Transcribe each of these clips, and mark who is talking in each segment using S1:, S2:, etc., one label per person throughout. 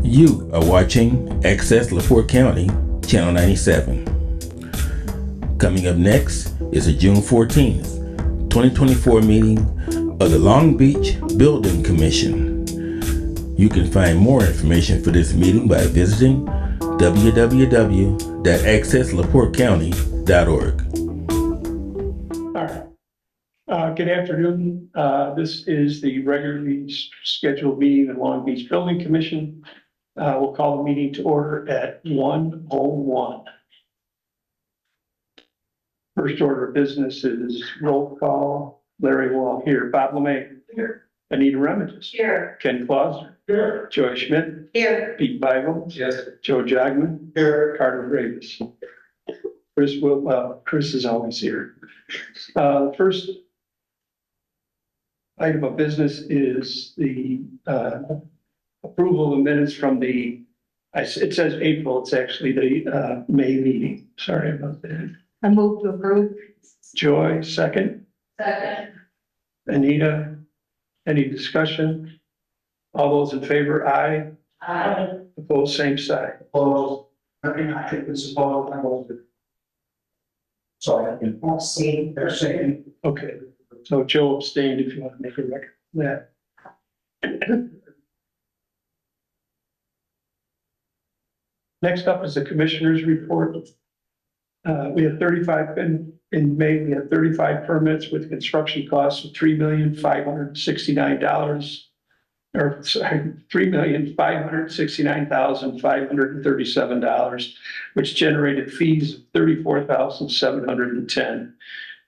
S1: You are watching Access LaPorte County, Channel 97. Coming up next is the June 14th, 2024 meeting of the Long Beach Building Commission. You can find more information for this meeting by visiting www.accesslaportecounty.org.
S2: All right. Good afternoon. This is the regularly scheduled meeting of the Long Beach Building Commission. We'll call the meeting to order at 1:01. First order of business is roll call. Larry Wall here. Bob LeMay. Here. Anita Remiges.
S3: Here.
S2: Ken Clauser. Here. Joy Schmidt.
S3: Here.
S2: Pete Bible.
S4: Yes.
S2: Joe Jagman. Here. Carter Davis. Chris is always here. The first item of business is the approval of minutes from the, it says April, it's actually the May meeting. Sorry about that.
S3: I move to approve.
S2: Joy, second.
S3: Second.
S2: Anita, any discussion? All those in favor, aye.
S3: Aye.
S2: Opposed, same side.
S4: Opposed. I think it's opposed. I voted. Sorry, I can.
S3: Abstain.
S4: They're saying.
S2: Okay, so Joe abstained if you want to make a record of that. Next up is the commissioner's report. We have 35 in May, we have 35 permits with construction costs of $3,569, or sorry, $3,569,537, which generated fees of $34,710.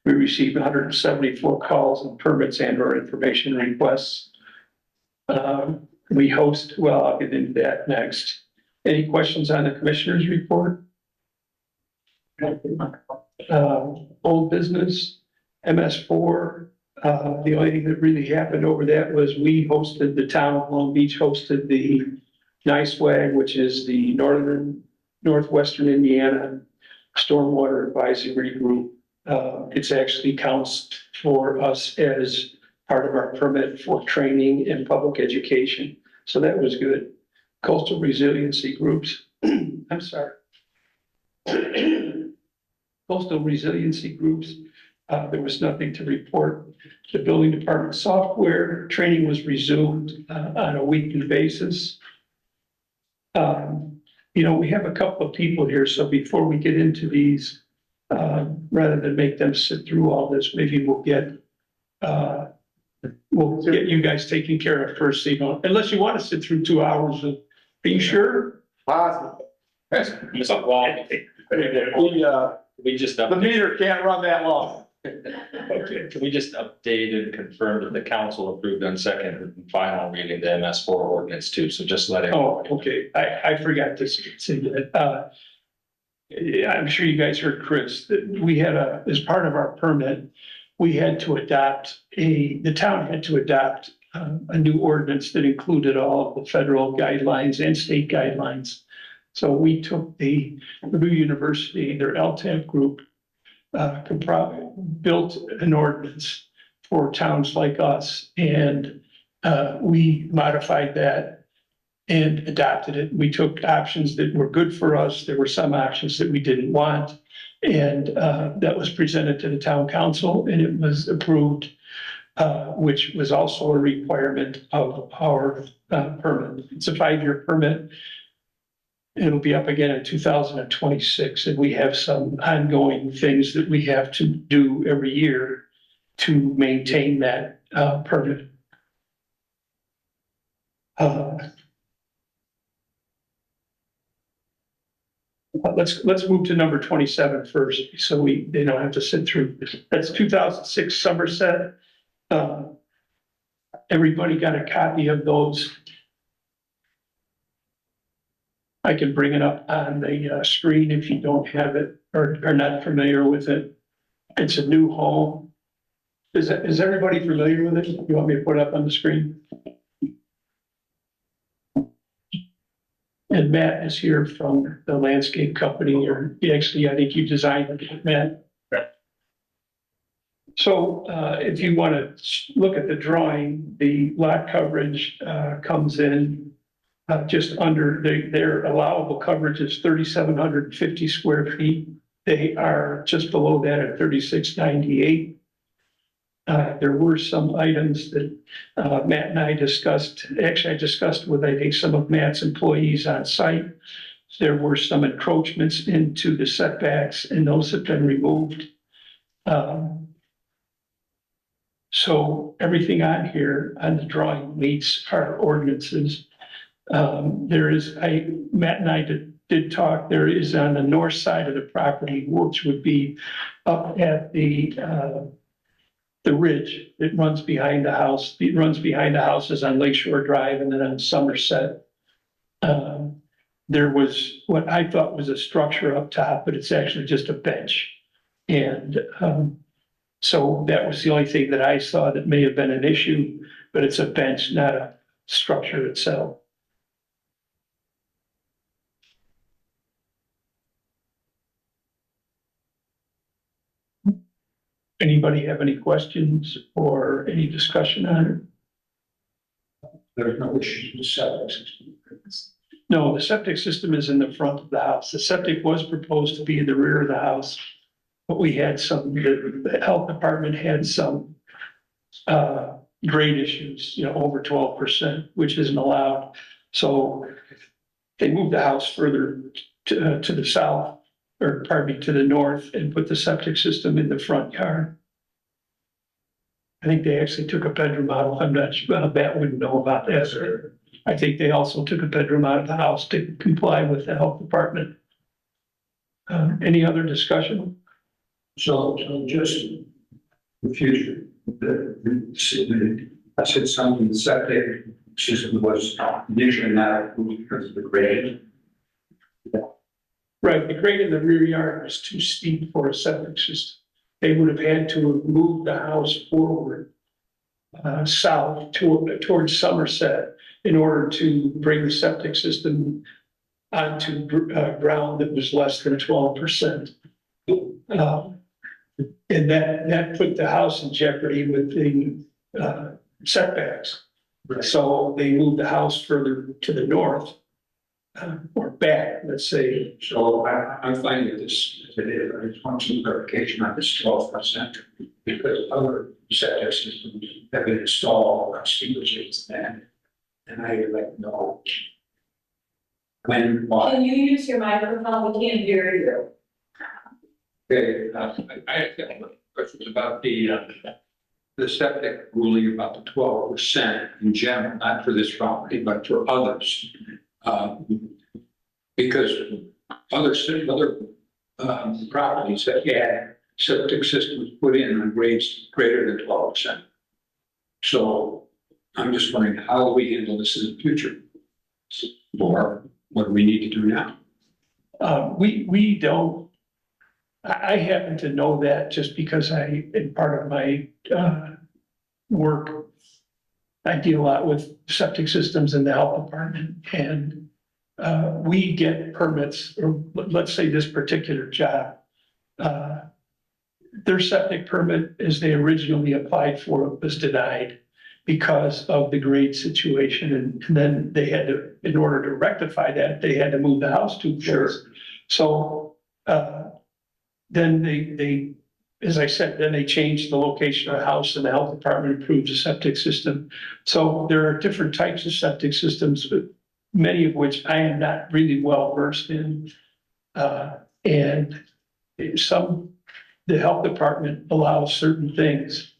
S2: We received 174 calls and permits and/or information requests. We host, well, I'll get into that next. Any questions on the commissioner's report? Old business, MS4. The only thing that really happened over that was we hosted, the town of Long Beach hosted the NICEWAG, which is the Northwestern Indiana Stormwater Advisory Group. It's actually counts for us as part of our permit for training and public education. So that was good. Coastal resiliency groups, I'm sorry. Coastal resiliency groups, there was nothing to report. The building department software training was resumed on a weekly basis. You know, we have a couple of people here, so before we get into these, rather than make them sit through all this, maybe we'll get you guys taken care of first, so you don't, unless you want to sit through 2 hours of, are you sure?
S4: Positive.
S5: We just
S4: The meter can't run that long.
S2: Okay.
S5: Can we just update and confirm that the council approved on second and final reading the MS4 ordinance too? So just let it.
S2: Oh, okay. I forgot to say that. Yeah, I'm sure you guys heard Chris, that we had as part of our permit, we had to adopt the town had to adopt a new ordinance that included all of the federal guidelines and state guidelines. So we took the Purdue University, their LTAP group, built an ordinance for towns like us, and we modified that and adopted it. We took options that were good for us. There were some options that we didn't want, and that was presented to the town council, and it was approved, which was also a requirement of our permit. It's a 5-year permit. It'll be up again in 2026, and we have some ongoing things that we have to do every year to maintain that permit. Let's move to number 27 first, so they don't have to sit through. That's 2006 Somerset. Everybody got a copy of those. I can bring it up on the screen if you don't have it or are not familiar with it. It's a new home. Is everybody familiar with it? You want me to put it up on the screen? And Matt is here from the landscape company, or actually, I think you designed it, Matt. So if you want to look at the drawing, the lot coverage comes in just under, their allowable coverage is 3,750 square feet. They are just below that at 3,698. There were some items that Matt and I discussed. Actually, I discussed with, I think, some of Matt's employees on site. There were some encroachments into the setbacks, and those have been removed. So everything on here on the drawing meets our ordinances. Matt and I did talk, there is on the north side of the property, which would be up at the ridge that runs behind the house. It runs behind the houses on Lakeshore Drive and then on Somerset. There was what I thought was a structure up top, but it's actually just a bench. And so that was the only thing that I saw that may have been an issue, but it's a bench, not a structure itself. Anybody have any questions or any discussion on it?
S4: There's no issue with septic system.
S2: No, the septic system is in the front of the house. The septic was proposed to be in the rear of the house. But we had the health department had some grade issues, over 12%, which isn't allowed. So they moved the house further to the south, or pardon me, to the north, and put the septic system in the front yard. I think they actually took a bedroom out. I'm not sure, Matt wouldn't know about that, sir. I think they also took a bedroom out of the house to comply with the health department. Any other discussion?
S4: So just the future, I said something, the septic system was initially not approved because of the grade.
S2: Right, the grade in the rear yard was too steep for a septic system. They would have had to move the house forward south towards Somerset in order to bring the septic system onto ground that was less than 12%. And that put the house in jeopardy with the setbacks.
S4: Right.
S2: So they moved the house further to the north or back, let's say.
S4: So I'm fine with this as it is. I just want some clarification on this 12%, because other septic systems have been installed on steeper shapes than, and I would like to know when, why.
S3: Can you use your microphone? We can't hear you.
S4: Okay, I have questions about the septic ruling about the 12% in general, not for this property, but for others. Because other properties have had septic systems put in on grades greater than 12%. So I'm just wondering, how do we handle this in the future? Or what do we need to do now?
S2: We don't. I happen to know that just because in part of my work, I deal a lot with septic systems in the health department, and we get permits, or let's say this particular job. Their septic permit, as they originally applied for, was denied because of the grade situation, and then they had to, in order to rectify that, they had to move the house too close. So then they, as I said, then they changed the location of the house, and the health department approved the septic system. So there are different types of septic systems, many of which I am not really well versed in. And the health department allows certain things.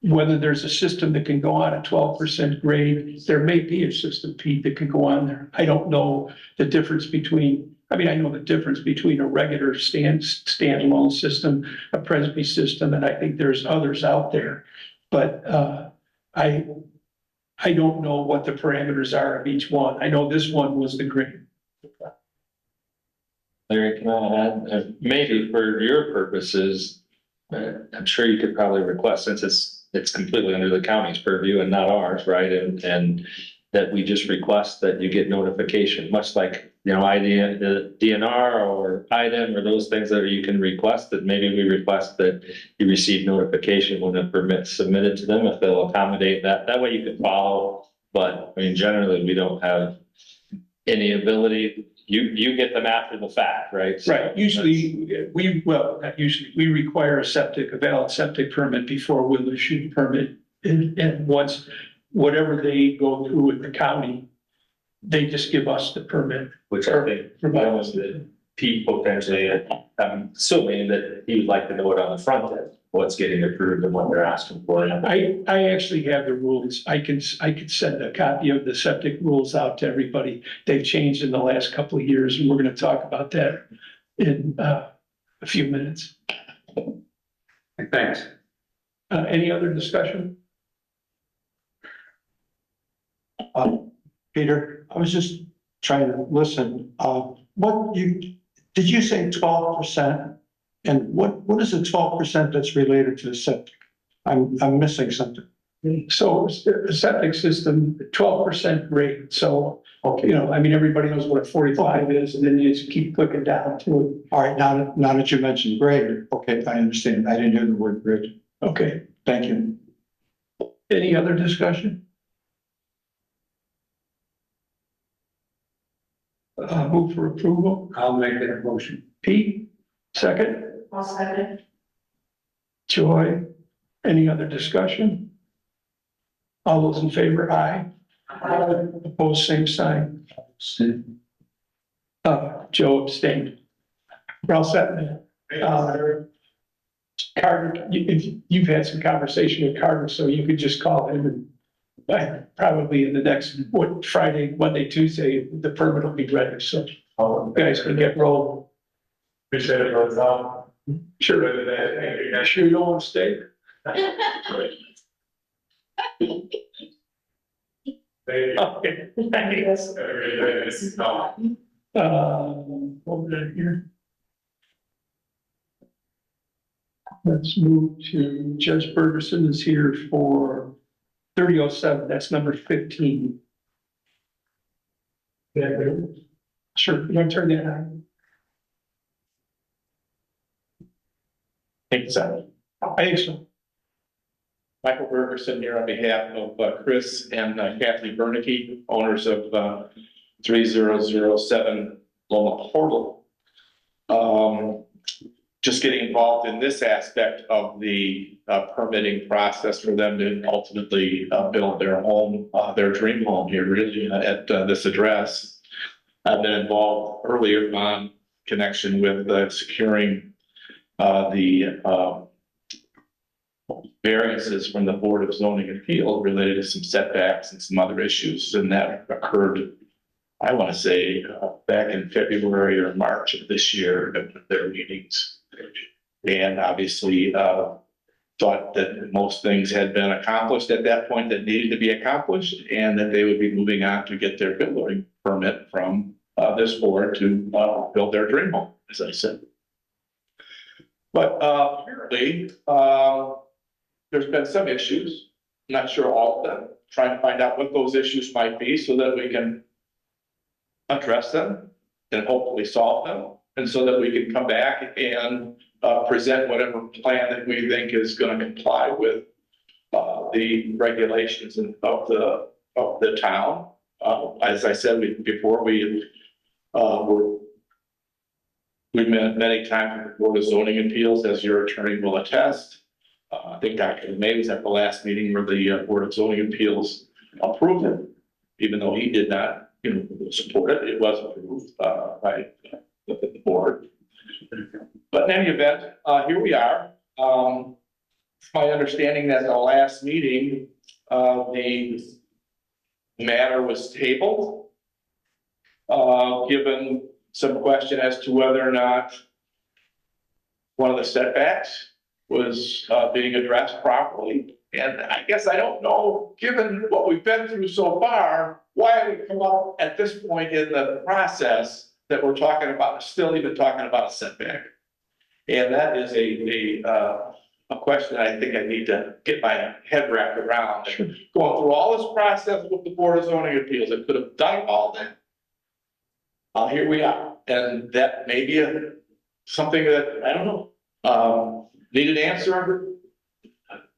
S2: Whether there's a system that can go on a 12% grade, there may be a system, Pete, that can go on there. I don't know the difference between, I know the difference between a regular standalone system, a Presby system, and I think there's others out there. But I don't know what the parameters are of each one. I know this one was the grade.
S5: Larry, can I add, maybe for your purposes, I'm sure you could probably request, since it's completely under the county's purview and not ours, right? And that we just request that you get notification, much like, the DNR or IDEM or those things that you can request, that maybe we request that you receive notification when a permit's submitted to them, if they'll accommodate that. That way you can follow But I mean, generally, we don't have any ability, you get them after the fact, right? So
S2: Right, usually, not usually, we require a valid septic permit before we'll issue the permit. And once, whatever they go through with the county, they just give us the permit.
S5: Which I think, provides that Pete potentially, I'm assuming that he would like to know it on the front end, what's getting approved and what they're asking for.
S2: I actually have the rules. I could send a copy of the septic rules out to everybody. They've changed in the last couple of years, and we're gonna talk about that in a few minutes.
S4: Thanks.
S2: Any other discussion?
S6: Peter, I was just trying to listen. Did you say 12%? And what is the 12% that's related to the septic? I'm missing something.
S2: So the septic system, 12% rate. So, you know, I mean, everybody knows what a 45 is, and then you just keep clicking down to it.
S6: All right, now that you mentioned grade, okay, I understand. I didn't hear the word grade.
S2: Okay,
S6: Thank you.
S2: any other discussion? Move for approval.
S4: I'll make that motion.
S2: Pete, second.
S3: I'll second.
S2: Joy, any other discussion? All those in favor, aye. Opposed, same sign. Joe abstained. We're all set, man. Carter, you've had some conversation with Carter, so you could just call him and probably in the next, Friday, Monday, Tuesday, the permit will be ready, so you guys can get rolling.
S7: Appreciate it, brother.
S2: Sure. Sure you don't want to stay? Okay. Thanks. Over there here. Let's move to Judge Bergerson is here for 3007, that's number 15. Sure, you want to turn that on?
S7: Thank you, Sal.
S2: I think so.
S7: Michael Bergerson here on behalf of Chris and Kathy Bernicky, owners of 3007 Loma Portal. Just getting involved in this aspect of the permitting process for them to ultimately build their home, their dream home here really at this address. I've been involved earlier on connection with securing the variances from the Board of Zoning Appeal related to some setbacks and some other issues. And that occurred, I want to say, back in February or March of this year at their meetings. And obviously thought that most things had been accomplished at that point that needed to be accomplished, and that they would be moving on to get their building permit from this board to build their dream home, as I said. But apparently, there's been some issues, not sure all of them, trying to find out what those issues might be so that we can address them and hopefully solve them. And so that we can come back and present whatever plan that we think is going to comply with the regulations of the town. As I said before, we've met many times with the Board of Zoning Appeals, as your attorney will attest. I think Dr. May was at the last meeting where the Board of Zoning Appeals approved it, even though he did not, support it. It was approved by the board. But in any event, here we are. It's my understanding that at the last meeting, the matter was tabled, given some question as to whether or not one of the setbacks was being addressed properly. And I guess I don't know, given what we've been through so far, why we come up at this point in the process that we're talking about, still even talking about a setback. And that is a question I think I need to get my head wrapped around. Going through all this process with the Board of Zoning Appeals, I could have done all that. Here we are, and that may be something that, I don't know, need an answer,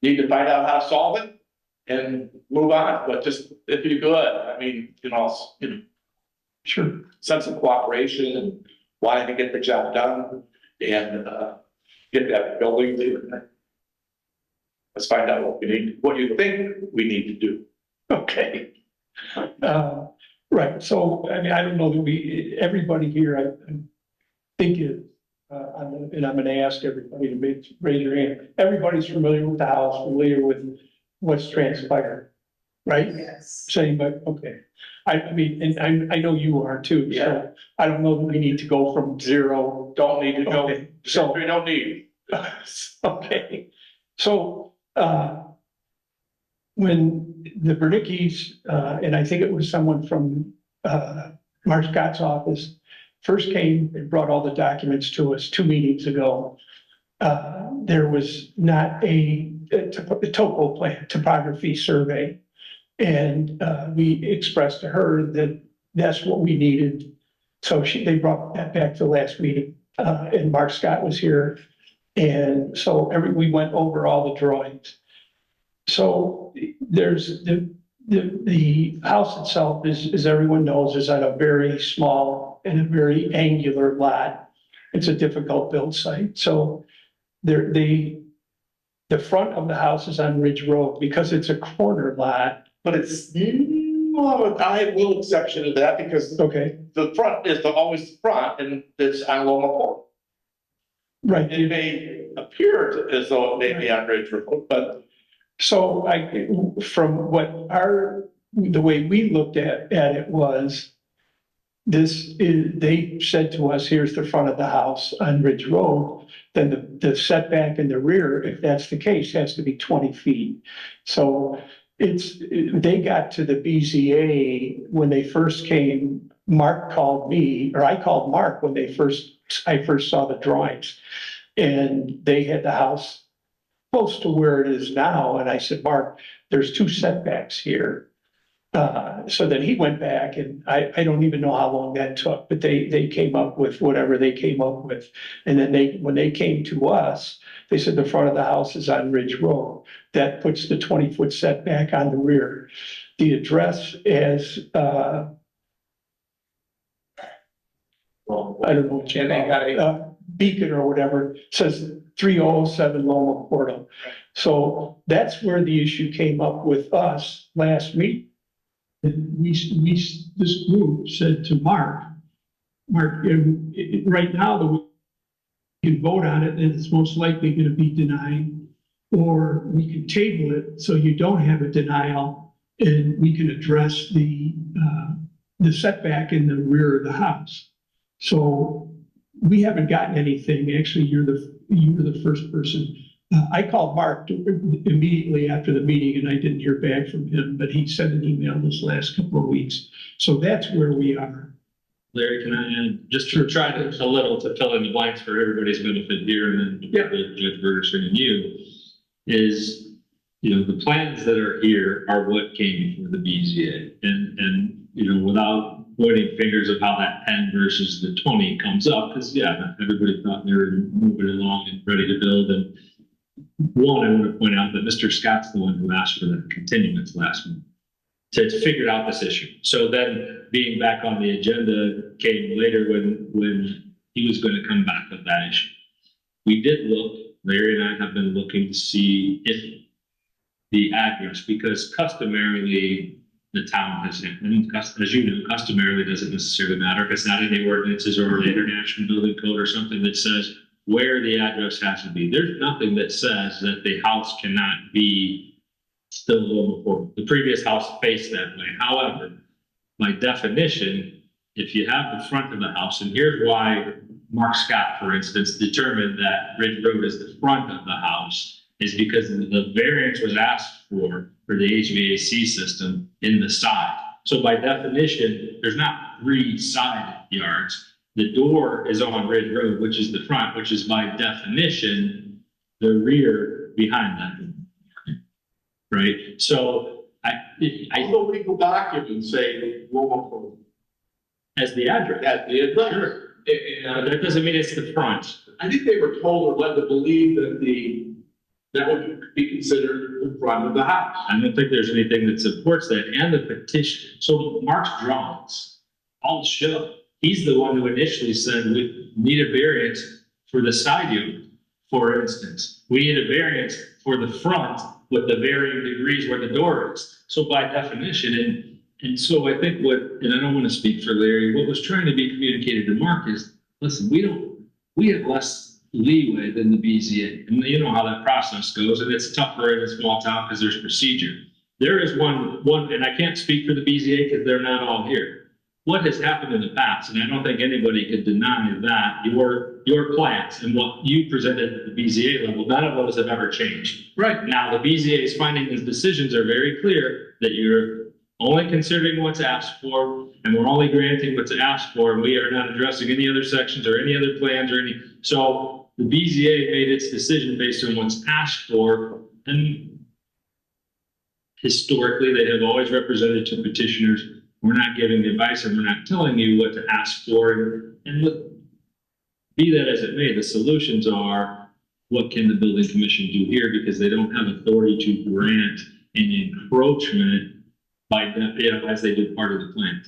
S7: need to find out how to solve it. and move on, but just if you could, I mean,
S2: Sure.
S7: sense of cooperation and wanting to get the job done and, get that building there. Let's find out what you think we need to do.
S2: Okay. Right, so, I mean, I don't know that everybody here, I think is, and I'm gonna ask everybody to raise your hand. Everybody's familiar with the house, familiar with what's transpired, right?
S3: Yes.
S2: Saying, but, okay. I mean, and I know you are too,
S7: Yeah.
S2: so I don't know that we need to go from zero.
S7: Don't need to go,
S2: Okay, so.
S7: we don't need.
S2: Okay, so, when the Bernicki's, and I think it was someone from, Mark Scott's office, first came and brought all the documents to us 2 meetings ago, there was not a topo plan, topography survey. And, we expressed to her that that's what we needed. So they brought that back to the last meeting, and Mark Scott was here. And so we went over all the drawings. So there's the house itself is, as everyone knows, is on a very small and a very angular lot. It's a difficult build site. So the front of the house is on Ridge Road because it's a corner lot.
S7: But it's, I have a little exception to that because
S2: Okay,
S7: the front is always the front and it's on Loma Port.
S2: right.
S7: It may appear as though it may be on Ridge Road, but
S2: So from the way we looked at it was, they said to us, here's the front of the house on Ridge Road. Then the setback in the rear, if that's the case, has to be 20 feet. So they got to the BZA when they first came. Mark called me, or I called Mark when I first saw the drawings. And they had the house close to where it is now. And I said, Mark, there's 2 setbacks here. So then he went back and I don't even know how long that took, but they came up with whatever they came up with. And then when they came to us, they said the front of the house is on Ridge Road. That puts the 20-foot setback on the rear. The address as, I don't know what you
S7: And they got a-
S2: call it, Beacon or whatever, says 3007 Loma Portal. So that's where the issue came up with us last week. And this group said to Mark, right now, we can vote on it and it's most likely going to be denied. Or we can table it so you don't have a denial and we can address the setback in the rear of the house. So we haven't gotten anything. Actually, you were the first person. I called Mark immediately after the meeting and I didn't hear back from him, but he sent an email this last couple of weeks. So that's where we are.
S5: Larry, can I add, just to try to, a little to fill in the blanks for everybody's benefit here and then Judge Bergerson and you, is, the plans that are here are what came before the BZA. And, without pointing fingers of how that 10 versus the 20 comes up, because everybody thought they were moving along and ready to build. And one, I want to point out that Mr. Scott's the one who asked for the continuance last month to figure out this issue. So then being back on the agenda came later when he was going to come back with that issue. We did look, Larry and I have been looking to see if the address, because customarily the town has, and as you know, customarily doesn't necessarily matter if it's not in the ordinances or the International Building Code or something that says where the address has to be. There's nothing that says that the house cannot be still Loma Portal. The previous house faced that way. However, by definition, if you have the front of the house, and here's why Mark Scott, for instance, determined that Ridge Road is the front of the house, is because the variance was asked for the HVAC system in the side. So by definition, there's not 3 side yards. The door is on Ridge Road, which is the front, which is by definition, the rear behind that. Right? So I
S7: the legal documents say Loma Port
S5: as the address.
S7: at the address.
S5: Sure. But that doesn't mean it's the front.
S7: I think they were told or led to believe that the
S8: that would be considered the front of the house.
S5: I don't think there's anything that supports that, and the petition, so Mark's drawings all show, he's the one who initially said we need a variance for the side yard, for instance. We need a variance for the front with the varying degrees where the door is. So by definition, and so I think and I don't want to speak for Larry, what was trying to be communicated to Mark is, listen, we have less leeway than the BZA. And you know how that process goes, and it's tougher in a small town because there's procedure. There is one, and I can't speak for the BZA because they're not all here. What has happened in the past, and I don't think anybody could deny that, your plans and what you presented at the BZA level, none of those have ever changed.
S8: Right.
S5: Now, the BZA's findings and decisions are very clear that you're only considering what's asked for, and we're only granting what's asked for, and we are not addressing any other sections or any other plans or any, so the BZA made its decision based on what's asked for, and historically, they have always represented to petitioners, we're not giving advice and we're not telling you what to ask for, and look, be that as it may, the solutions are, what can the building commission do here, because they don't have authority to grant an encroachment by, as they did part of the plant.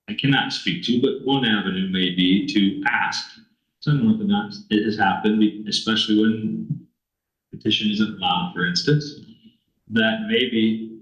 S5: I cannot speak to, but one avenue may be to ask. So I don't know if not it has happened, especially when petition isn't allowed, for instance, that maybe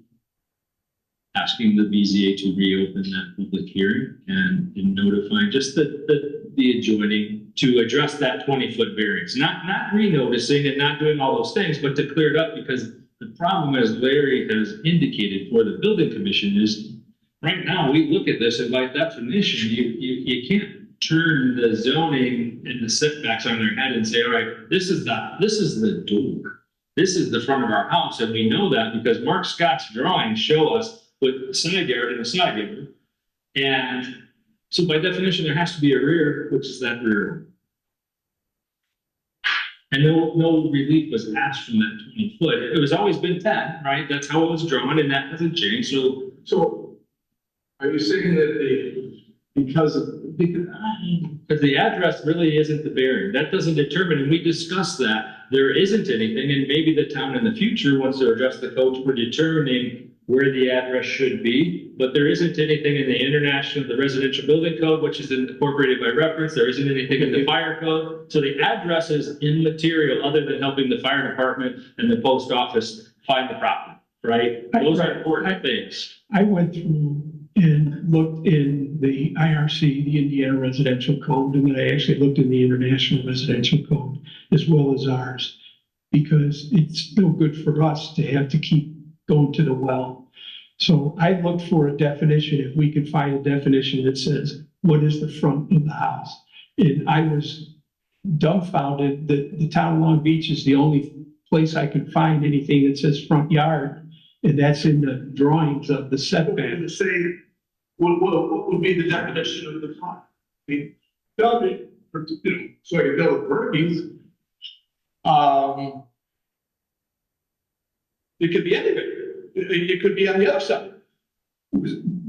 S5: asking the BZA to reopen that public hearing and notifying just the adjoining to address that 20-foot variance, not re-noticing and not doing all those things, but to clear it up, because the problem, as Larry has indicated for the building commission, is right now we look at this and by definition, you can't turn the zoning and the setbacks on their head and say, all right, this is the door. This is the front of our house. And we know that because Mark Scott's drawings show us with the side yard and the side yard. And so by definition, there has to be a rear, which is that rear. And no relief was asked from that 20 foot. It was always been 10, right? That's how it was drawn, and that hasn't changed.
S8: So are you saying that because
S5: the address really isn't the bearing. That doesn't determine, and we discussed that. There isn't anything, and maybe the town in the future wants to adjust the code for determining where the address should be, but there isn't anything in the residential building code, which is incorporated by reference. There isn't anything in the fire code. So the address is immaterial other than helping the fire department and the post office find the property, right? Those are important things.
S2: I went through and looked in the IRC, the Indiana Residential Code, and then I actually looked in the International Residential Code as well as ours, because it's no good for us to have to keep going to the well. So I looked for a definition, if we could find a definition that says, what is the front of the house? And I was dumbfounded that the town of Long Beach is the only place I could find anything that says front yard. And that's in the drawings of the setback.
S8: say, what would be the definition of the front? I mean, build it, so I can build Burgers. It could be anything. It could be on the other side.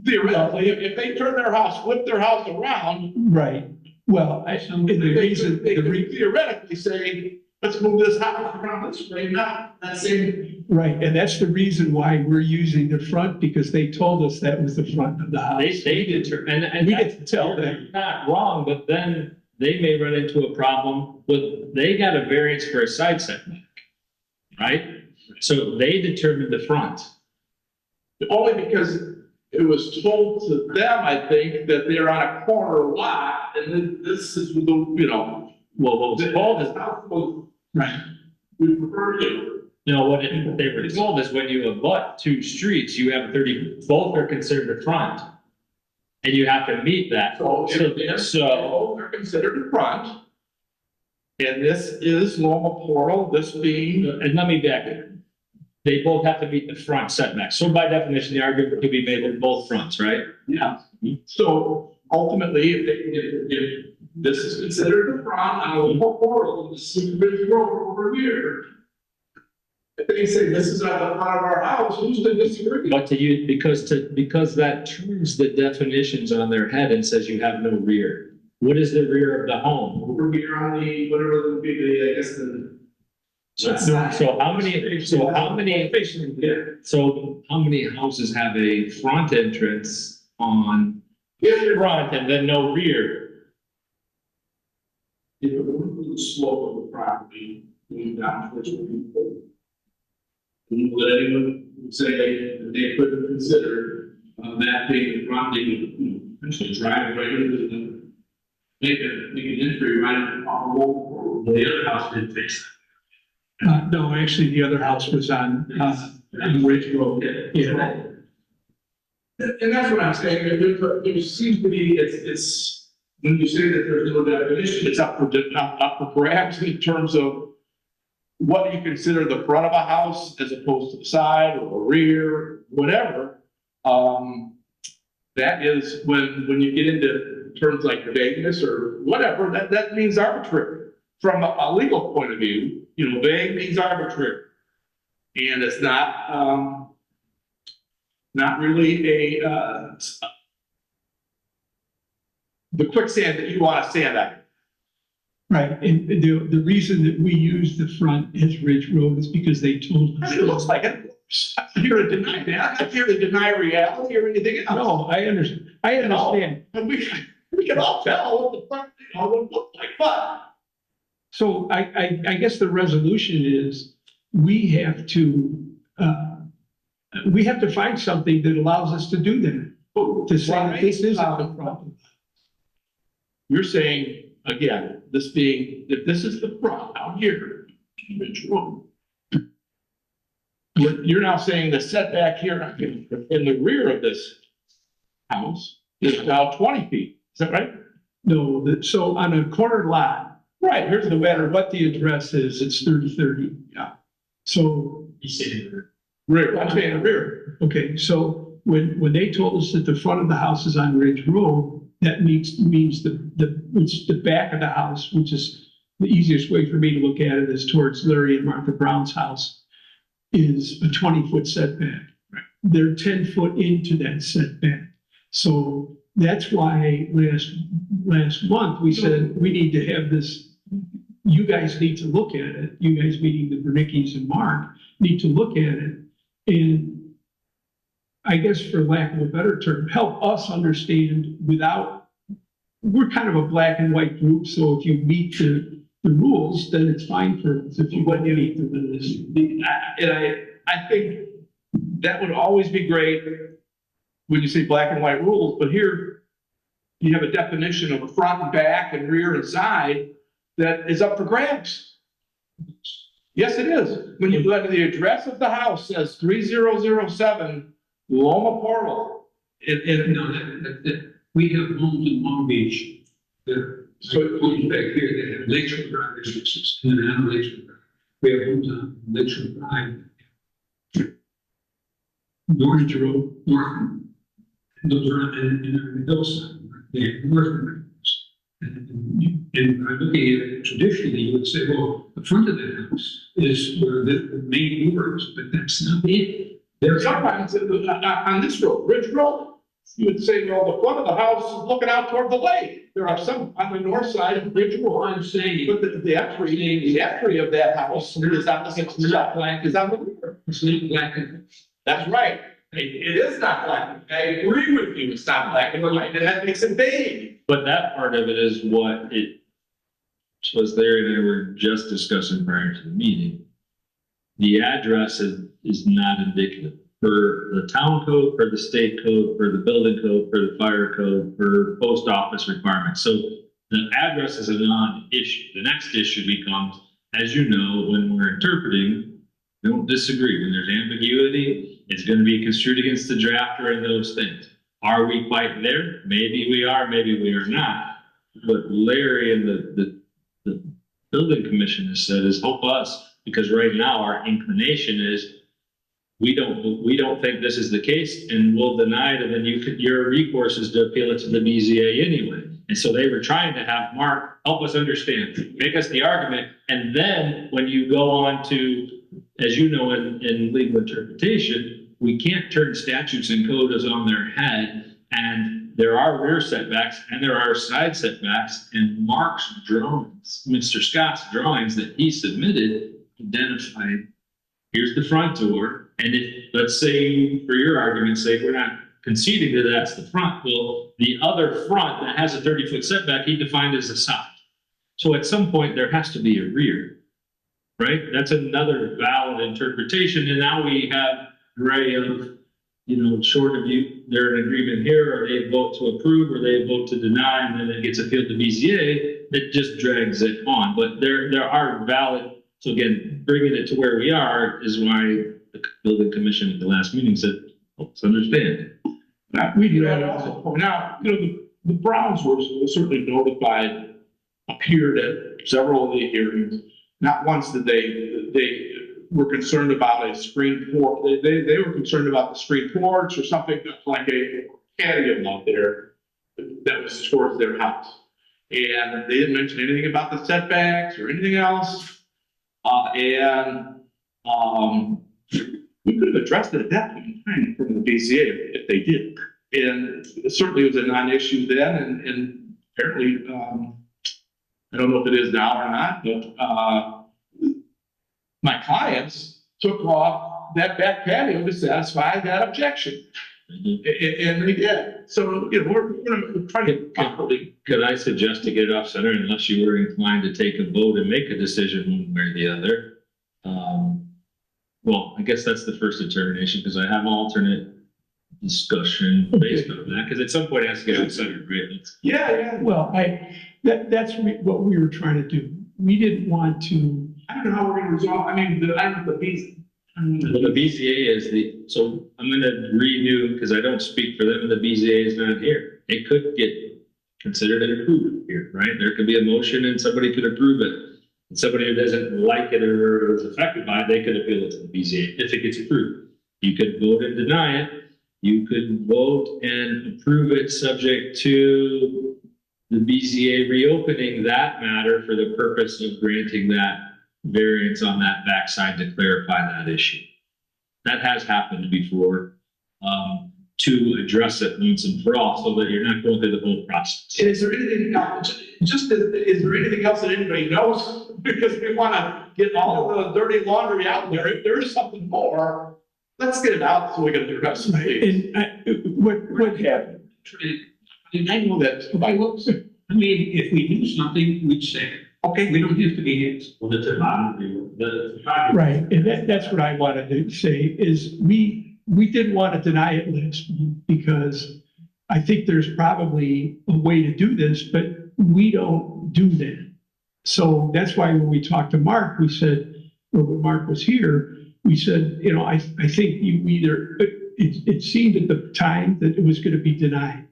S8: Theoretically, if they turn their house, flip their house around,
S2: Right. Well,
S8: they could theoretically say, let's move this house around this way, not that same.
S2: right, and that's the reason why we're using the front, because they told us that was the front of the house.
S5: They determine, and
S2: We get to tell them.
S5: you're not wrong, but then they may run into a problem with, they got a variance for a side setback, right? So they determined the front.
S8: Only because it was told to them, I think, that they're on a corner lot, and then this is the,
S5: Well, what was told is,
S2: Right.
S8: we prefer you.
S5: what they were told is when you abut two streets, you have 30, both are considered a front. And you have to meet that. So
S8: Both are considered the front. And this is normal portal, this being.
S5: and let me back it. They both have to meet the front setback. So by definition, the argument could be made with both fronts, right?
S8: Yeah. So ultimately, if this is considered the front, on a little portal, this is a big road over here. If they say this is at the front of our house, who's to disagree?
S5: But to you, because that turns the definitions on their head and says you have no rear. What is the rear of the home?
S8: Over here on the, whatever would be the, I guess the.
S5: So how many,
S8: Facing, yeah.
S5: so how many houses have a front entrance on front and then no rear?
S8: If it were the slope of the property, going down towards the people. Would anyone say that they couldn't consider, that being the front, they could, essentially drive right into the, make an entry right on the wall, or the other house didn't face
S2: No, actually, the other house was on Ridge Road. Yeah.
S8: And that's what I'm saying, there seems to be, it's, when you say that there's no definition, it's up for grabs in terms of what you consider the front of a house as opposed to the side or the rear, whatever. That is when you get into terms like vagueness or whatever, that means arbitrary. From a legal point of view, vague means arbitrary. And it's not really the quicksand that you want to stand on.
S2: Right, and the reason that we use the front as Ridge Road is because they told us.
S8: It looks like it. I'm not here to deny that. I'm not here to deny reality or anything else.
S2: No, I understand,
S8: And we can all tell what the front, would look like, but.
S2: So I guess the resolution is, we have to find something that allows us to do that. To say that this isn't the front.
S8: You're saying, again, this being, if this is the front out here, Ridge Road. You're now saying the setback here in the rear of this house is about 20 feet. Is that right?
S2: No, so on a corner lot,
S8: Right, here's
S2: no matter what the address is, it's 30/30.
S8: Yeah.
S2: So,
S8: rear, I'm saying the rear.
S2: okay, so when they told us that the front of the house is on Ridge Road, that means the back of the house, which is the easiest way for me to look at it, is towards Larry and Martha Brown's house, is a 20-foot setback.
S8: Right.
S2: They're 10 foot into that setback. So that's why last month we said we need to have this. You guys need to look at it. You guys, meaning the Bernickes and Mark, need to look at it. And I guess, for lack of a better term, help us understand we're kind of a black and white group. So if you meet the rules, then it's fine for us. If you wouldn't meet them,
S8: And I think that would always be great when you say black and white rules, but here you have a definition of front and back and rear and side that is up for grabs. Yes, it is. When you go to the address of the house says 3007 Loma Portal.
S4: We have homes in Long Beach that, so homes back here that have lakeshore drive restrictions, and then lakeshore drive. We have homes on lakeshore drive. North Road, those are in the hillside, they have north. And I'm looking at it traditionally, you would say, well, the front of the house is where the main door is, but that's not it.
S8: There's sometimes on this road, Ridge Road, you would say, well, the front of the house is looking out toward the lake. There are some on the north side of Ridge Road.
S4: I'm saying,
S8: But the entry of that house is on the side,
S4: black,
S8: is on the rear.
S4: it's not black.
S8: That's right. It is not black. I agree with you. It's not black and white, and that makes it vague.
S5: But that part of it is what it was there, and they were just discussing prior to the meeting. The address is not indicative for the town code, for the state code, for the building code, for the fire code, for post office requirements. So the address is a non-issue. The next issue becomes, as you know, when we're interpreting, don't disagree. When there's ambiguity, it's going to be construed against the drafter and those things. Are we quite there? Maybe we are, maybe we are not. What Larry and the building commission has said is help us, because right now our inclination is we don't think this is the case, and we'll deny it, and then your recourse is to appeal it to the BZA anyway. And so they were trying to have Mark help us understand, make us the argument, and then when you go on to, as you know, in legal interpretation, we can't turn statutes and codes on their head, and there are rear setbacks and there are side setbacks, and Mark's drawings, Mr. Scott's drawings that he submitted identified, here's the front door, and if, let's say, for your argument's sake, we're not conceding that that's the front, well, the other front that has a 30-foot setback, he defined as a side. So at some point, there has to be a rear, right? That's another valid interpretation, and now we have gray of, short of you, they're in agreement here, or they vote to approve, or they vote to deny, and then it gets appealed to BZA, it just drags it on. But there are valid, so again, bringing it to where we are is why the building commission at the last meeting said, let's understand.
S8: Now, we do that also point out, the Browns were certainly notified, appeared at several of the hearings. Not once did they were concerned about a screen porch. They were concerned about the screen porch or something like a patio out there that was towards their house. And they didn't mention anything about the setbacks or anything else. We could have addressed it at that point in time from the BZA if they did. And certainly it was a non-issue then, and apparently, I don't know if it is now or not, but my clients took off that back patio to satisfy that objection. And they did. So, we're trying to properly.
S5: Could I suggest to get it off center unless you were inclined to take a vote and make a decision one way or the other? Well, I guess that's the first determination, because I have alternate discussion based on that, because at some point it has to get off center, right?
S8: Yeah.
S2: Well, that's what we were trying to do. We didn't want to.
S8: I don't know how we're gonna resolve, I don't know the beast.
S5: Well, the BZA is so I'm gonna redo, because I don't speak for them, and the BZA is not here. It could get considered and approved here, right? There could be a motion and somebody could approve it. And somebody who doesn't like it or is affected by it, they could appeal it to the BZA if it gets approved. You could vote and deny it. You could vote and approve it subject to the BZA reopening that matter for the purpose of granting that variance on that backside to clarify that issue. That has happened before, to address it once and for all, so that you're not going through the whole process.
S8: And is there anything else, is there anything else that anybody knows? Because we want to get all of the dirty laundry out there. If there is something more, let's get it out so we can address it.
S2: And what happened?
S8: And I know that,
S4: I mean, if we knew something, we'd say, okay, we don't have to be hands.
S5: Well, the topography,
S2: Right, and that's what I wanted to say, is we didn't want to deny it last month, because I think there's probably a way to do this, but we don't do that. So that's why when we talked to Mark, we said, or when Mark was here, we said, I think you either, it seemed at the time that it was going to be denied.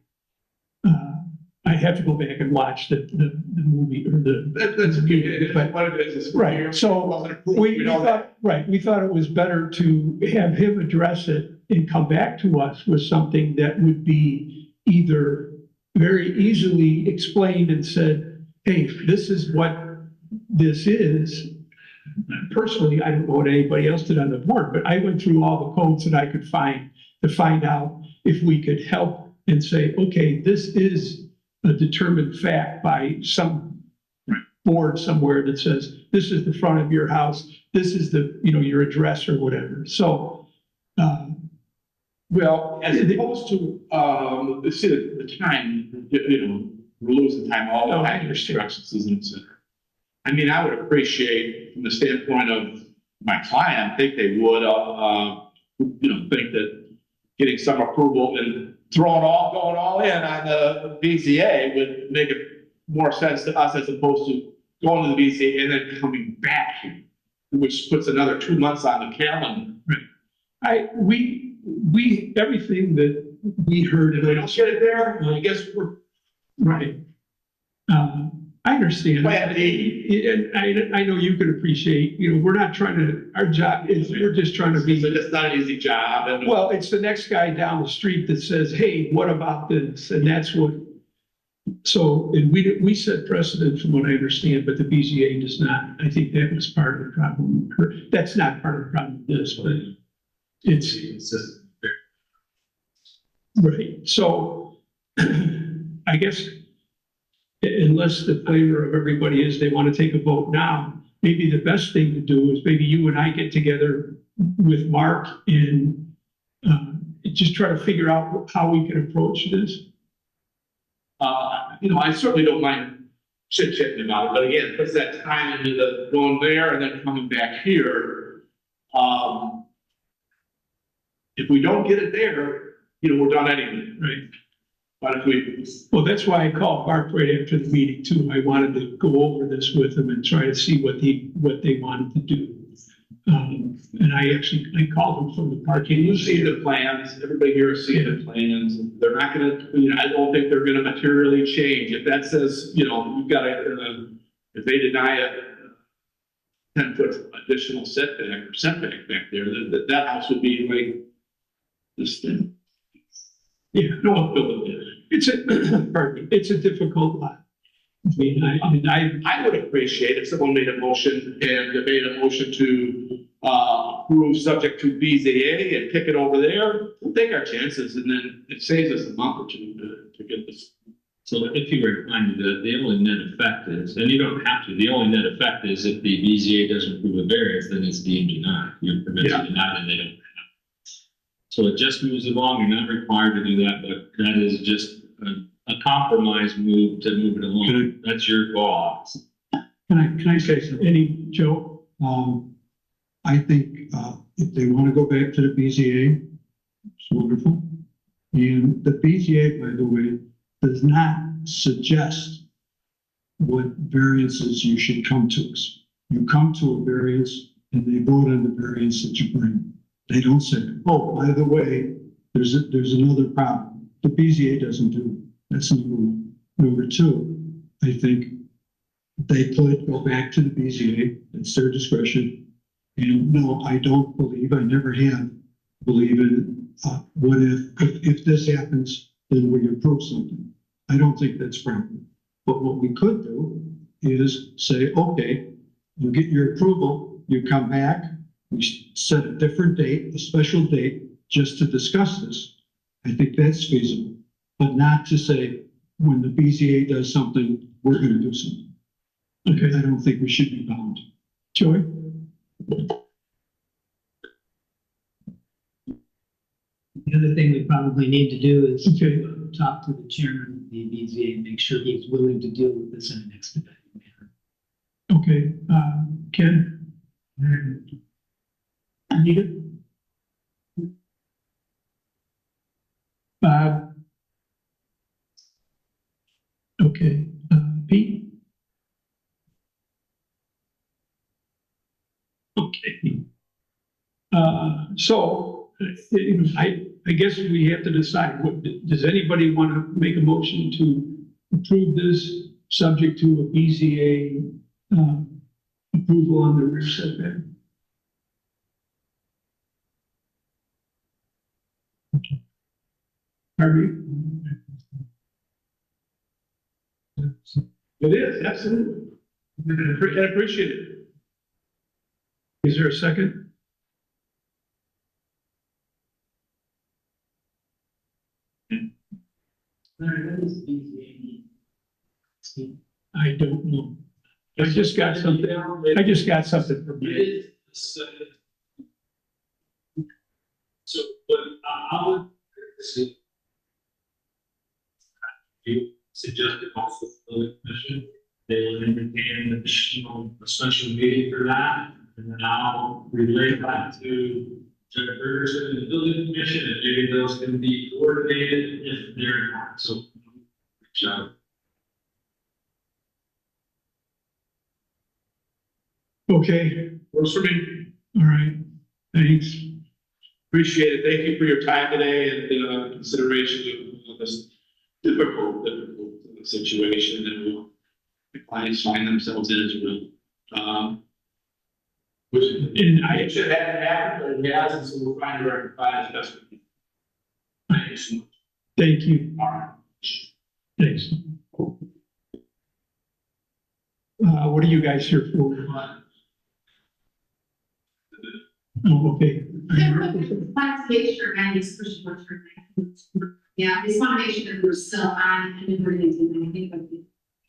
S2: I have to go back and watch the movie or
S8: that's what it is.
S2: Right, so we thought, we thought it was better to have him address it and come back to us with something that would be either very easily explained and said, hey, this is what this is. Personally, I don't know what anybody else did on the board, but I went through all the codes that I could find to find out if we could help and say, okay, this is a determined fact by some board somewhere that says, this is the front of your house, this is the, your address or whatever. So,
S8: well, as opposed to, see the time, we're losing time all the time, instructions, isn't it? I mean, I would appreciate from the standpoint of my client, I think they would, think that getting some approval and going all in on the BZA would make it more sense to us as opposed to going to the BZA and then coming back, which puts another 2 months on the calendar.
S2: We everything that we heard.
S8: If we don't get it there, I guess we're
S2: right. I understand.
S8: Plan B.
S2: And I know you can appreciate, we're not trying to, our job is, we're just trying to be.
S8: It's not an easy job. And
S2: Well, it's the next guy down the street that says, hey, what about this? And that's what, so, and we set precedent from what I understand, but the BZA does not. I think that was part of the problem. That's not part of the problem with this, but it's right. So I guess unless the flavor of everybody is they want to take a vote now, maybe the best thing to do is maybe you and I get together with Mark and just try to figure out how we can approach this.
S8: I certainly don't mind chit chatting about it, but again, puts that time into the going there and then coming back here. If we don't get it there, we're done anyway, right? But if we,
S2: Well, that's why I called Mark right after the meeting too. I wanted to go over this with him and try to see what they wanted to do. And I called him from the parking.
S8: you see the plans, everybody here is seeing the plans, they're not gonna, I don't think they're gonna materially change. If that says, you've got if they deny a 10-foot additional setback back there, that house would be like this thing.
S2: Yeah,
S8: No one built it.
S2: it's a difficult lot.
S8: I would appreciate if someone made a motion and they made a motion to approve subject to BZA and pick it over there. We'll take our chances and then it saves us a month or two to get this.
S5: So if you were inclined to do it, the only net effect is, and you don't have to, the only net effect is if the BZA doesn't approve a variance, then it's deemed denied. Your permit's denied and they don't have. So it just moves along. You're not required to do that, but that is just a compromise move to move it along. That's your call.
S6: Can I say something?
S2: Joe?
S6: I think, if they want to go back to the BZA, it's wonderful. And the BZA, by the way, does not suggest what variances you should come to us. You come to a variance and they vote on the variance that you bring. They don't say, oh, by the way, there's another problem. The BZA doesn't do it. That's number one. Number two, I think they could go back to the BZA. It's their discretion. And no, I don't believe, I never have believe in, what if this happens, then we approve something. I don't think that's proper. But what we could do is say, okay, you get your approval, you come back, we set a different date, a special date, just to discuss this. I think that's feasible, but not to say when the BZA does something, we're going to do something. Okay, I don't think we should be bound.
S2: Joy?
S9: The other thing we probably need to do is
S2: Okay.
S9: talk to the chairman of the BZA and make sure he's willing to deal with this in an expedited manner.
S2: Okay, Ken? Anita? Bob? Okay, Pete? Okay. So, I guess we have to decide, does anybody want to make a motion to approve this subject to a BZA approval on the rear setback? Harvey?
S8: It is, absolutely. I appreciate it.
S2: Is there a second? I don't know. I just got something from you.
S5: So, what I would you suggested also for the commission, they will entertain an additional, a special meeting for that, and then I'll relay that to Judge Ferguson and the building commission, and maybe those can be coordinated if they're not, so. Reach out.
S2: Okay,
S8: Works for me.
S2: all right, thanks.
S8: Appreciate it. Thank you for your time today and consideration of this difficult situation that the clients find themselves in as well.
S2: And I,
S8: It should have happened, but it hasn't, so we're trying to rectify it as best we can. Thank you so much.
S2: thank you,
S8: All right.
S2: thanks. What are you guys here for? Oh, okay.
S10: Let's make sure Randy's pushing much for. Yeah, I just want to make sure that we're still on and agreeing, and I think that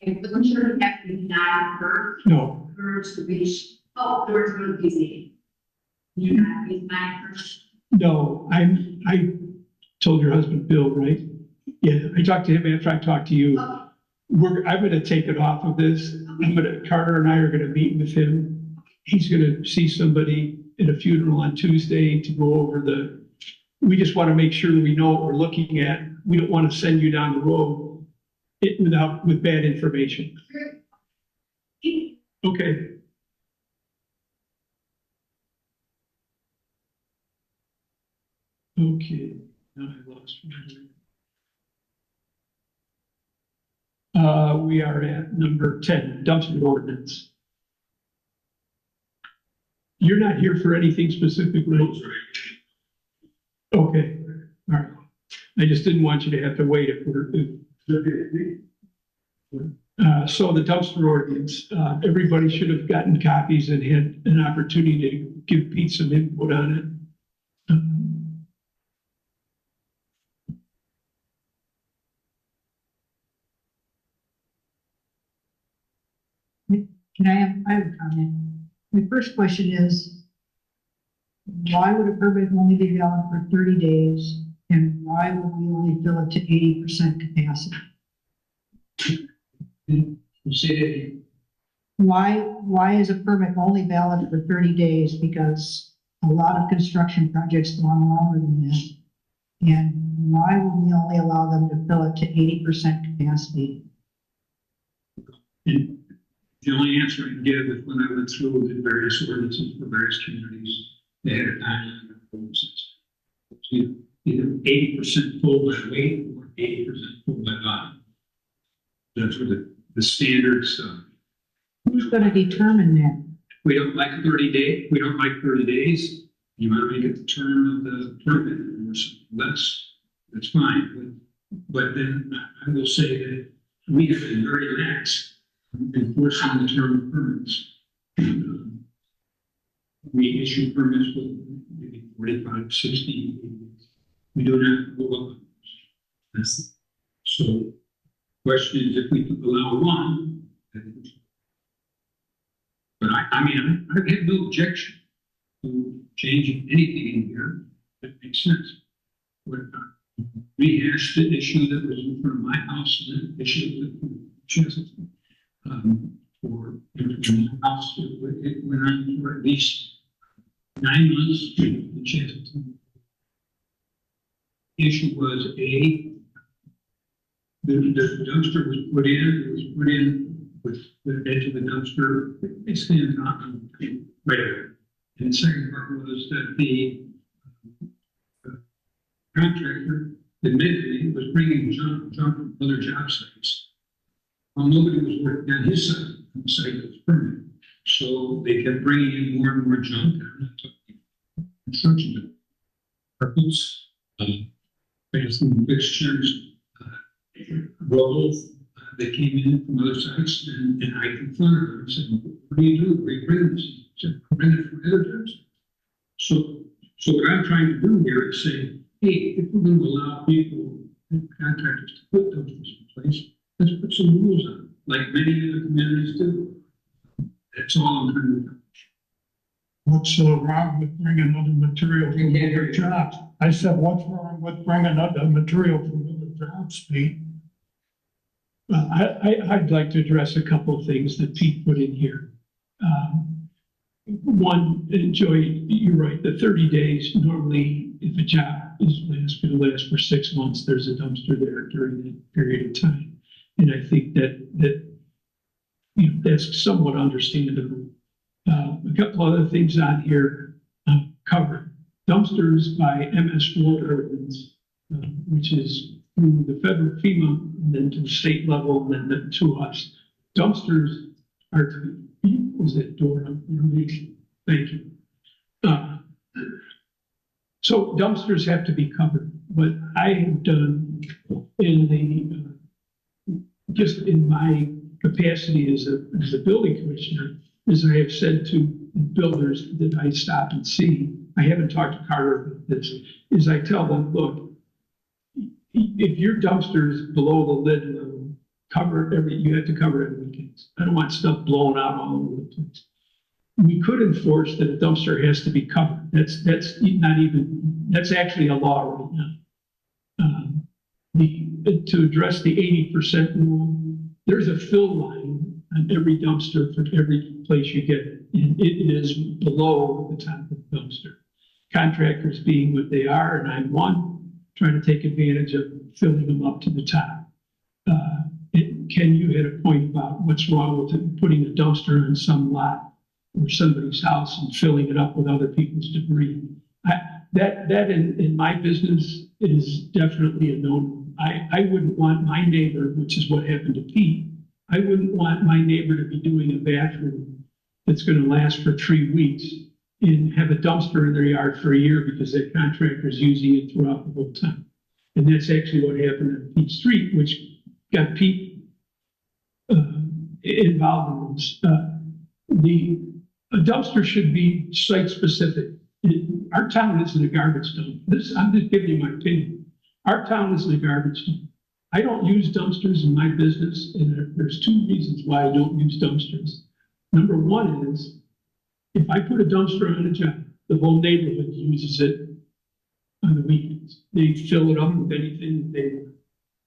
S10: It wasn't sure if that be not first,
S2: No,
S10: first to reach, oh, first to be busy. You not be nine first.
S2: no, I told your husband, Bill, right? Yeah, I talked to him after I talked to you. I'm gonna take it off of this. Carter and I are gonna meet with him. He's gonna see somebody at a funeral on Tuesday to go over we just wanna make sure we know what we're looking at. We don't wanna send you down the road with bad information. Okay. Okay, now I lost. We are at number 10, dumpster ordinance. You're not here for anything specifically? Okay, all right. I just didn't want you to have to wait so the dumpster ordinance, everybody should have gotten copies and had an opportunity to give Pete some input on it.
S11: Can I have a comment? My first question is, why would a permit only be valid for 30 days? And why would we only fill it to 80% capacity? Why is a permit only valid for 30 days? Because a lot of construction projects go on longer than that. And why would we only allow them to fill it to 80% capacity?
S4: The only answer I can give is when I went through the various ordinances for various communities, they had a timeline of ordinances. Either 80% full by weight or 80% full by volume. That's what the standards.
S11: Who's going to determine that?
S4: We don't like 30 days. We don't like 30 days. You want to make it the term of the permit or less, that's fine. But then I will say that we have been very lax enforcing the term of permits. We issue permits with maybe 45, 60. We do not go up. So question is if we could allow one. But I mean, I have no objection to changing anything in here that makes sense. Rehash the issue that was in front of my house and the issue that Chesterton. For the house, it went on for at least 9 months. The Chesterton issue was the dumpster was put in. It was put in with the edge of the dumpster basically on right there. And the second part was that the contractor admittedly was bringing junk from other job sites. Well, nobody was working on his side, on the site that was permanent. So they kept bringing in more and more junk. Construction purples, bathroom fixtures, rubble that came in from other sites. And I confronted them and said, what do you do? Where you bring this? He said, bring it from other jobs. So what I'm trying to do here is say, hey, if we're going to allow people, contractors to put dumpsters in place, let's put some rules on it, like many other communities do. That's all I'm trying to do.
S2: What's wrong with bringing other material from other jobs? I said, what's wrong with bringing other material from other jobs, Pete? Well, I'd like to address a couple of things that Pete put in here. One, Joy, you're right, the 30 days, normally if a job is going to last for 6 months, there's a dumpster there during that period of time. And I think that that's somewhat understandable. A couple other things on here covered. Dumpsters by MS4 ordinance, which is through the federal FEMA, and then to the state level, and then to us. Dumpsters are to be, was it Dora? Thank you. So dumpsters have to be covered. What I have done just in my capacity as a building commissioner, is I have said to builders that I stop and see, I haven't talked to Carter about this, is I tell them, look, if your dumpster is below the lid level, you have to cover it every weekends. I don't want stuff blowing out all over the place. We could enforce that a dumpster has to be covered. That's actually a law right now. To address the 80% rule, there's a fill line on every dumpster for every place you get it. And it is below the top of the dumpster. Contractors being what they are, and I'm one, trying to take advantage of filling them up to the top. Ken, you had a point about what's wrong with putting a dumpster on some lot or somebody's house and filling it up with other people's debris. That in my business is definitely a no-no. I wouldn't want my neighbor, which is what happened to Pete, I wouldn't want my neighbor to be doing a bathroom that's gonna last for 3 weeks and have a dumpster in their yard for a year because that contractor is using it throughout the whole time. And that's actually what happened on Pete Street, which got Pete involved in this. A dumpster should be site specific. Our town isn't a garbage dump. I'm just giving you my opinion. Our town isn't a garbage dump. I don't use dumpsters in my business, and there's 2 reasons why I don't use dumpsters. Number one is, if I put a dumpster on a job, the whole neighborhood uses it on the weekends. They fill it up with anything that they want.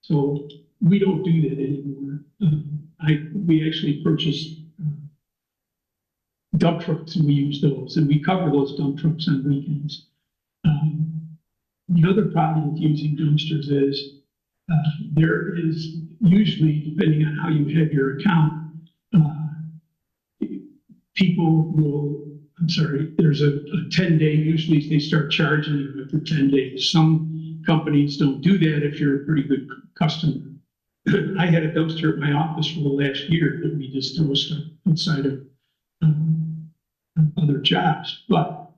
S2: So we don't do that anymore. We actually purchased dump trucks and we use those, and we cover those dump trucks on weekends. The other problem with using dumpsters is there is usually, depending on how you have your account, there's a 10-day, usually they start charging you after 10 days. Some companies don't do that if you're a pretty good customer. I had a dumpster at my office for the last year that we just throw stuff outside of other jobs. But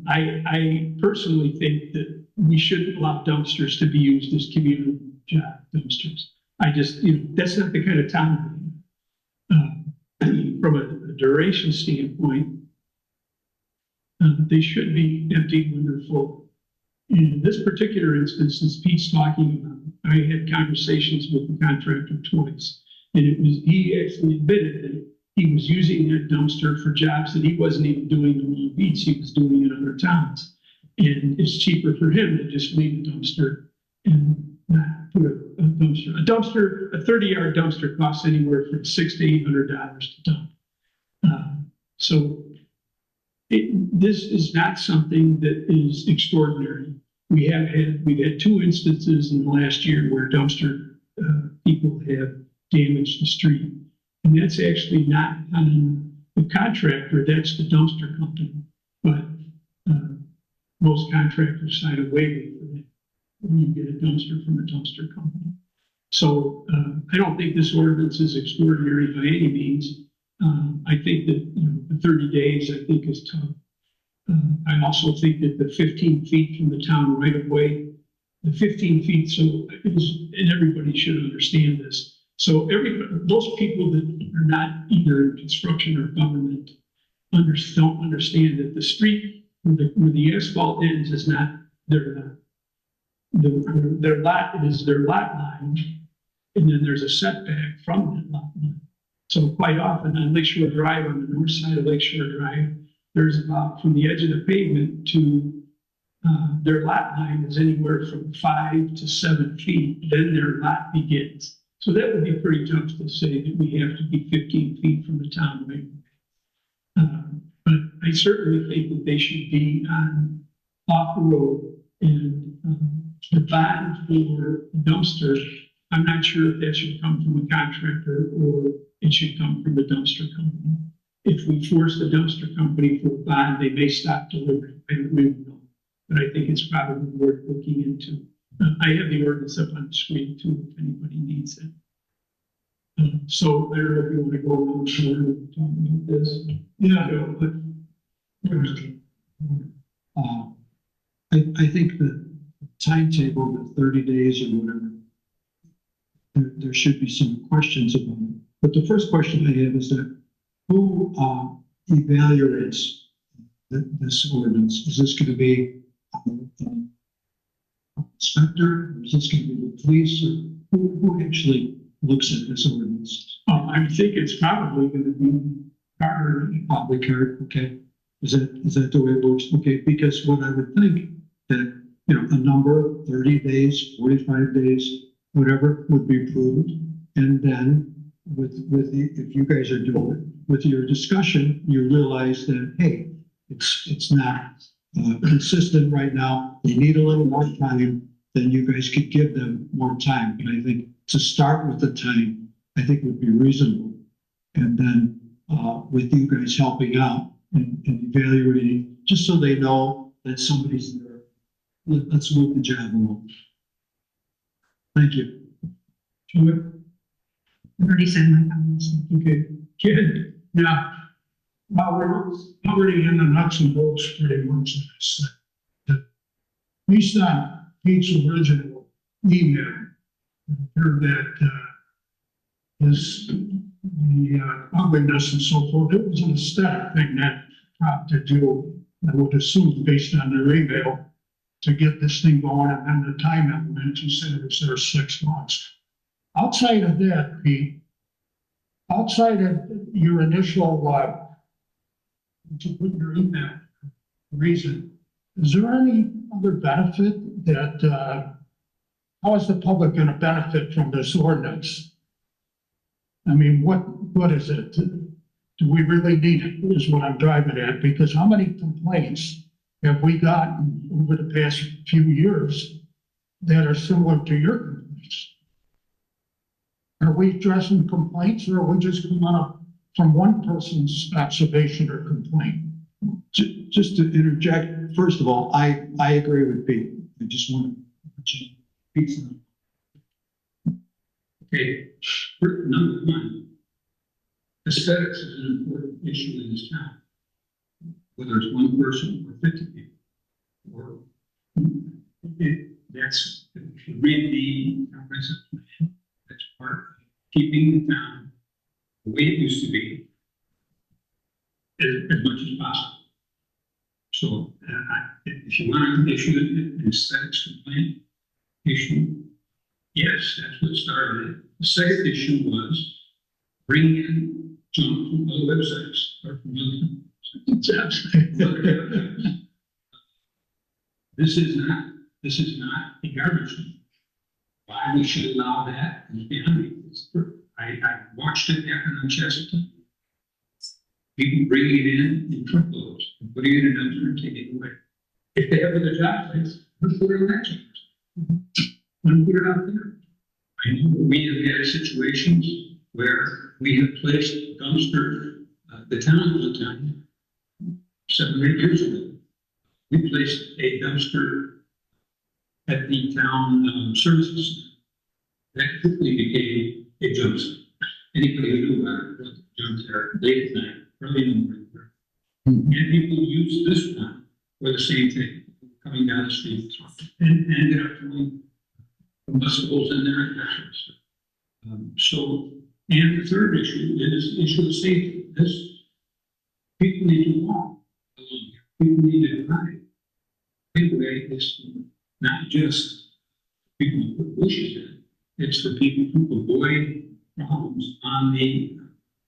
S2: I personally think that we shouldn't allow dumpsters to be used as community job dumpsters. That's not the kind of town. From a duration standpoint, they should be empty when they're full. In this particular instance, as Pete's talking about, I had conversations with the contractor twice, and he actually admitted that he was using that dumpster for jobs that he wasn't even doing in Long Beach. He was doing in other towns. And it's cheaper for him to just leave a dumpster and not put a dumpster. A 30-yard dumpster costs anywhere from $600 to $800 to dump. This is not something that is extraordinary. We've had 2 instances in the last year where dumpster people have damaged the street. And that's actually not on the contractor, that's the dumpster company. But most contractors sign a waiver for that when you get a dumpster from a dumpster company. So I don't think this ordinance is extraordinary by any means. I think that the 30 days I think is tough. I also think that the 15 feet from the town right of way, the 15 feet, and everybody should understand this. So most people that are not either in construction or government don't understand that the street where the asphalt ends is not their lot. Their lot is their lot line, and then there's a setback from that lot line. So quite often on Lakeshore Drive, on the north side of Lakeshore Drive, there's about from the edge of the pavement to their lot line is anywhere from 5 to 7 feet. Then their lot begins. So that would be pretty tough to say that we have to be 15 feet from the town right? But I certainly think that they should be off the road, and the bond for dumpster, I'm not sure if that should come from a contractor or it should come from the dumpster company. If we force the dumpster company for a bond, they may stop delivering. I don't really know, but I think it's probably worth looking into. I have the ordinance up on the screen too, if anybody needs it. So I don't know if you want to go around and talk about this.
S6: Yeah, I think the timetable, the 30 days or whatever, there should be some questions about it. But the first question I have is that who evaluates this ordinance? Is this going to be an inspector? Is this going to be the police? Or who actually looks at this ordinance?
S2: I think it's probably gonna be harder.
S6: Probably Kurt, okay? Is that the way it works? Okay, because what I would think that, you know, a number, 30 days, 45 days, whatever would be approved. And then if you guys are doing it, with your discussion, you realize that, hey, it's not consistent right now. They need a little more time, then you guys could give them more time. But I think to start with the time, I think would be reasonable. And then with you guys helping out and evaluating, just so they know that somebody's there. Let's move the job along. Thank you.
S11: I've already said my comments.
S2: Okay, kid, now, while we're already in the nuts and bolts pretty much of this thing, based on Pete's original email, I heard that the ugliness and so forth, it was an aesthetic thing that to do, I would assume, based on their email, to get this thing going, and then the time element, you said it was there 6 months. Outside of that, Pete, outside of your initial, to put your email reason, is there any other benefit that, how is the public going to benefit from this ordinance? I mean, what is it? Do we really need it, is what I'm driving at, because how many complaints have we gotten over the past few years that are similar to your complaints? Are we addressing complaints, or are we just coming up from one person's observation or complaint?
S6: Just to interject, first of all, I agree with Pete. I just want to Pete's.
S4: Okay, number one, aesthetics is an important issue in this town. Whether it's one person or 50 people, or that's, if you read the comprehensive plan, that's part of keeping the town the way it used to be as much as possible. So if you want to issue an aesthetics complaint issue, yes, that's what started it. The second issue was bringing in junk from other websites or from other. This is not a garbage can. Why we should allow that is beyond me. I watched it happen on Chesterton. People bringing it in truckloads and putting it in a dumpster and taking it away. If they have other job sites, let's put it on that checklist. Let's put it out there. I know we have had situations where we have placed dumpsters, the town was a town 7 or 8 years ago. We placed a dumpster at the town services. That quickly became a junk site. Anybody who knew about it was junk there late at night, early in the morning. And people use this one for the same thing, coming down the street and ended up throwing combustibles in there and that sort of stuff. So, and the third issue is the issue of safety. This, people need to walk along here. People need to drive. Anyway, it's not just people who put bushes in. It's for people who avoid problems on the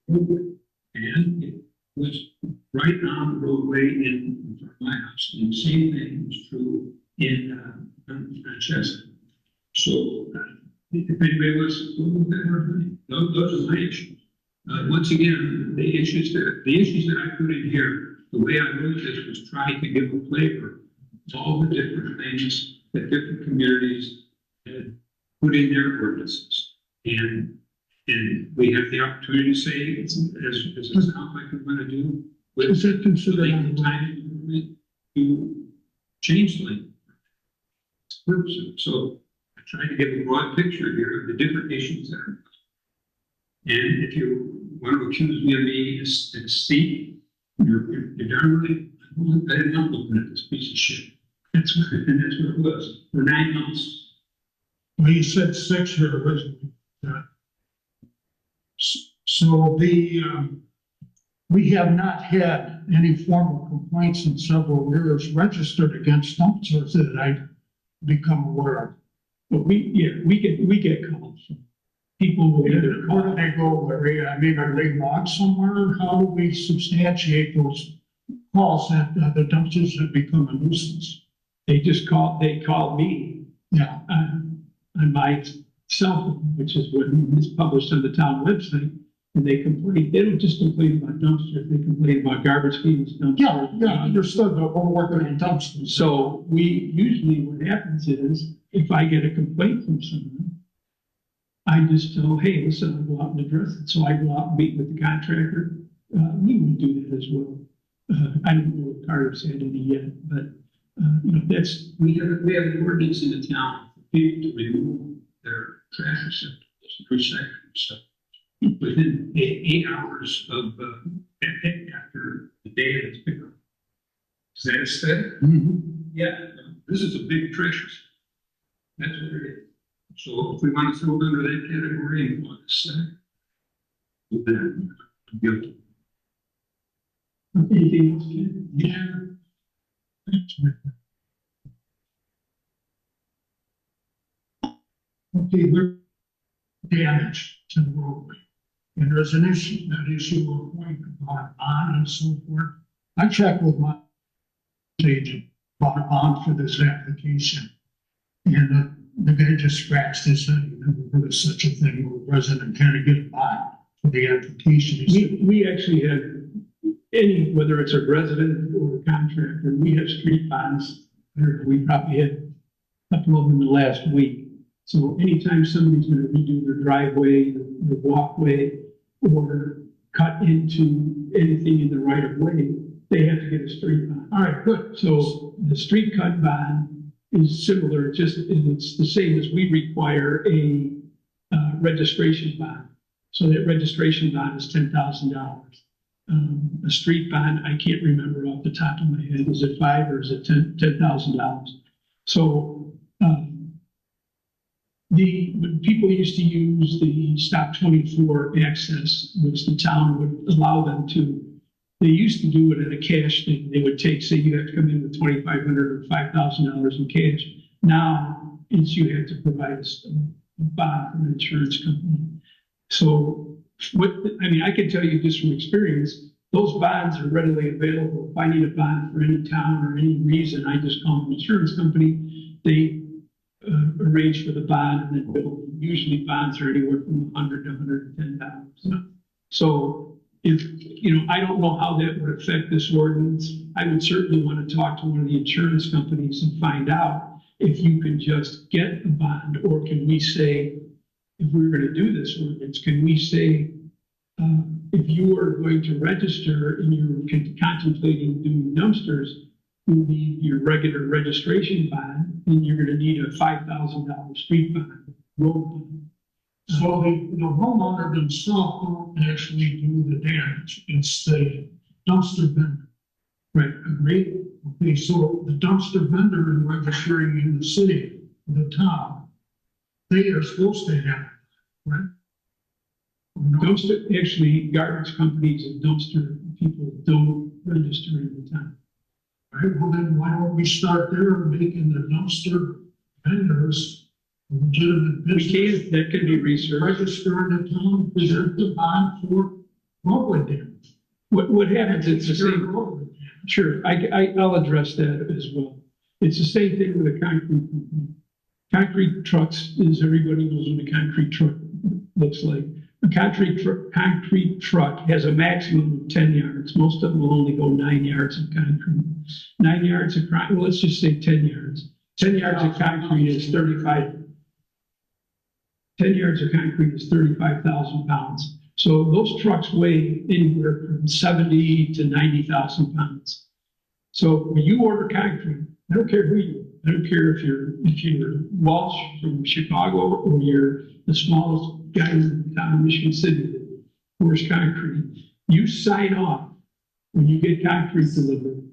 S4: roadway. And it was right on the roadway in front of my house. And the same thing was true in Chester. So if anybody wants to go with that, those are my issues. Once again, the issues that I put in here, the way I wrote this was trying to give a flavor to all the different things that different communities had put in their ordinances. And we have the opportunity to say, as it sounds like we're going to do, with the time to change the language. So I tried to give a broad picture here of the different issues that are. And if you want to accuse me of being a steep, you're darn right. I did not look at this piece of shit. That's what it was for 9 months.
S2: Well, you said 6 here originally. So we have not had any formal complaints in several years registered against dumpsters that I've become aware of.
S8: But we get calls.
S2: people will either
S8: Where
S2: call.
S8: do they go, Larry? I mean, are they logged somewhere? How do we substantiate those calls that the dumpsters have become a nuisance?
S2: They called me
S8: Yeah,
S2: on my cell phone, which is what is published on the town website. And they complain, they don't just complain about dumpsters, they complain about garbage cans, dumpsters.
S8: yeah, understood, but we're working on dumpsters.
S2: So usually what happens is, if I get a complaint from someone, I just tell, hey, listen, I'll go out and address it. So I go out and meet with the contractor. We would do that as well. I don't know if Carter's had any yet, but, that's,
S4: We have an ordinance in the town for people to remove their trash receptacles, recycling stuff within 8 hours of, after the day of its pickup. Is that a step? Yeah, this is a big trash receptacle. That's what it is. So if we want to throw it under that category and want to say, then guilty.
S2: anything else, Ken?
S8: Yeah. Okay, we're damage to the roadway. And there's an issue, that issue of point about bond and so forth. I checked with my agent about a bond for this application. And the guy just scratched his head, he never heard of such a thing where a resident can't get a bond for the application. He said,
S2: We actually have whether it's a resident or a contractor, we have street bonds. We probably had a couple of them in the last week. So anytime somebody's gonna redo their driveway, their walkway, or cut into anything in the right of way, they have to get a street bond.
S8: all right, good.
S2: So the street cut bond is similar, it's the same as we require a registration bond. So that registration bond is $10,000. A street bond, I can't remember off the top of my head, is it $5,000 or is it $10,000? So when people used to use the Stop 24 access, which the town would allow them to, they used to do it at a cash thing. They would take, say you have to come in with $2,500 or $5,000 in cash. Now it's you have to provide a bond from an insurance company. So I can tell you just from experience, those bonds are readily available. If I need a bond for any town or any reason, I just call an insurance company. They arrange for the bond and then bill. Usually bonds are anywhere from $100 to $110. So if, I don't know how that would affect this ordinance. I would certainly want to talk to one of the insurance companies and find out if you can just get a bond, or can we say, if we were going to do this ordinance, can we say, if you are going to register and you're contemplating doing dumpsters, you need your regular registration bond, and you're going to need a $5,000 street bond, road bond.
S8: So the homeowner themselves don't actually do the damage, it's the dumpster vendor.
S2: Right.
S8: Agree? Okay, so the dumpster vendor is registering in the city, the town. They are supposed to have, right?
S2: Dumpster, actually, garbage companies and dumpster people don't register in the town.
S8: Right, well then why don't we start there making the dumpster vendors legitimate business?
S2: That can be researched.
S8: Register in the town, present the bond for roadway damage.
S2: What happens, it's the same.
S8: Roadway damage.
S2: Sure, I'll address that as well. It's the same thing with a concrete company. Concrete trucks, as everybody knows what a concrete truck looks like. A concrete truck has a maximum of 10 yards. Most of them will only go 9 yards of concrete. 9 yards of concrete, well, let's just say 10 yards. 10 yards of concrete is 10 yards of concrete is 35,000 pounds. So those trucks weigh anywhere from 70 to 90,000 pounds. So when you order concrete, I don't care who you are. I don't care if you're Walsh from Chicago or you're the smallest guy in town of Michigan City that pours concrete. You sign off when you get concrete delivered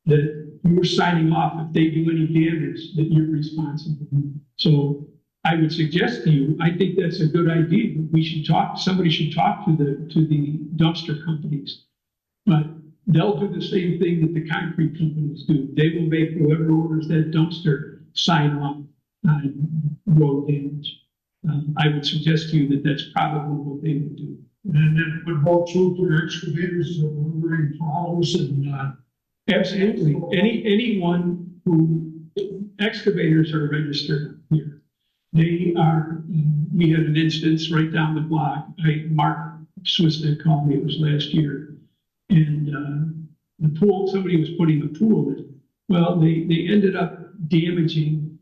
S2: that you're signing off if they do any damage that you're responsible. So I would suggest to you, I think that's a good idea. Somebody should talk to the dumpster companies, but they'll do the same thing that the concrete companies do. They will make whoever orders that dumpster sign off on road damage. I would suggest to you that that's probably what they would do.
S8: And it would hold true for excavators that were very plows and,
S2: Absolutely. Anyone who, excavators are registered here. They are, we had an instance right down the block. Mark Swisnick called me, it was last year. And the pool, somebody was putting a pool in. Well, they ended up damaging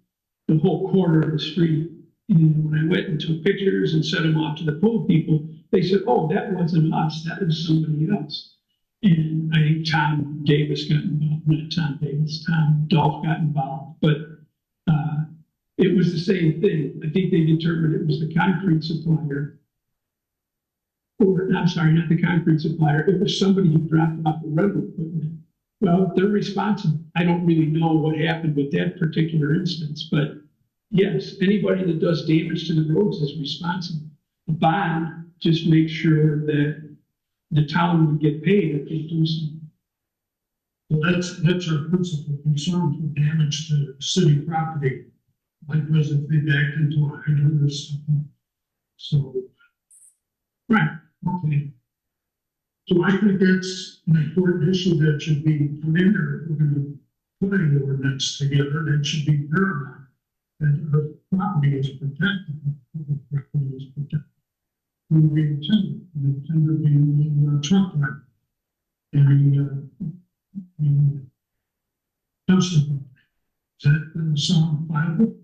S2: the whole corner of the street. And when I went and took pictures and sent them off to the pool people, they said, oh, that wasn't us, that was somebody else. And I think Tom Davis got involved, not Tom Davis, Tom Dolph got involved, but it was the same thing. I think they determined it was the concrete supplier. Or, I'm sorry, not the concrete supplier, it was somebody who dropped off the rental equipment. Well, they're responsible. I don't really know what happened with that particular instance, but yes, anybody that does damage to the roads is responsible. The bond just makes sure that the town would get paid if they do something.
S8: well, that's our principal concern for damage to city property. Like was if they backed into a hydrant or something. So,
S2: Right.
S8: okay. So I think that's an important issue that should be put in there. If we're gonna put any ordinance together, that should be paramount. And our property is protected, public property is protected. We being timber, and the timber being truck rent. And dumpster. Does that sound viable?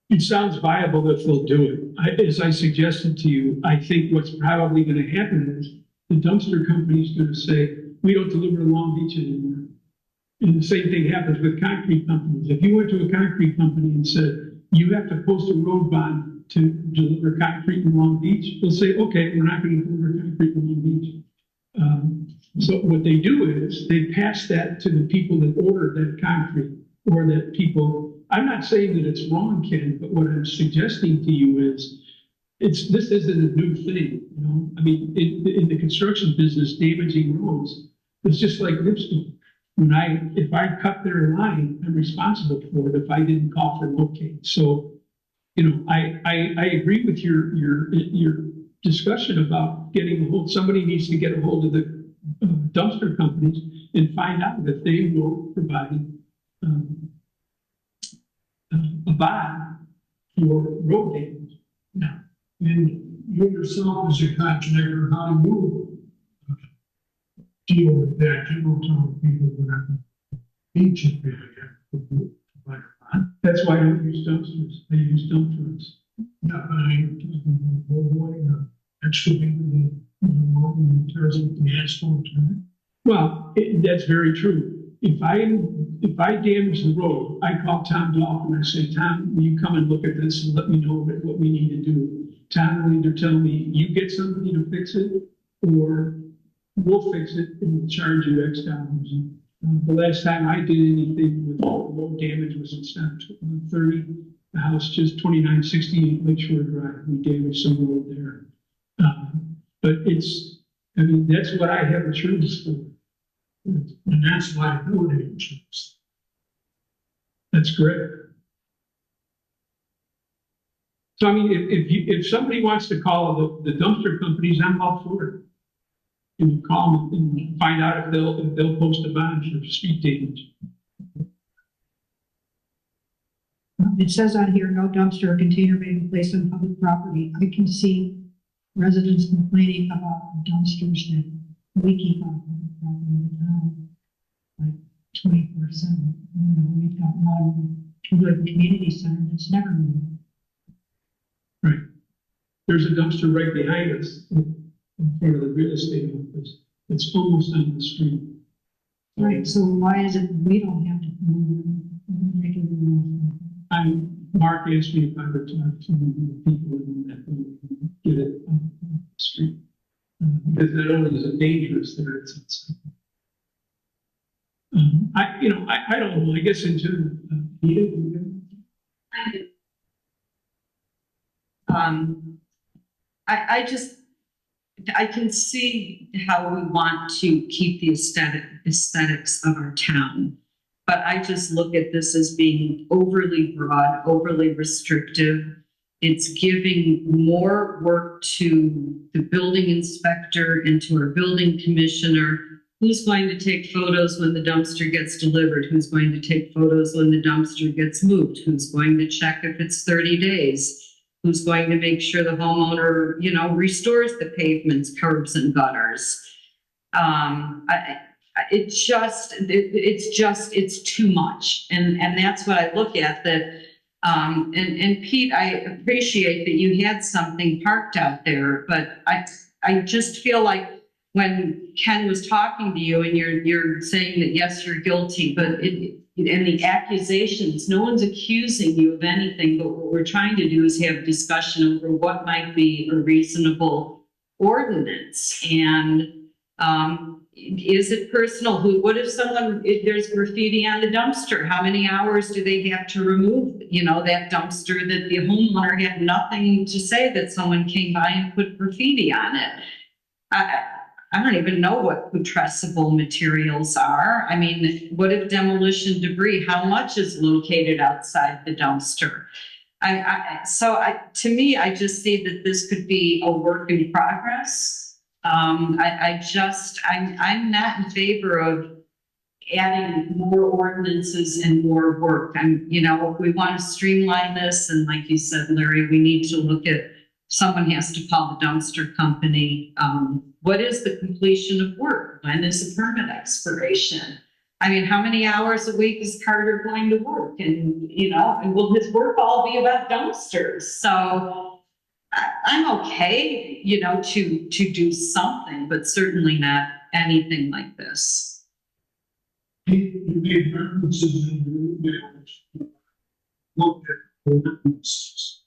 S2: It sounds viable if they'll do it. As I suggested to you, I think what's probably going to happen is the dumpster company is going to say, we don't deliver to Long Beach anymore. And the same thing happens with concrete companies. If you went to a concrete company and said, you have to post a road bond to deliver concrete in Long Beach, they'll say, okay, we're not going to deliver concrete in Long Beach. So what they do is they pass that to the people that order that concrete, or that people, I'm not saying that it's wrong, Ken, but what I'm suggesting to you is this isn't a new thing, you know? I mean, in the construction business, damaging roads, it's just like lipstick. If I cut their line, I'm responsible for it if I didn't call for locate. So, you know, I agree with your discussion about getting a hold, somebody needs to get a hold of the dumpster companies and find out if they will provide a bond for road damage.
S8: Yeah. And you yourself as a contractor, how do you deal with that? You don't tell people we're not going to beach it there.
S2: That's why I don't use dumpsters. I use dump trucks.
S8: Yeah, but I'm talking about avoiding excavating the road and tears up the asphalt.
S2: Well, that's very true. If I damage the road, I call Tom Dolph and I say, Tom, will you come and look at this and let me know what we need to do? Tom will either tell me, you get somebody to fix it, or we'll fix it and we'll charge you X dollars. The last time I did anything with road damage was in Stop 30, the house just 2968 Lakeshore Drive. We damaged some road there. But that's what I have insurance for.
S8: And that's liability insurance.
S2: That's correct. So, I mean, if somebody wants to call the dumpster companies, I'm all for it. You know, call them and find out if they'll post a bond for street damage.
S11: It says on here, no dumpster or container may be placed on public property. I can see residents complaining about dumpsters that we keep on public property in the town, like 24/7. You know, we've got one over at the community center that's never moved.
S2: Right. There's a dumpster right behind us in front of the real estate office. It's almost on the street.
S11: Right, so why is it we don't have to move them?
S2: Mark asked me if I would talk to the people in that building and get it on the street. Because not only is it dangerous there, it's I don't know, I guess in general,
S12: I can see how we want to keep the aesthetics of our town, but I just look at this as being overly broad, overly restrictive, It's giving more work to the building inspector and to our building commissioner. Who's going to take photos when the dumpster gets delivered? Who's going to take photos when the dumpster gets moved? Who's going to check if it's 30 days? Who's going to make sure the homeowner, restores the pavements, curbs, and gutters? It's too much. And that's what I look at, that, and Pete, I appreciate that you had something parked out there, but I just feel like when Ken was talking to you and you're saying that, yes, you're guilty, but and the accusations, no one's accusing you of anything, but what we're trying to do is have discussion over what might be a reasonable ordinance. And is it personal? What if there's graffiti on the dumpster? How many hours do they have to remove, that dumpster that the homeowner had nothing to say that someone came by and put graffiti on it? I don't even know what putrescible materials are. I mean, what if demolition debris, how much is located outside the dumpster? To me, I just see that this could be a work in progress. I'm not in favor of adding more ordinances and more work. If we want to streamline this, and like you said, Larry, we need to look at, someone has to call the dumpster company. What is the completion of work? When is the permit expiration? I mean, how many hours a week is Carter going to work? And, and will his work all be about dumpsters? So I'm okay, to do something, but certainly not anything like this.
S8: You made references in the emails. Look at ordinances.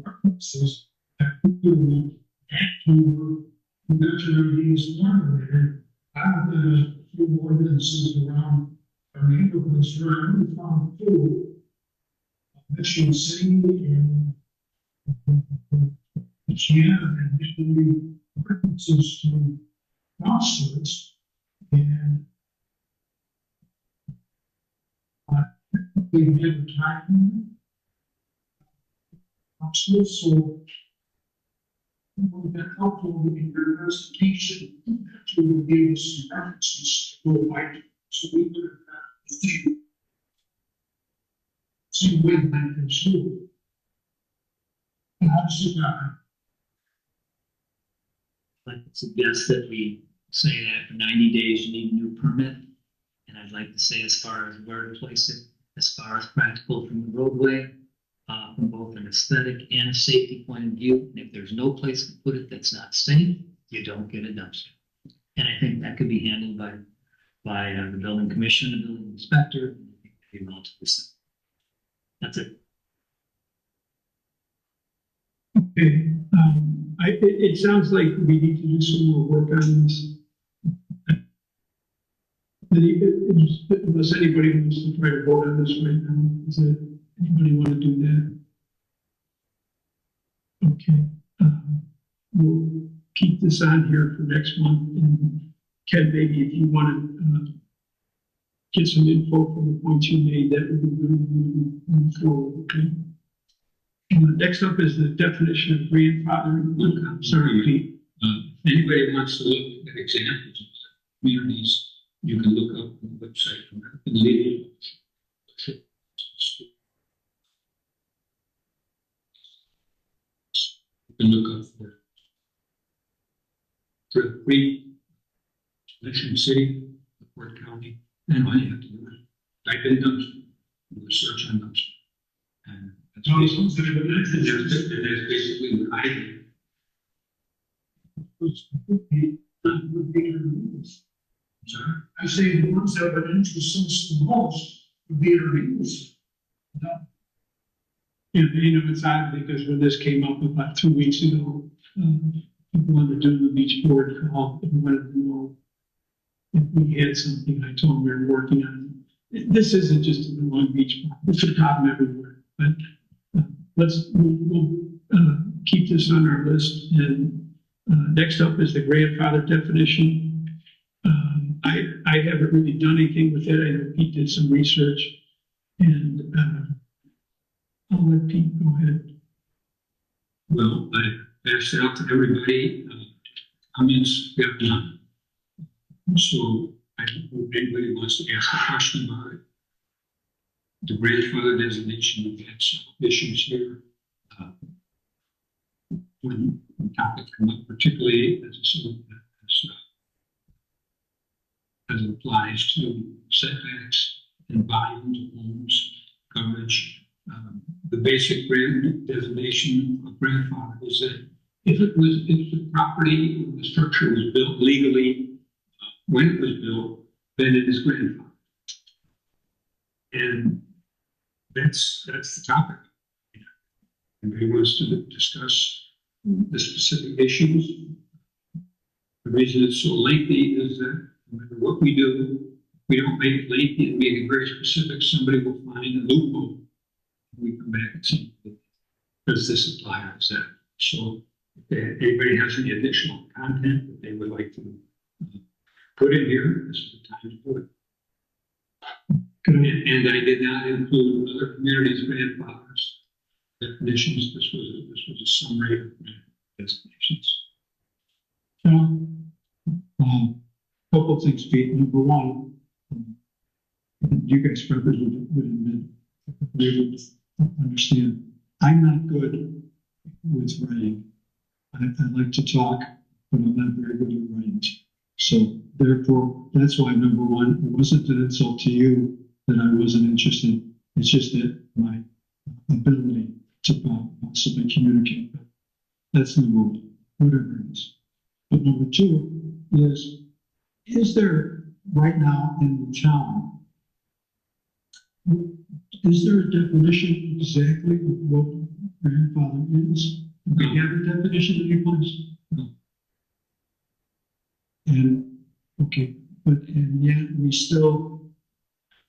S8: References that people actually naturally is learned. I've done a few ordinances around our neighborhoods where I really found two. Mission City and and usually references to lawsuits. And we never time lawsuits, so that helpful in your investigation to give us some references to go by, so we could see when that can do. And obviously not.
S9: I'd like to suggest that we say that for 90 days you need a new permit. And I'd like to say, as far as where to place it, as far as practical from the roadway, from both an aesthetic and a safety point of view. And if there's no place to put it that's not safe, you don't get a dumpster. And I think that could be handled by the building commission, the building inspector, and relatively simple. That's it.
S2: Okay, it sounds like we need to do some more work on this. Unless anybody wants to try to vote on this right now, anybody want to do that? Okay, we'll keep this on here for next month. And Ken, maybe if you want to get some info from the points you made, that would be good moving forward. Okay. Next up is the definition of grandfathering. Look, I'm sorry, Pete.
S4: If anybody wants to look at examples of communities, you can look up on the website from legal. You can look up for free, Mission City, Fort County, and all you have to do is type in dumpster, do a search on dumpster. And that's basically what I do. Sorry?
S8: I say the ones that would interest us the most would be our reviews.
S2: Yeah, it's odd because when this came up about 2 weeks ago, people on the Dune Beach board called and wanted to know if we had something. I told them we were working on it. This isn't just in the Long Beach, it's a problem everywhere. But we'll keep this on our list. And next up is the grandfather definition. I haven't really done anything with it. I know Pete did some research and, I'll let Pete go ahead.
S4: Well, I passed it out to everybody, comments, got none. So I don't know if anybody wants to ask a question about it. The grandfather designation, we've had some issues here. When topics come up, particularly as it applies to setbacks and volumes of homes, coverage. The basic designation of grandfather is that if the property, the structure was built legally, when it was built, then it is grandfather. And that's the topic. Everybody wants to discuss the specific issues. The reason it's so lengthy is that no matter what we do, we don't make it lengthy and make it very specific, somebody will find a loophole. We come back and say, does this apply or is that? So if anybody has any additional content that they would like to put in here, this is the time to do it. And I did not include other communities' grandfathers definitions. This was a summary of designations.
S6: Couple of things, Pete. Number one, you guys probably would understand. I'm not good with writing. I like to talk, but I'm not very good at writing. So therefore, that's why number one, it wasn't an insult to you that I wasn't interested. It's just that my ability to possibly communicate. That's number one, whatever it is. But number two is there right now in the town, is there a definition exactly of what grandfather is? Do we have a definition in any place? No. And, okay, and yet we still,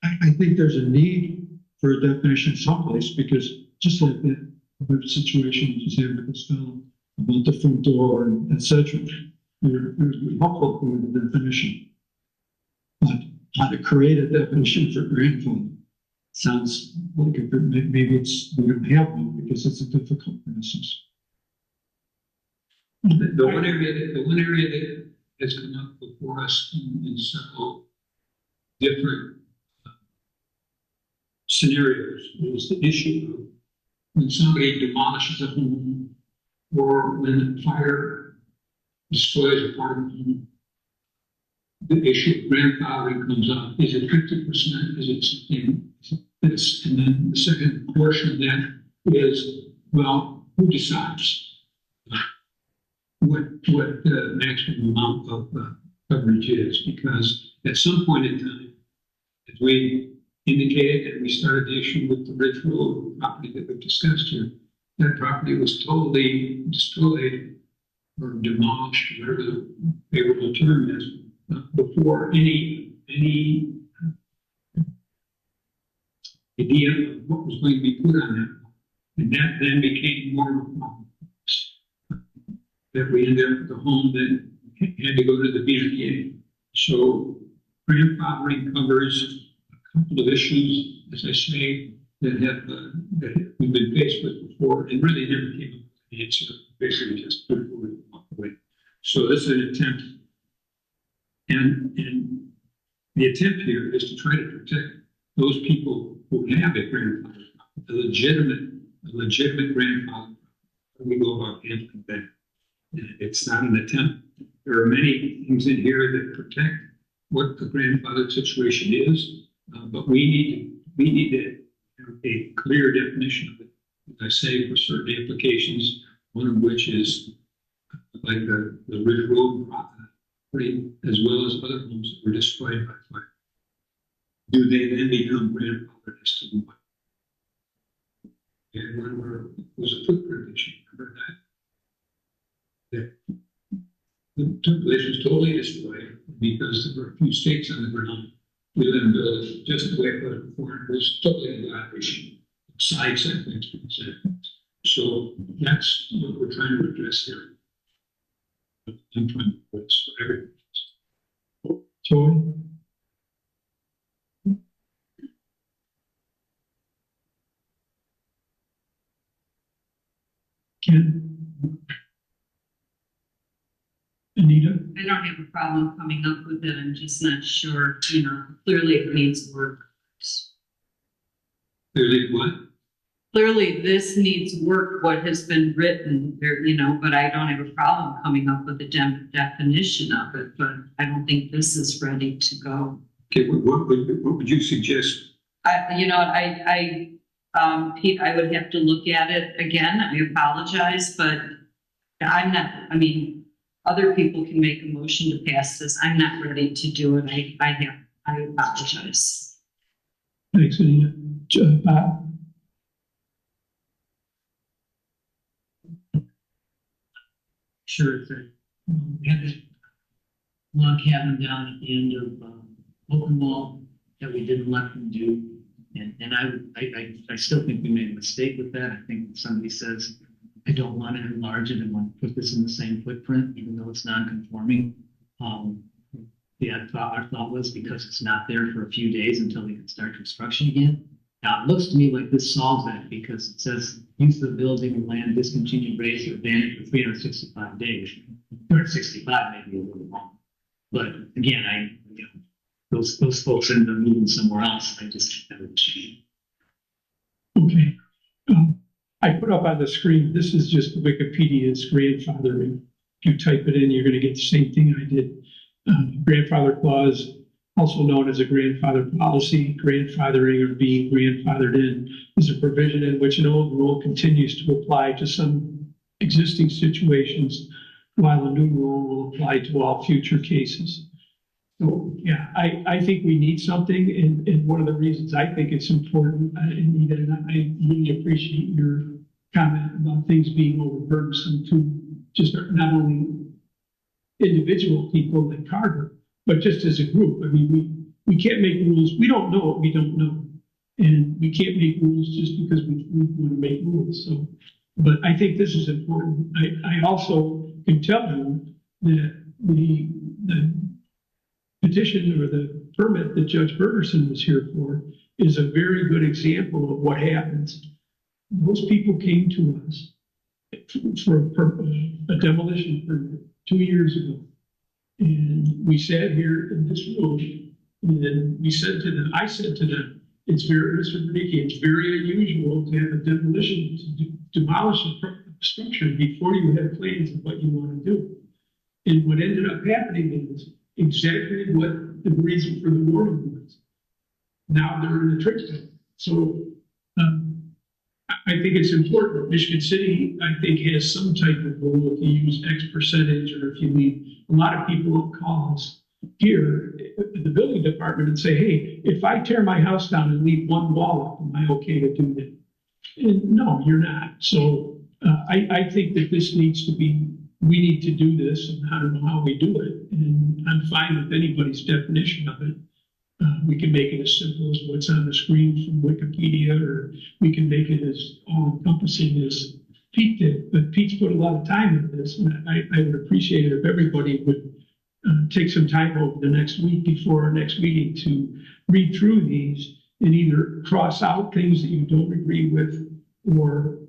S6: I think there's a need for a definition someplace, because just like that, the situation you just had with this fellow about the front door and et cetera, there's helpful with the definition. But how to create a definition for grandfather sounds like maybe we don't have one because it's a difficult process.
S4: The one area that has come up before us in several different scenarios is the issue of when somebody demolishes a home or when the fire destroys a part of the home. The issue of grandfathering comes up. Is it 50%? Is it something this? And then the second portion of that is, well, who decides what the maximum amount of coverage is? Because at some point in time, as we indicated, and we started the issue with the Ridge Road property that we've discussed here, that property was totally destroyed or demolished, whatever the favorable term is, before any idea of what was going to be put on that. And that then became more of a problem. That we ended up with a home that had to go to the BMA. So grandfathering covers a couple of issues, as I say, that we've been faced with before, and really never came up with an answer. Basically, just put it away. So this is an attempt, and the attempt here is to try to protect those people who have a grandfather, a legitimate grandfather. We go about handling that. It's not an attempt. There are many things in here that protect what the grandfather situation is, but we need to have a clear definition of it. As I say, for certain applications, one of which is like the Ridge Road property, as well as other homes that were destroyed by fire. Do they then become grandfathered as to what? And one where it was a footprint issue, remember that? The place was totally destroyed because there were a few stakes on the ground. We then built it just the way it was before. It was totally in violation. Side setbacks, for example. So that's what we're trying to address here. I'm trying to address for everything.
S2: Joy? Ken? Anita?
S12: I don't have a problem coming up with it. I'm just not sure, clearly it needs work.
S4: Clearly what?
S12: Clearly, this needs work, what has been written there, but I don't have a problem coming up with a definition of it, but I don't think this is ready to go.
S4: Okay, what would you suggest?
S12: Pete, I would have to look at it again. I apologize, but I'm not, other people can make a motion to pass this. I'm not ready to do it. I apologize.
S2: Thanks, Anita. Bob?
S9: Sure, it's we had that log cabin down at the end of Open Wall that we didn't let them do. And I still think we made a mistake with that. I think if somebody says, I don't want to enlarge it and want to put this in the same footprint, even though it's non-conforming. Our thought was because it's not there for a few days until we can start construction again. Now, it looks to me like this solves that because it says use of the building and land discontinued rates or abandoned for 365 days. 365 may be a little long. But again, those folks ended up moving somewhere else. I just think that would change.
S2: Okay. I put up on the screen, this is just Wikipedia's grandfathering. If you type it in, you're going to get the same thing I did. Grandfather clause, also known as a grandfather policy, grandfathering or being grandfathered in, is a provision in which an old rule continues to apply to some existing situations, while a new rule will apply to all future cases. So, yeah, I think we need something, and one of the reasons I think it's important, Anita, and I really appreciate your comment about things being overburdensome to just not only individual people like Carter, but just as a group. We can't make rules. We don't know what we don't know. And we can't make rules just because we want to make rules. So, but I think this is important. I also can tell you that the petition or the permit that Judge Bergerson was here for is a very good example of what happens. Most people came to us for a demolition permit 2 years ago. And we sat here in this room, and then I said to them, it's very unusual to have a demolition, to demolish a structure before you have plans of what you want to do. And what ended up happening is exactly what the reason for the warning was. Now they're in the trick zone. So I think it's important. Michigan City, I think, has some type of rule if you use X percentage, or if you leave. A lot of people will call us here at the building department and say, hey, if I tear my house down and leave one wall up, am I okay to do that? And no, you're not. So I think that this needs to be, we need to do this, and I don't know how we do it. And I'm fine with anybody's definition of it. We can make it as simple as what's on the screen from Wikipedia, or we can make it as all-encompassing as Pete did. But Pete's put a lot of time into this, and I would appreciate it if everybody would take some time over the next week before our next meeting to read through these and either cross out things that you don't agree with, or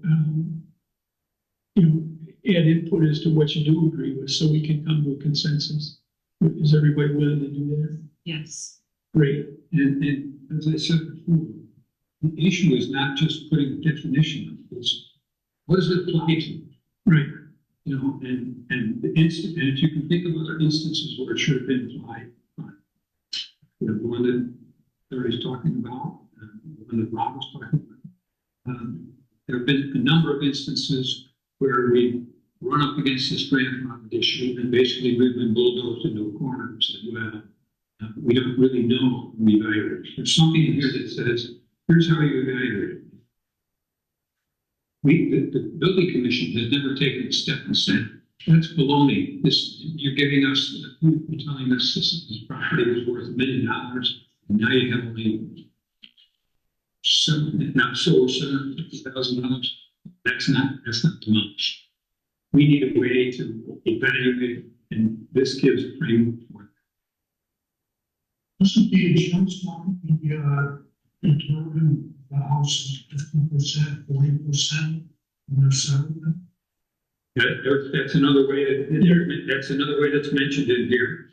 S2: add input as to what you do agree with, so we can come to a consensus. Is everybody willing to do that?
S12: Yes.
S2: Great.
S4: And as I said before, the issue is not just putting a definition, it's what does it apply to?
S2: Right.
S4: And if you can think of other instances where it should have been applied, fine. The one that Larry's talking about, the one that Rob was talking about. There have been a number of instances where we run up against this grandfather issue, and basically we've been bulldozed into a corner and said, well, we don't really know when we evaluate. There's something in here that says, here's how you evaluate it. The building commission has never taken a step and said, that's baloney. You're giving us, you're telling us this property was worth $1 million, and now you have only $750,000. That's not too much. We need a way to evaluate, and this gives a framework for it.
S8: Doesn't the insurance company, determine the house is 50%, 40% in their settlement?
S13: That's another way that's another way that's mentioned in here.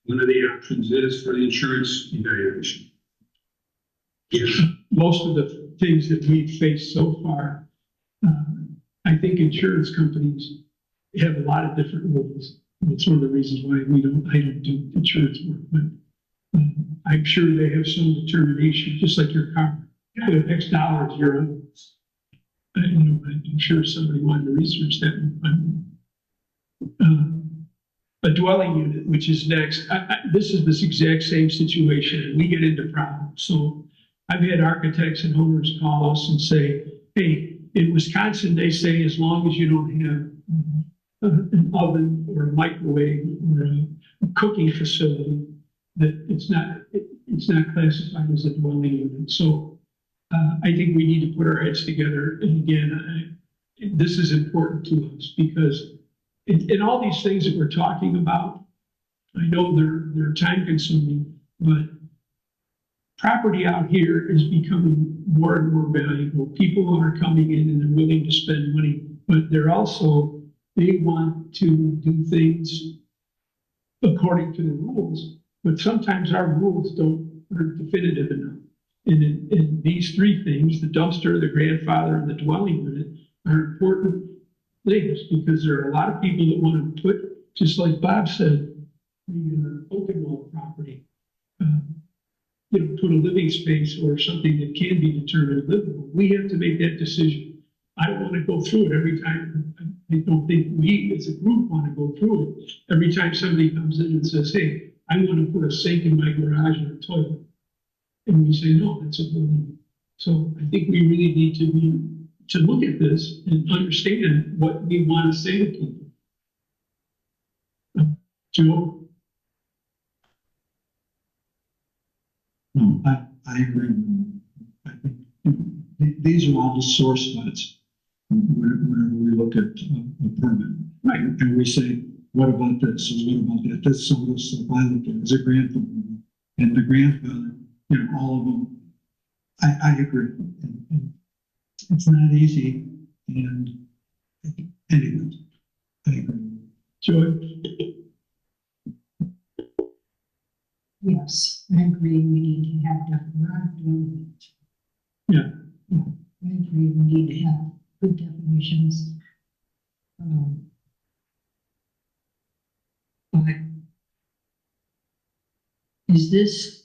S13: One of the options is for the insurance evaluation. Yes.
S2: Most of the things that we've faced so far, I think insurance companies have a lot of different rules. It's one of the reasons why I don't do insurance work, but I'm sure they have some determination, just like your car. Put X dollars, you're on. I'm sure somebody wanted to research that. A dwelling unit, which is next, this is this exact same situation, and we get into problems. So I've had architects and owners call us and say, hey, in Wisconsin, they say as long as you don't have an oven or a microwave or a cooking facility, that it's not classified as a dwelling unit. So I think we need to put our heads together. And again, this is important to us because in all these things that we're talking about, I know they're time consuming, but property out here is becoming more and more valuable. People are coming in and they're willing to spend money, but they want to do things according to the rules. But sometimes our rules aren't definitive enough. And in these three things, the dumpster, the grandfather, and the dwelling unit are important things because there are a lot of people that want to put, just like Bob said, the Oakenwall property, put a living space or something that can be determined livable. We have to make that decision. I don't want to go through it every time. I don't think we as a group want to go through it. Every time somebody comes in and says, hey, I want to put a sink in my garage or a toilet. And we say, no, that's a building. So I think we really need to look at this and understand what we want to say to people. Joe?
S6: No, I agree. I think these are all the source floods. Whenever we look at a permit, right? And we say, what about this? And what about that? That's some of the stuff I look at as a grandfather. And the grandfather, all of them, I agree. And it's not easy. And anyway, I agree.
S2: Joy?
S11: Yes, I agree. We need to have definite.
S2: Yeah.
S11: I agree. We need to have good definitions. But is this,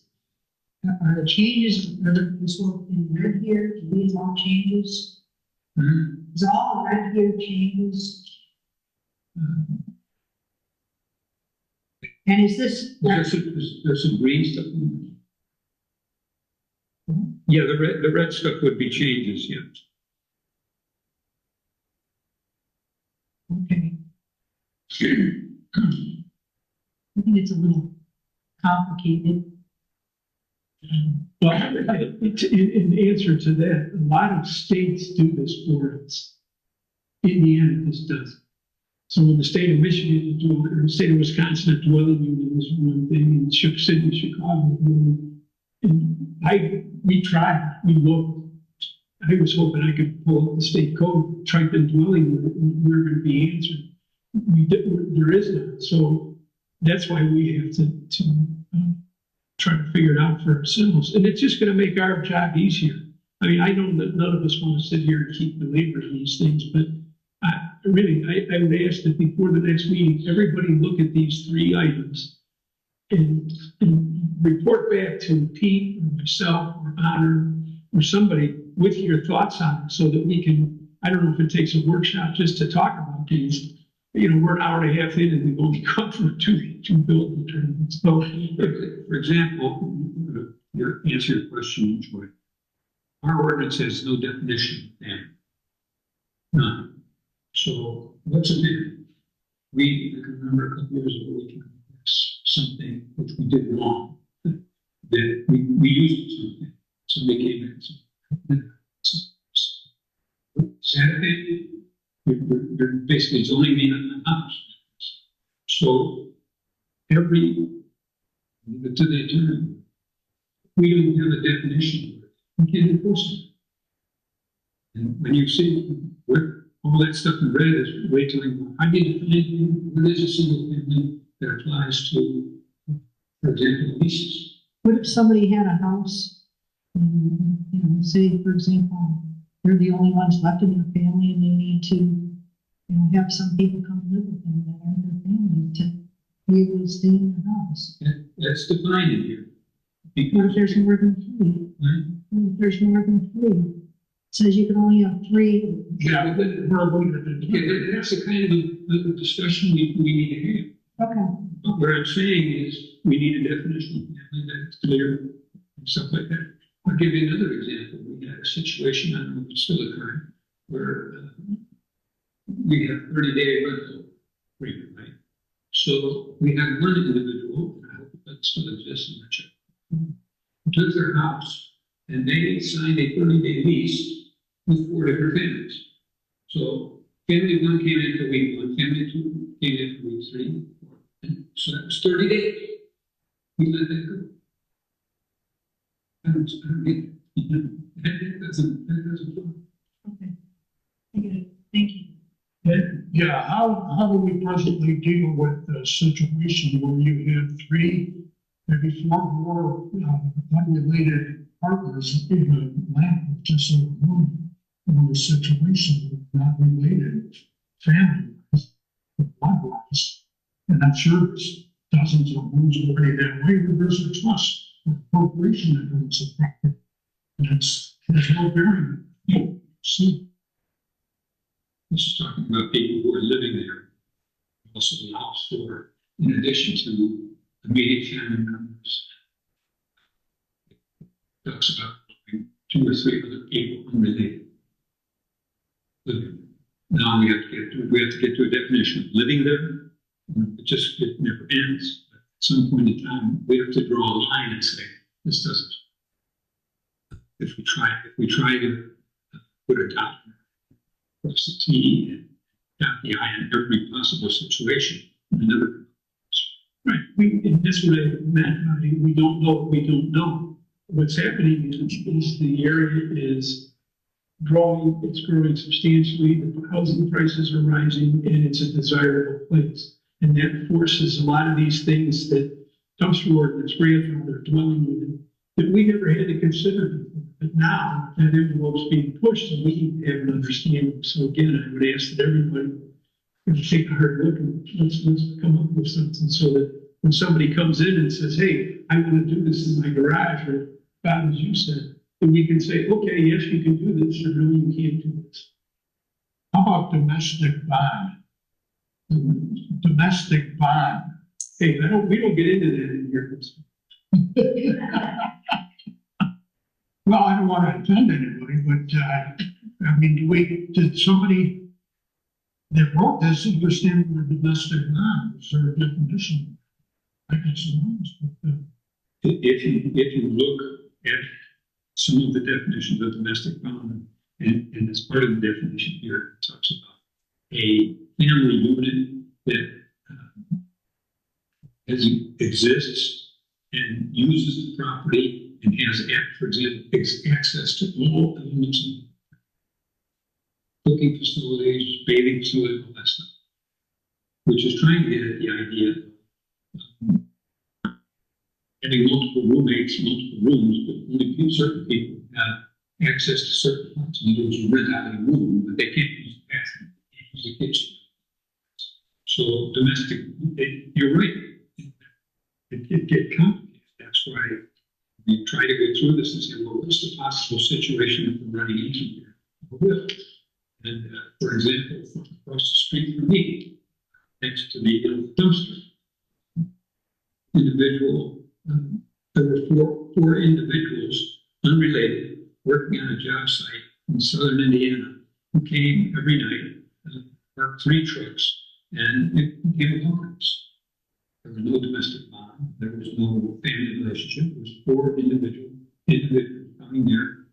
S11: are the changes, this one in red here, do these all changes? Is all the red here changes? And is this?
S13: There's some green stuff. Yeah, the red stuff would be changes, yeah.
S11: Okay. I think it's a little complicated.
S2: Well, in answer to that, a lot of states do this for us. Indiana just does. So in the state of Michigan, or the state of Wisconsin, a dwelling unit is one thing, in City, Chicago. And we tried, we looked. I was hoping I could pull up the state code, tried the dwelling unit, and we were going to be answered. There is none. So that's why we have to try to figure it out for ourselves. And it's just going to make our job easier. I mean, I know that none of us want to sit here and keep belaboring these things, but I would ask that before the next meeting, everybody look at these three items and report back to Pete or myself or Honor or somebody with your thoughts on it so that we can, I don't know if it takes a workshop just to talk about these. We're an hour and a half in and we've only gone through two building permits.
S13: So, for example, answer your question, Joy. Our ordinance has no definition and none. So what's it do? I can remember a couple years ago, we came across something which we did wrong. That we used something. Somebody came in and Saturday, they're basically zoning me on the house. So every Leave it to the attorney. We don't have a definition of it. We can't enforce it. And when you see what all that stuff in red is way too, I need to define what is a single family that applies to, for example, leases.
S11: What if somebody had a house, and, you know, say, for example, they're the only ones left in their family and they need to, you know, have some people come live with them that aren't their family to be able to stay in their house.
S13: That's defined in here.
S11: What
S13: Because
S11: if there's more than three?
S13: right?
S11: What if there's more than three? It says you can only have three.
S13: Yeah, but that's the kind of discussion we need to have.
S11: Okay.
S13: But what I'm saying is, we need a definition of family that's clear and stuff like that. I'll give you another example. We had a situation, I don't know if it's still occurring, where we have 30-day rental agreement, right? So we had one individual, and I hope that still exists in the check, who took their house and they signed a 30-day lease with 4 different families. So family 1 came in for week 1, family 2 came in for week 3, 4. And so that was 30 days. We let that go. I don't get it. That doesn't work.
S11: Okay. I get it. Thank you.
S8: Yeah, how do we presently deal with the situation where you have 3, maybe 4 more unrelated partners in a land just over one, or a situation with not related families, blood-wise? And I'm sure there's dozens of homes already that way, but there's a trust, a corporation that owns the property. And there's no bearing. See,
S13: This is talking about people who are living there. Also allows for, in addition to immediate family members, talks about 2 or 3 other people unrelated living. Now we have to get to a definition of living there. It never ends. At some point in time, we have to draw a line and say, this doesn't. If we try to put a dot cross the T and dot the I in every possible situation, another.
S8: right, and that's what I meant, we don't know what we don't know. What's happening is the area is growing, it's growing substantially, the housing prices are rising, and it's a desirable place. And that forces a lot of these things that dumpster ordinance, grandfather, dwelling unit, that we never had to consider before. But now that envelope's being pushed, and we need to have an understanding. So again, I would ask that everybody, if you take a hard look, and let's come up with something so that when somebody comes in and says, hey, I want to do this in my garage, or Bob, as you said, then we can say, okay, yes, you can do this, or no, you can't do this. How about domestic bond? Domestic bond. Hey, we don't get into that in here. Well, I don't want to offend anybody, but, I mean, did somebody that wrote this understand what a domestic bond is? There a definition? I guess it is, but,
S13: If you look at some of the definitions of domestic bond, and as part of the definition here, it talks about a family unit that exists and uses the property and has, for example, access to all elements of cooking facilities, bathing facilities, all that stuff, which is trying to get at the idea of having multiple roommates, multiple rooms, but only certain people have access to certain parts. In other words, you rent out a room, but they can't use the bathroom, they can't use the kitchen. So domestic, you're right, it get complicated. That's why we try to go through this and say, well, what's the possible situation that we're running into here? With? And for example, across the street from me, next to the dumpster, individual, there were four individuals, unrelated, working on a job site in southern Indiana, who came every night, parked 3 trucks, and it became a house. There was no domestic bond. There was no family relationship. It was 4 individuals coming there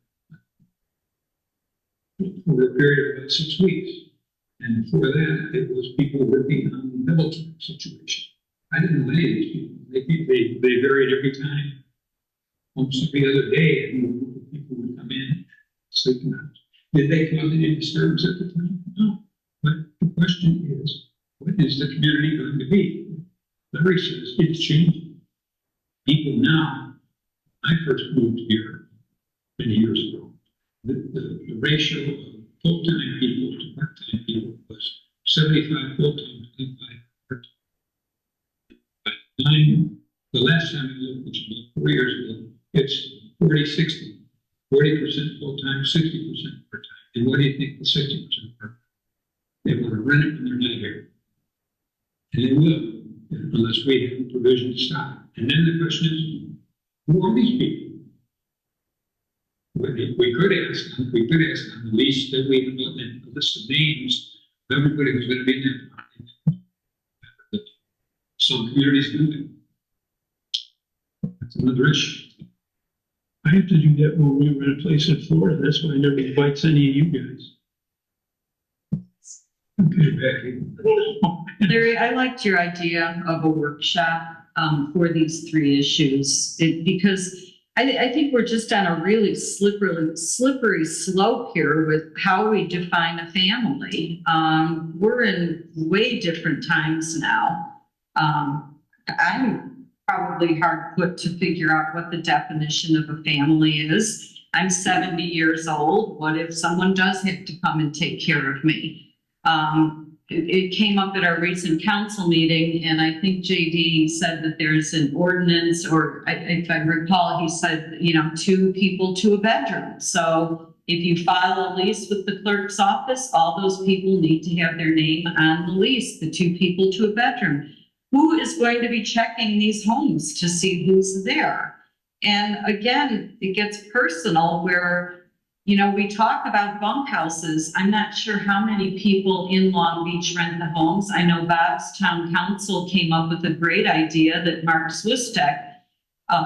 S13: for a period of about 6 weeks. And before that, it was people working on the military situation. I didn't know any of these people. They varied every time. Almost every other day, a new group of people would come in, sleeping out. Did they cause any disturbance at the time? No. But the question is, what is the community going to be? Larry says it's changing. People now, I first moved here many years ago. The ratio of full-time people to part-time people was 75 full-time, 25 part-time. By the time, the last time I looked, which was about 4 years ago, it's 40-60. 40% full-time, 60% part-time. And what do you think the 60% part-time? They want to rent it when they're not here. And they will, unless we have a provision to stop. And then the question is, who are these people? We could ask on the lease that we have a list of names of everybody who's going to be in that. Some communities do that. That's another issue.
S2: I have to do that when we rent a place in Florida. That's why I never invite any of you guys.
S13: Okay, Becky.
S12: Larry, I liked your idea of a workshop for these three issues because I think we're just on a really slippery slope here with how we define a family. We're in way different times now. I'm probably hard put to figure out what the definition of a family is. I'm 70 years old. What if someone does have to come and take care of me? It came up at our recent council meeting, and I think JD said that there's an ordinance, or if I recall, he said, 2 people to a bedroom. So if you file a lease with the clerk's office, all those people need to have their name on the lease, the 2 people to a bedroom. Who is going to be checking these homes to see who's there? And again, it gets personal where we talk about bunkhouses. I'm not sure how many people in Long Beach rent the homes. I know Bob's town council came up with a great idea that Mark Swistek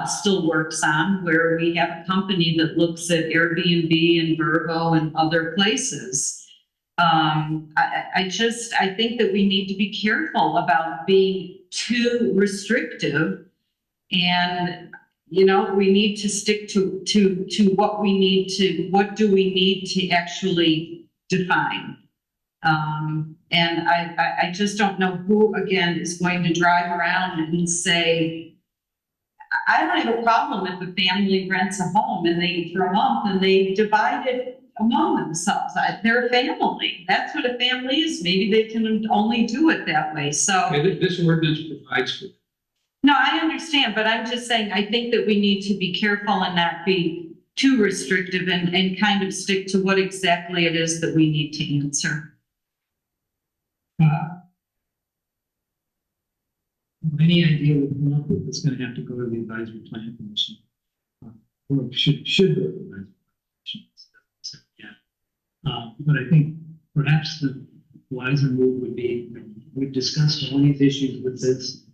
S12: still works on, where we have a company that looks at Airbnb and Vrbo and other places. I think that we need to be careful about being too restrictive, and we need to stick to what we need to, what do we need to actually define. And I just don't know who, again, is going to drive around and say, I don't have a problem if a family rents a home for a month and they divide it among themselves. They're a family. That's what a family is. Maybe they can only do it that way. So
S13: this ordinance provides for.
S12: No, I understand, but I'm just saying, I think that we need to be careful and not be too restrictive and kind of stick to what exactly it is that we need to answer.
S9: Any idea we come up with that's going to have to go to the advisory plan commission? Or should go to the advisory commission? Yeah. But I think perhaps the wiser move would be, we've discussed all these issues with this.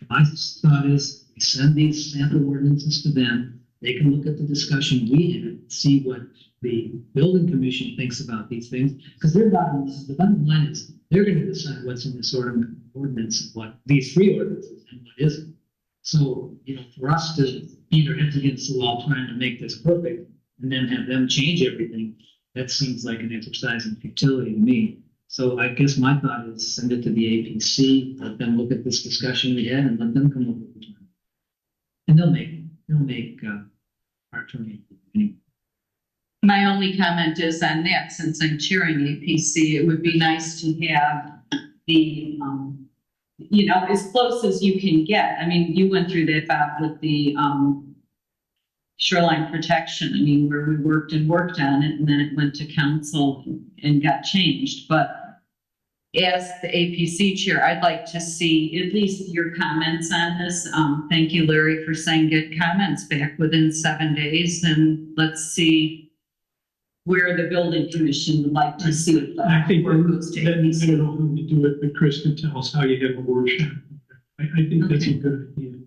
S9: My thought is we send these sample ordinances to them. They can look at the discussion we had, see what the building commission thinks about these things, because the bottom line is they're going to decide what's in this ordinance, what these 3 ordinances and what isn't. So, for us to beat our heads against the wall trying to make this perfect and then have them change everything, that seems like an exercise in futility to me. So I guess my thought is send it to the APC, let them look at this discussion we had, and let them come up with a plan. And they'll make our attorney. Anyway.
S12: My only comment is on that, since I'm chairing APC, it would be nice to have the, as close as you can get. I mean, you went through that, Bob, with the shoreline protection. I mean, where we worked on it, and then it went to council and got changed. But as the APC chair, I'd like to see at least your comments on this. Thank you, Larry, for saying get comments back within 7 days, and let's see where the building commission would like to see it.
S2: I think I don't know who to do it, but Chris can tell us how you have a workshop. I think that's a good idea.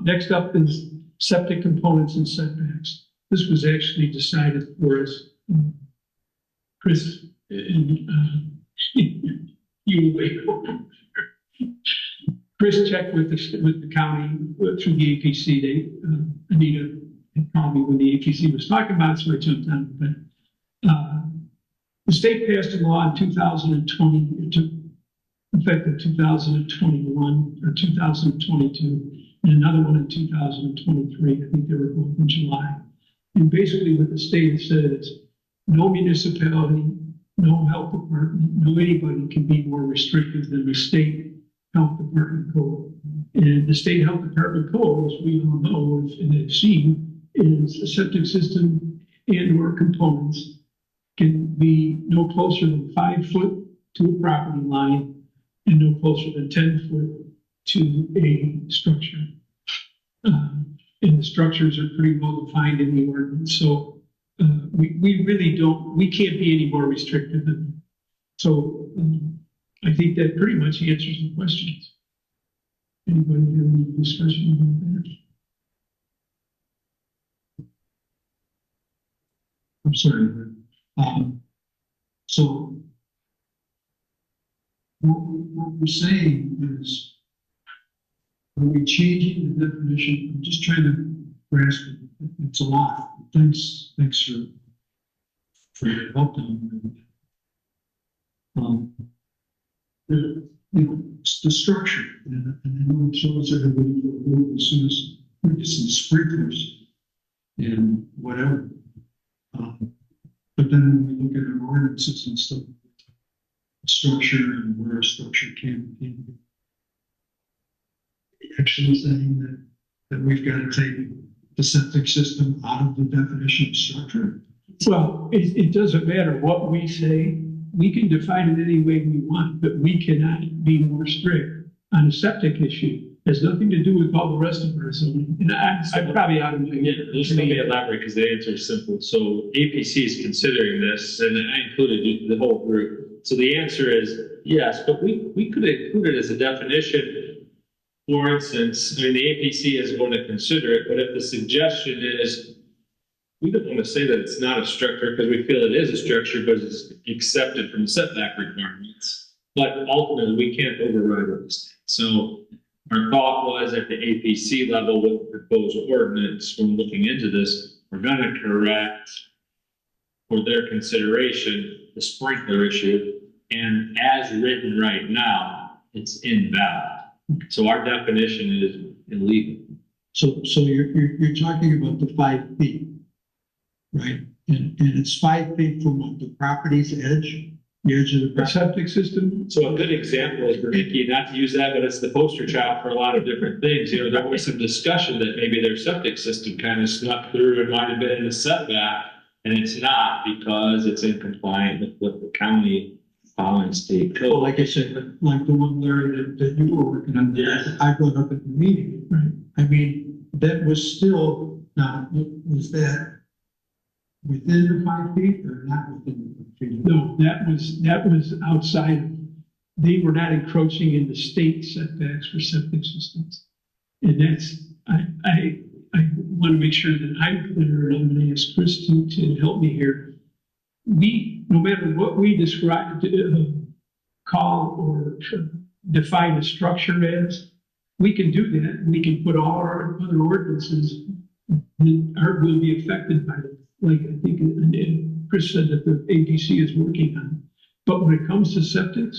S2: Next up is septic components and setbacks. This was actually decided for us. Chris, you wait.
S8: Chris checked with the county through the APC. Anita had called me when the APC was talking about it, so I jumped on it. But the state passed a law in 2020, it took effect in 2021 or 2022, and another one in 2023. I think they were both in July. And basically what the state said is no municipality, no health department, no anybody can be more restrictive than the state health department code. And the state health department code, as we all know and have seen, is a septic system and or components can be no closer than 5 foot to a property line and no closer than 10 foot to a structure. And the structures are pretty well defined in the ordinance. So we really we can't be any more restrictive than that. So I think that pretty much answers the questions. Anybody have any discussion about that?
S13: I'm sorry. So what we're saying is, are we changing the definition? I'm just trying to grasp it. It's a lot. Thanks for your help on the structure, and I know it shows everybody as soon as we get some sprinklers and whatever. But then when we look at our ordinances and stuff, structure and where a structure can be actually saying that we've got to take the septic system out of the definition of structure.
S8: Well, it doesn't matter what we say. We can define it any way we want, but we cannot be more strict on a septic issue. It has nothing to do with all the rest of our zoning. And I'm probably out of my.
S5: Yeah, just let me elaborate because the answer is simple. So APC is considering this, and I included the whole group. So the answer is yes, but we could include it as a definition. For instance, I mean, the APC is going to consider it, but if the suggestion is, we don't want to say that it's not a structure because we feel it is a structure, but it's accepted from setback requirements. But ultimately, we can't override what the state. So our thought was at the APC level with the proposed ordinance, when looking into this, we're going to correct for their consideration the sprinkler issue. And as written right now, it's invalid. So our definition is illegal.
S13: So you're talking about the 5 feet, right? And it's 5 feet from what, the property's edge, the edge of the property?
S8: Septic system.
S5: So a good example is Ricky, not to use that, but it's the poster child for a lot of different things. You know, there was some discussion that maybe their septic system kind of snuck through and might have been in the setback, and it's not because it's in compliance with what the county following state code.
S13: Well, like I said, like the one, Larry, that you were working on,
S5: Yes.
S13: I brought up at the meeting, right? I mean, that was still not, was that within the 5 feet or not within the 5 feet?
S8: No, that was outside. They were not encroaching into state setbacks for septic systems. And that's, I want to make sure that I'm clear, and I'm going to ask Chris to help me here. We, no matter what we describe, call or define a structure as, we can do that. We can put all our other ordinances that will be affected by it. Like I think Chris said that the APC is working on. But when it comes to septics,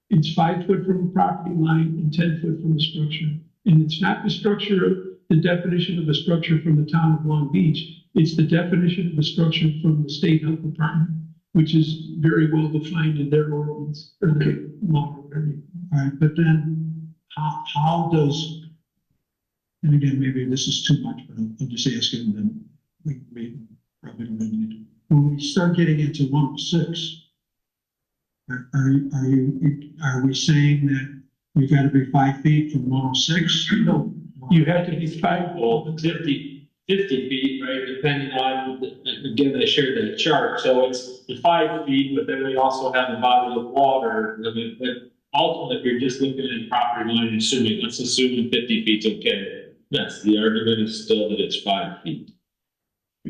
S8: it's 5 foot from the property line and 10 foot from the structure. And it's not the structure, the definition of a structure from the town of Long Beach. It's the definition of a structure from the state health department, which is very well defined in their ordinance or their law.
S13: All right, but then how does, and again, maybe this is too much, but I'm just asking them, we probably don't need to. When we start getting into 106, are we saying that we've got to be 5 feet from 106?
S8: No, you have to be 5.
S5: Well, 50 feet, right, depending on, again, I shared that chart, so it's the 5 feet, but then we also have the body of water. I mean, but ultimately, if you're just looking at property line, let's assume 50 feet's okay. Yes, the argument is still that it's 5 feet.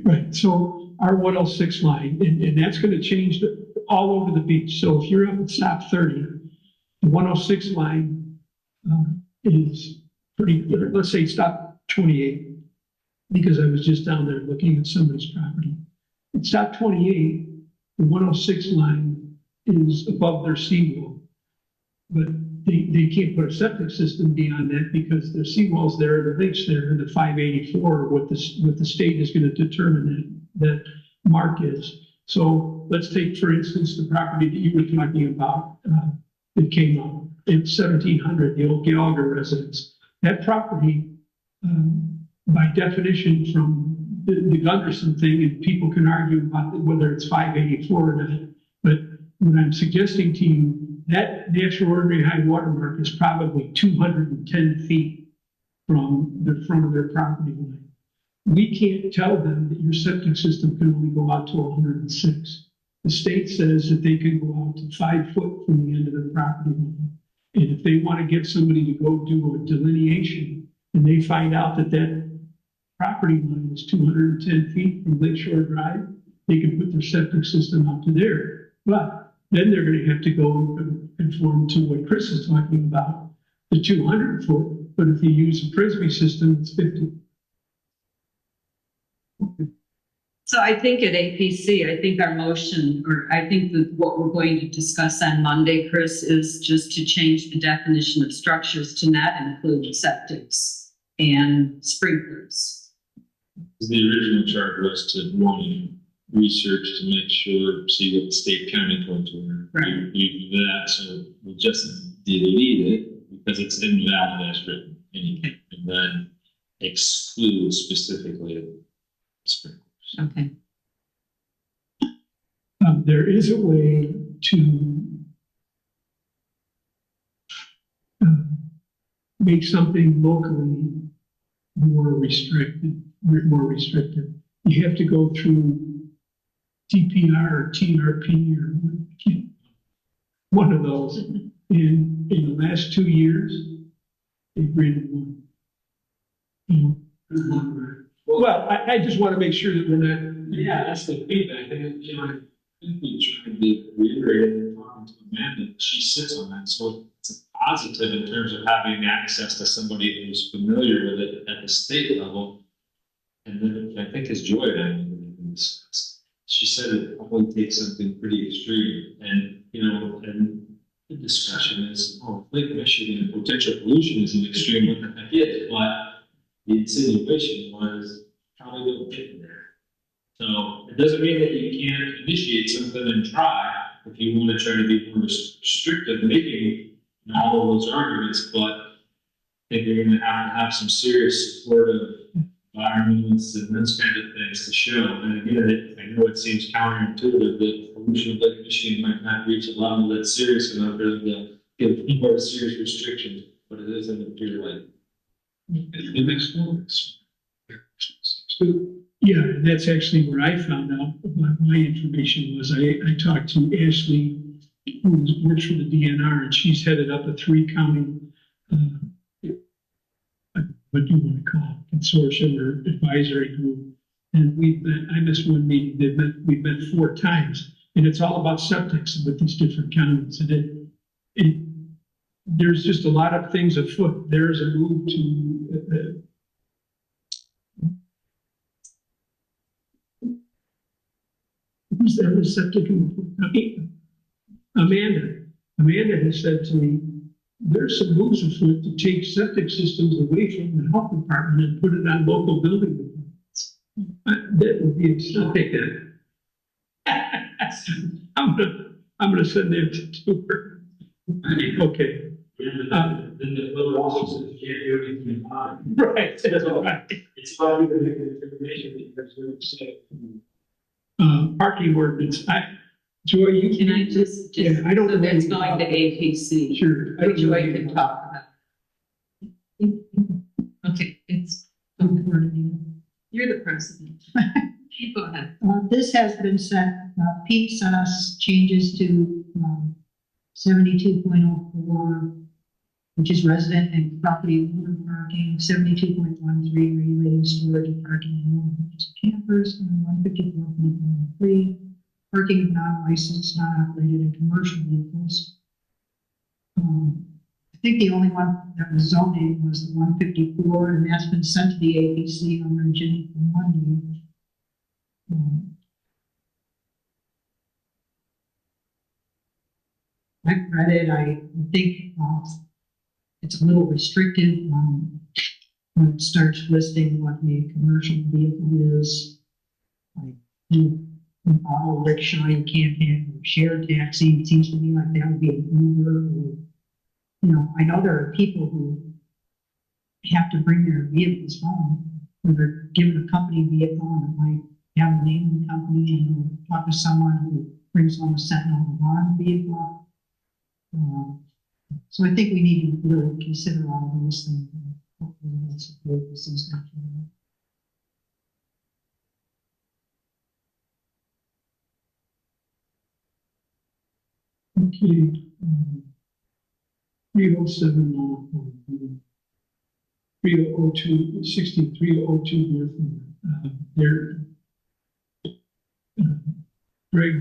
S8: Right, so our 106 line, and that's going to change all over the beach. So if you're up at stop 30, the 106 line
S2: is pretty clear. Let's say stop 28, because I was just down there looking at somebody's property. At stop 28, the 106 line is above their seawall. But they can't put a septic system beyond that because the seawall's there, the lake's there, and the 584, what the state is going to determine that mark is. So let's take, for instance, the property that you were talking about that came up. It's 1700, the old Gallagher residence. That property, by definition from the Gunderson thing, and people can argue about whether it's 584 or not, but what I'm suggesting to you, that the extraordinary high water mark is probably 210 feet from the front of their property line. We can't tell them that your septic system can only go out to 106. The state says that they can go out to 5 foot from the end of their property line. And if they want to get somebody to go do a delineation and they find out that that property line is 210 feet from Lakeshore Drive, they can put their septic system out to there. But then they're going to have to go and conform to what Chris is talking about, the 200 foot. But if you use a Prisby system, it's 50.
S12: So I think at APC, I think our motion, or I think that what we're going to discuss on Monday, Chris, is just to change the definition of structures to not include septics and sprinklers.
S5: The original chart was to one, research to make sure, see what the state county codes were.
S12: Right.
S5: We do that, so we'll just delete it because it's invalid as written anyway, and then exclude specifically sprinklers.
S12: Okay.
S2: There is a way to make something locally more restricted. You have to go through TPR or TRP or one of those. In the last 2 years, they've granted one. Well, I just want to make sure that we're not.
S5: Yeah, that's the feedback. I think we trying to reiterate and talking to Amanda. She sits on that, so it's a positive in terms of having access to somebody who's familiar with it at the state level. And then I think as Joy and I discussed, she said it probably takes something pretty extreme, and and the discussion is, Lake Michigan potential pollution is an extreme one that is, but the insinuation was probably don't get there. So it doesn't mean that you can't initiate something and try if you want to try to be more restrictive, making all of those arguments, but I think you're going to have some serious supportive environments and those kind of things to show. And again, I know it seems counterintuitive that pollution of Lake Michigan might not reach a level that's serious enough to give more serious restrictions, but it is in the Clear Lake. It makes sense.
S2: Yeah, that's actually where I found out about my information was I talked to Ashley, who works for the DNR, and she's headed up a 3-county, what do you want to call it, consortium or advisory group. And I missed one meeting. We've met 4 times, and it's all about septics with these different counties. And there's just a lot of things afoot. There's a move to who's there with septic? Amanda has said to me, there's some moves afoot to take septic systems away from the health department and put it on local building departments. That would be, I'll take that. I'm gonna send that to her. Okay.
S5: Then the little officers can't do anything about it.
S2: Right, that's right.
S5: It's probably the information that you guys are saying.
S2: Parking ordinance, Joy, you
S12: Can I just,
S2: Yeah, I don't
S12: so
S2: know
S12: that's
S2: anything
S12: going
S2: about
S12: to APC.
S2: Sure.
S12: But Joy can talk about it. Okay, it's, you're the president. Go ahead.
S11: This has been sent, Pete sent us changes to 72.04, which is resident and property owner parking, 72.13 regulating storage of parking and campers, and 154.13 parking of non-licensed, non-operated and commercial vehicles. I think the only one that was zoning was the 154, and that's been sent to the APC on their agenda for Monday. I've read it. I think it's a little restrictive when it starts listing what a commercial vehicle is. Like, an auto rickshaw, you can't have a shared taxi. It seems to me like that would be an Uber. Or, you know, I know there are people who have to bring their vehicles home, or they're given a company vehicle and it might have the name of the company, and talk to someone who brings home a Sentinel alarm vehicle. So I think we need to really consider all those things. Hopefully that's what this is going to be.
S8: Okay. 307, 3002, 6302 North. They're, Greg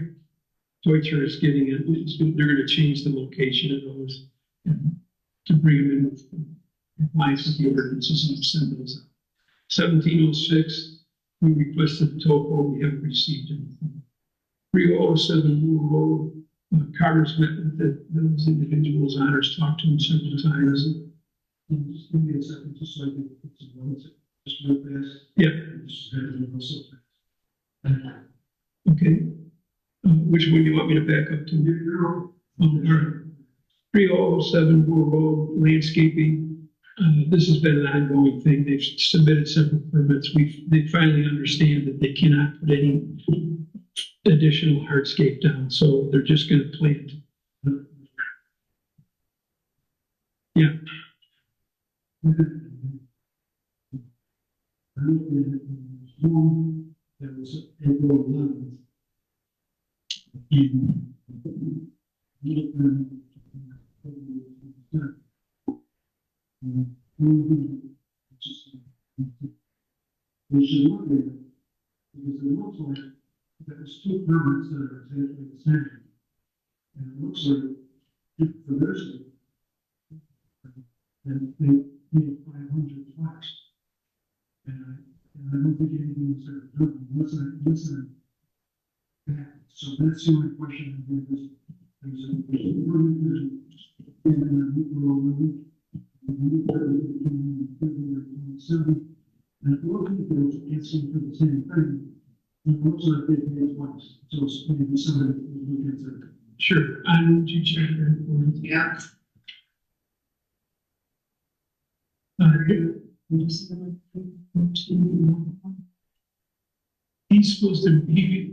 S8: Deutscher is getting it. They're going to change the location of those to bring them in with compliance with the ordinances and send those out. 1706, we requested the topo. We haven't received anything. 3007 Moore Road. Carter's met with those individuals. Honors talked to them several times. Just give me a second, just so I can put some notes. Just real fast. Yeah. Okay. Which one do you want me to back up to? All right. 3007 Moore Road landscaping. This has been an ongoing thing. They've submitted several permits. They finally understand that they cannot put any additional hardscape down, so they're just going to plant. Yeah. That was April 11th. We should look at it because it looks like there's two permits that are exactly the same. And it looks like for this, and they need 500 twice. And I don't think anything is ever done unless I so that's the only question I have is there's a permit in and it looks like they're asking for the same thing. And it looks like they paid twice. So it's maybe somebody who gets it. Sure. I would you check that for me?
S12: Yeah.
S8: He's supposed to be,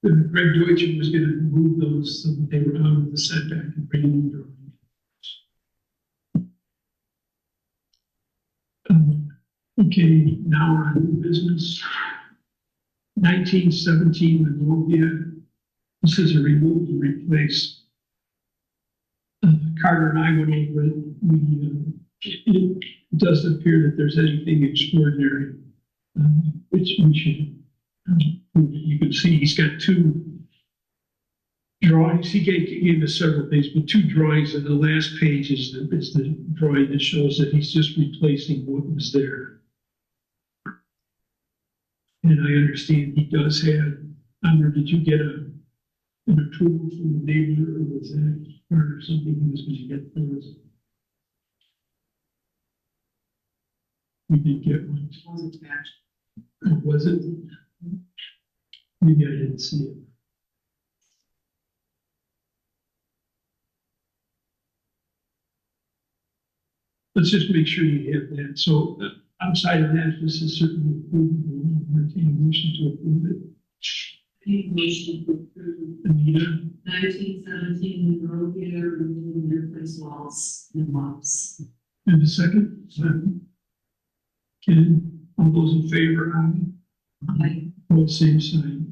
S8: Greg Deutscher was going to move those so that they were out of the setback and bring them drawing. Okay, now we're on new business. 1917 Monrovia. This is a remove and replace. Carter and I went over it. It doesn't appear that there's anything extraordinary, which we should. You can see he's got two drawings. He gave us several things, but two drawings, and the last page is the drawing that shows that he's just replacing what was there. And I understand he does have, I don't know, did you get an approval from the neighbor, or was that part of something he was going to get for us? We did get one. Oh, was it? Maybe I didn't see it. Let's just make sure you have that. So outside of that, this is certainly approvable. Entertain a motion to approve it.
S10: Motion to approve
S8: Anita,
S10: 1917 Monrovia, removing replace walls and lofts.
S8: and a second. Ken, all those in favor, aye. Both same sign.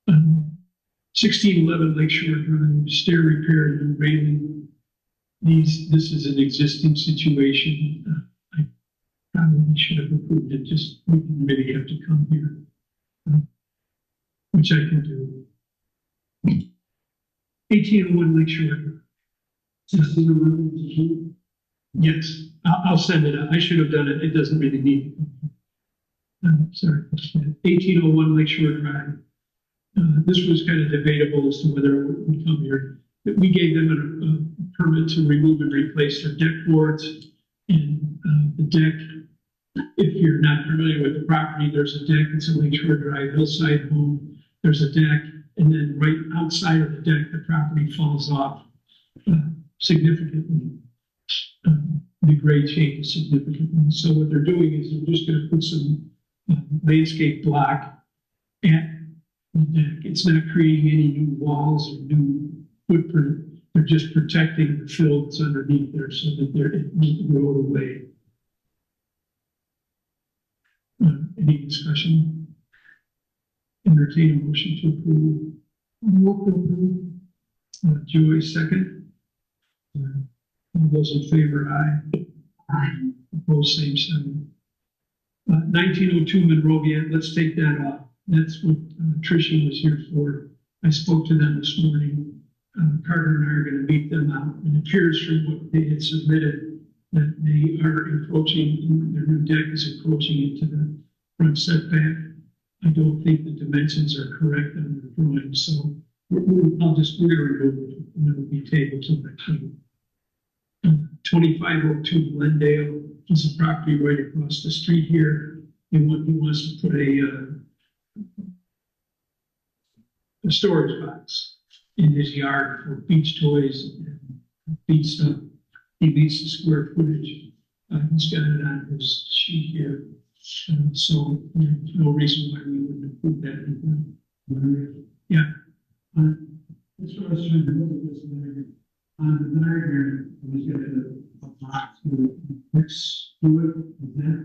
S8: 1611 Lakeshore Drive, stair repair and railing. This is an existing situation. I probably should have approved it, just we didn't really have to come here, which I can do. 1801 Lakeshore Drive. Yes, I'll send it out. I should have done it. It doesn't really need. I'm sorry. 1801 Lakeshore Drive. This was kind of debatable as to whether it would come here. But we gave them a permit to remove and replace their deck boards. And the deck, if you're not familiar with the property, there's a deck. It's a Lakeshore Drive hillside home. There's a deck. And then right outside of the deck, the property falls off significantly. The grade changes significantly. So what they're doing is they're just going to put some landscape block at the deck. It's not creating any new walls or new footprint. They're just protecting the fill that's underneath there so that it won't grow away. Any discussion? Entertain a motion to approve.
S11: Move to approve.
S8: Joy, second. All those in favor, aye.
S11: Aye.
S8: Opposed, same sign. 1902 Monrovia, let's take that off. That's what Tricia was here for. I spoke to them this morning. Carter and I are going to meet them out. It appears from what they had submitted that they are encroaching, their new deck is encroaching into the front setback. I don't think the dimensions are correct on the drawing, so we're going to remove it and it will be tabled till next week. 2502 Glendale is a property right across the street here. He wants to put a storage box in his yard for beach toys and beach stuff. He meets the square footage. He's got it on his sheet here. So there's no reason why we wouldn't approve that. Yeah.
S6: That's what I was trying to look at this diagram. On the diagram, we get a box with bricks to it. Is that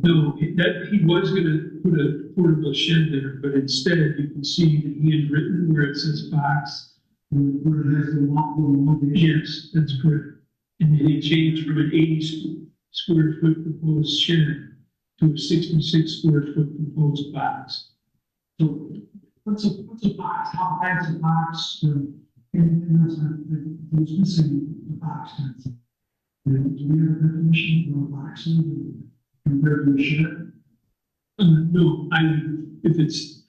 S8: No, that he was going to put a portable shed there, but instead you can see the handwritten where it says box.
S6: where it has the long?
S8: Yes, that's correct. And then he changed from an 80 square foot proposed shed to a 66 square foot proposed box.
S6: So what's a box? How high is a box? And that's not, it's missing the box. Do we have a definition of a box compared to a shed?
S8: No, if it's,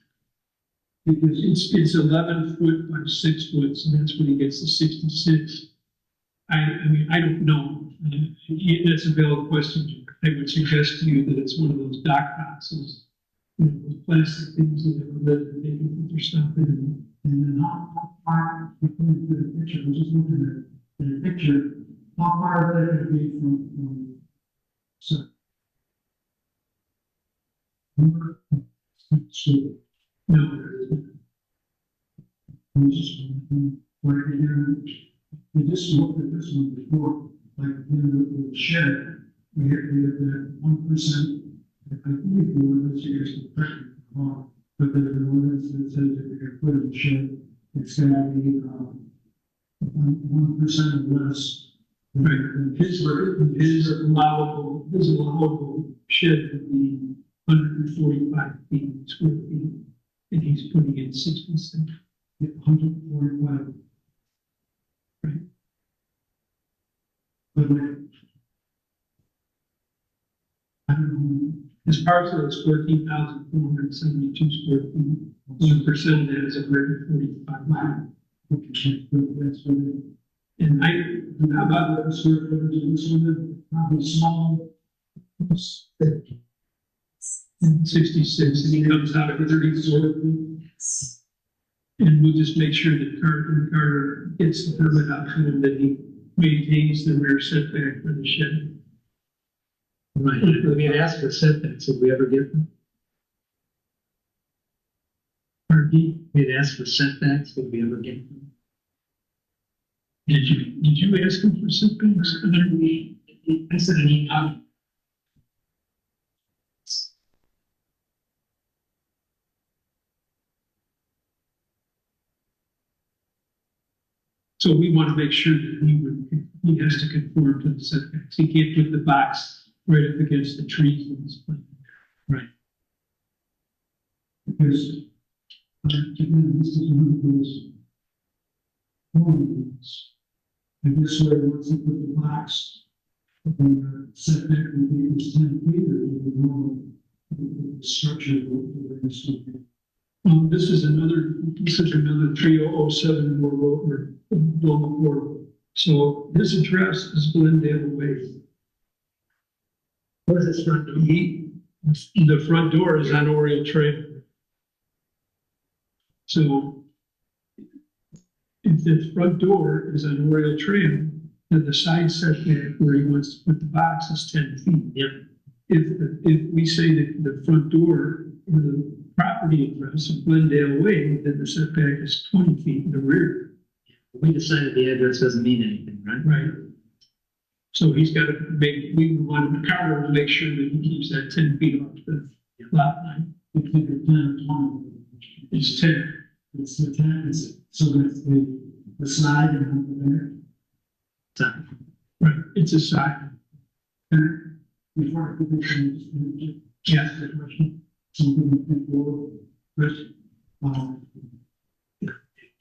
S8: because it's 11 foot by 6 foot, so that's when he gets the 66. I mean, I don't know. That's a valid question. I would suggest to you that it's one of those dock boxes, those plastic things that have a lid that they can put their stuff in.
S6: And then how far, according to the picture, I was just looking at the picture, how far that would be from so.
S8: No,
S6: Where we just looked at this one before, like in the shed, we have that 1%. I believe the ordinance you guys can correct me if I'm wrong, but there's an ordinance that says if you're put in the shed, it's gonna be 1% or less.
S8: right. His allowable shed would be 145 feet, square feet, and he's putting in 66.
S6: 145.
S8: Right.
S6: But I don't know.
S8: His parcel is 14,472 square feet. 1% of that is 145 miles.
S6: That's what it.
S8: And
S6: How about the square footage of this one? Probably small.
S8: 66, and he comes out of 30 square feet. And we'll just make sure that Carter gets the permit out to him that he maintains the rear setback for the shed.
S9: Right, we had asked for setbacks, did we ever get them?
S8: Pardon me?
S9: We had asked for setbacks, did we ever get them?
S8: Did you ask him for setbacks?
S9: I said an email.
S8: So we want to make sure that he has to conform to the setbacks. He can't put the box right up against the trees in this plan.
S9: Right.
S6: Because, again, this is one of those ordinance
S13: And this way, once you put the box, the setback would be was 10 feet or the normal the structure of the way this would be. This is another 3007 or Loma. So this address is Glendale Way. What is this front door? The front door is on Oriole Trail. So if the front door is on Oriole Trail, then the side setback where he wants to put the box is 10 feet. Yep. If we say that the front door or the property address of Glendale Way, then the setback is 20 feet in the rear.
S9: We decided the address doesn't mean anything, right?
S13: Right. So he's got to we wanted the Carter to make sure that he keeps that 10 feet off the lot line. It's 10 or 20. It's 10. It's the 10, so that's the side and the back. Right, it's a side. And before I put this in, yes, the question, something before, Chris,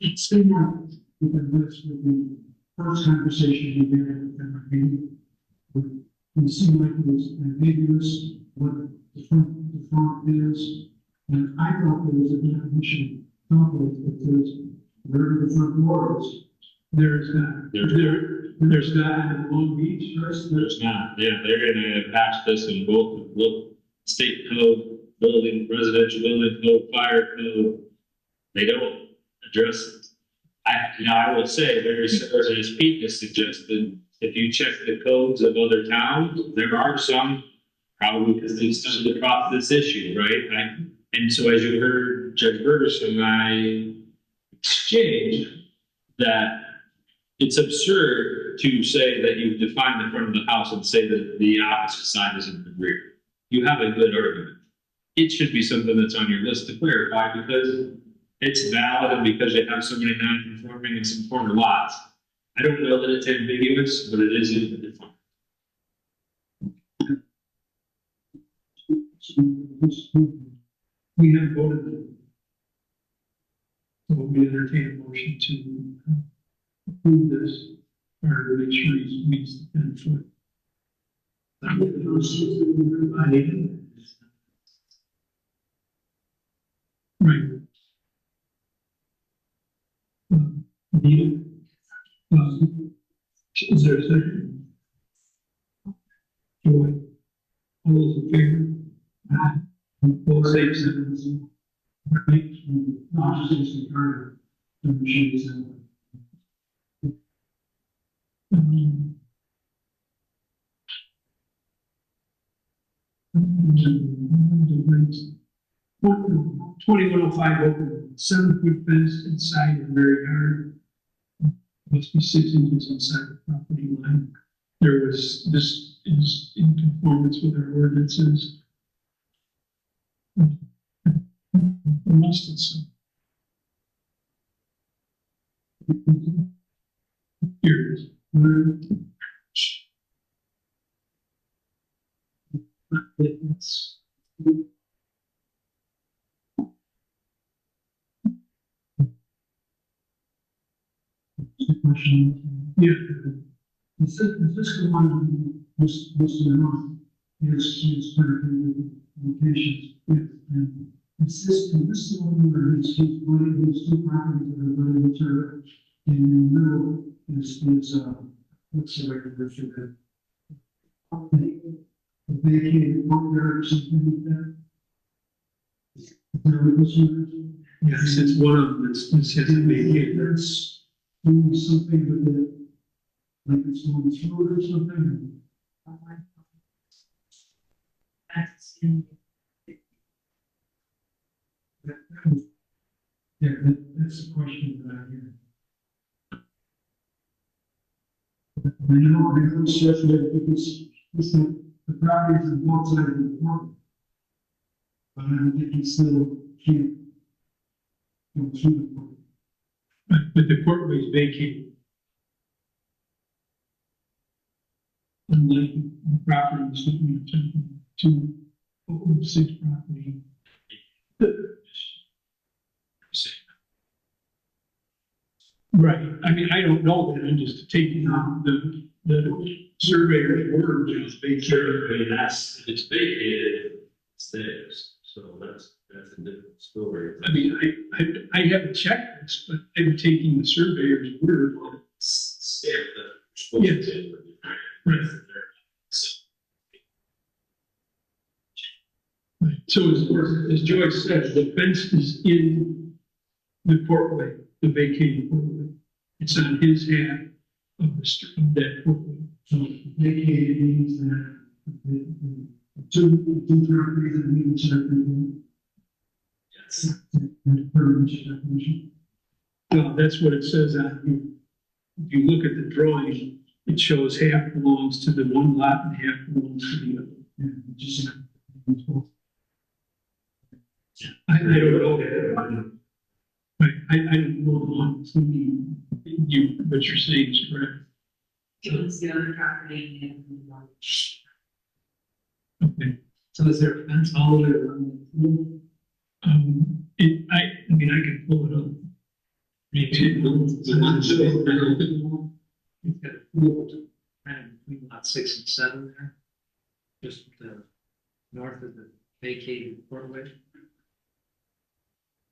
S13: it seemed like this would be first conversation we had with them. It seemed like it was ambiguous what the front is, and I thought there was a definition that says where the front door is. There's not. There's not in Long Beach.
S5: There's not. Yeah, they're gonna patch this in both state code, residential building code, fire code. They don't address. I will say very similar as Pete has suggested. If you check the codes of other towns, there are some probably because they stumbled across this issue, right? And so as you heard Judge Bergerson and I exchange, that it's absurd to say that you define the front of the house and say that the opposite side is in the rear. You have a good argument. It should be something that's on your list to clarify because it's valid and because you have so many non-conforming and some corner lots. I don't know that it's ambiguous, but it is in the defined.
S13: We have voted. So we entertain a motion to approve this, or to make sure he meets the 10 foot. Right. Neil? Is there a second? Joy? All those in favor? Aye. Both same sentences. Right? Not just in Carter. The machines and. Open, 2105 open, 7-foot fence inside the rear yard. Must be 6 inches inside the property line. This is in conformance with our ordinances. Must it so. Here it is. It's yeah. Is this the one Mr. North is perfect locations with, and is this the one where he's putting these two properties that are running each other, and in the middle is what's the record for that? Vacated courtyard or something like that? Is that what this is? Yes, it's one of them that's vacated. That's doing something with it, like it's going through it or something. Yeah, that's the question that I hear. I know it's just that it's the properties on both sides of the court. But I don't think he still can't go through the court. But the courtway is vacated. Unlike the properties that we attempted to open 6 property.
S8: Right, I mean, I don't know that, I'm just taking on the surveyor's word, which is big survey,
S13: that's, if it's vacated, it's theirs, so that's a different story.
S8: I mean, I haven't checked this, but I'm taking the surveyor's word.
S13: Stamp that you're supposed to.
S8: Right. Right. So as Joyce said, the fence is in the courtway, the vacated courtway. It's on his half of the street, of that courtway.
S6: So vacated means that two properties that meet each other.
S13: Yes.
S8: Well, that's what it says on here. If you look at the drawing, it shows half belongs to the one lot and half belongs to the other. I don't know that. Right, I don't know the one, you, what you're saying is correct.
S10: It was the other property and.
S8: Okay.
S9: So is there a fence all the way around the pool?
S8: I mean, I can pull it up.
S9: Maybe the one that's it's got a pool kind of between lot 6 and 7 there, just north of the vacated courtway.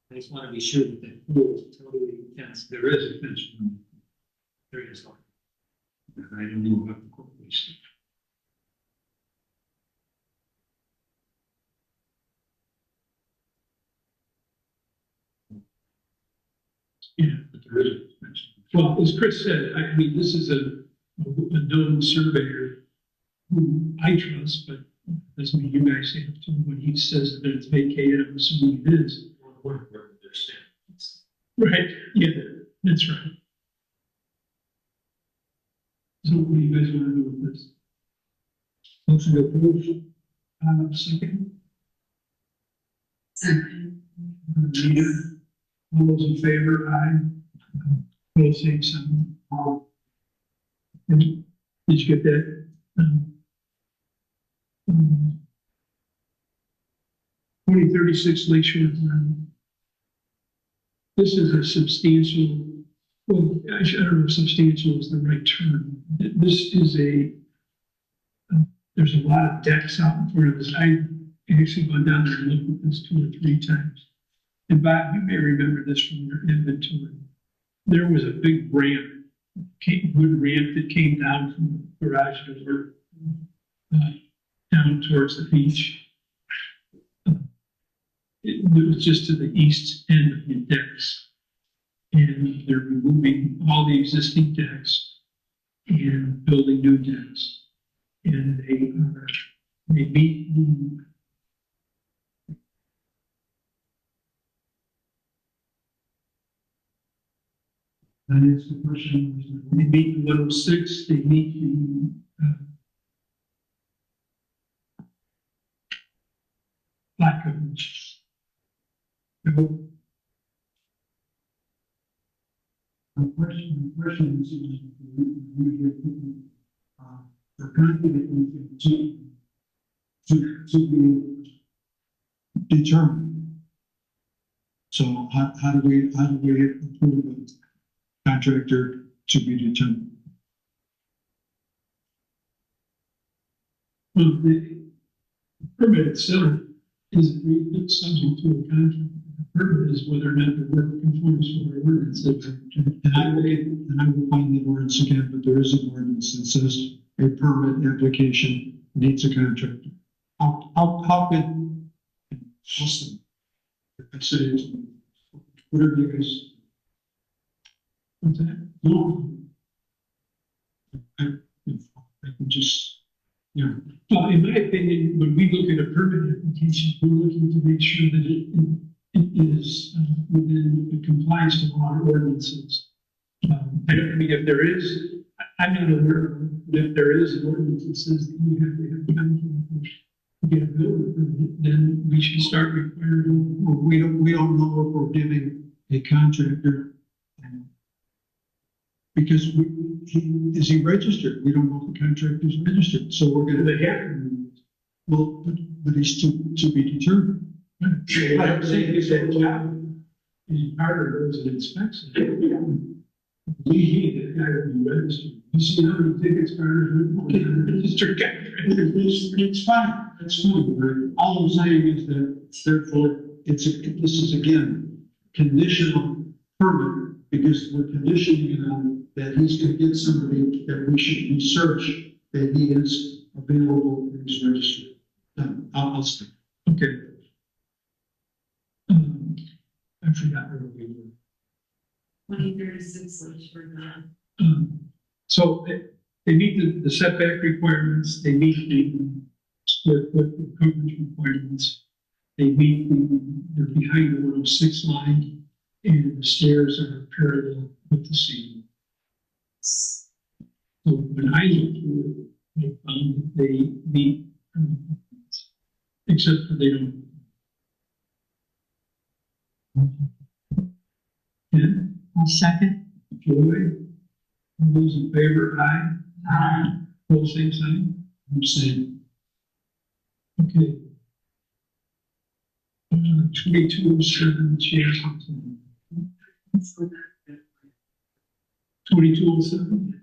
S9: I just want to be sure that the pool is totally fenced.
S13: There is a fence.
S9: There is one.
S13: I don't know about the courtway stuff.
S8: Yeah.
S13: But there is a fence.
S8: Well, as Chris said, I mean, this is a known surveyor who I trust, but doesn't mean you guys have to. When he says that it's vacated, I'm assuming it is.
S13: Where they're standing.
S8: Right, yeah, that's right. So what do you guys want to do with this? Motion to approve, second. Rita, all those in favor, aye. Both same sign. And did you get that? 2036 Lakeshore. This is a substantial, well, I don't know if substantial is the right term. This is there's a lot of decks out in front of this. I actually gone down there and looked at this 2 or 3 times. And Bob, you may remember this from your inventory. There was a big ramp, wood ramp that came down from the garage door down towards the beach. It was just to the east end of the decks. And they're removing all the existing decks and building new decks. And they meet the that is the question. They meet the 106, they meet the lack of no.
S6: The question is, the country to be determined. So how do we approve a contractor to be determined?
S8: Well, the permit itself is subject to a contract. The permit is whether or not the work conforms to our ordinance.
S6: And I will find the ordinance again, but there is an ordinance that says a permit application needs a contractor. How could, listen, I say, whatever you guys.
S8: What's that?
S6: No. I can just, you know.
S8: Well, in my opinion, when we look at a permit application, we're looking to make sure that it is within, it complies to our ordinances. I mean, if there is, I'm not aware of, but if there is an ordinance that says that you have to have a contractor to get a building permit, then we should start requiring.
S6: Well, we don't know if we're giving a contractor. Because is he registered? We don't know if the contractor is registered, so we're gonna.
S8: They have.
S6: Well, but he's to be determined.
S8: I'm saying is that job is part of those that inspects it.
S13: that guy would be registered. You see how many tickets are registered? It's fine, that's fine, but all I'm saying is that therefore, this is again, conditional permit, because we're conditioning it on that he's gonna get somebody that we should research that he is available and is registered. I'll stop. Okay. I forgot where we were.
S10: 2036, for that.
S13: So they meet the setback requirements, they meet the square foot coverage requirements. They meet they're behind the 106 line, and the stairs are parallel with the ceiling. So when I looked through it, I found that they meet, except for they don't. Ken?
S11: I'll second.
S13: Joy? All those in favor, aye? Aye. Pose same sign? I'm saying. Okay. 2207 Chasington. 2207?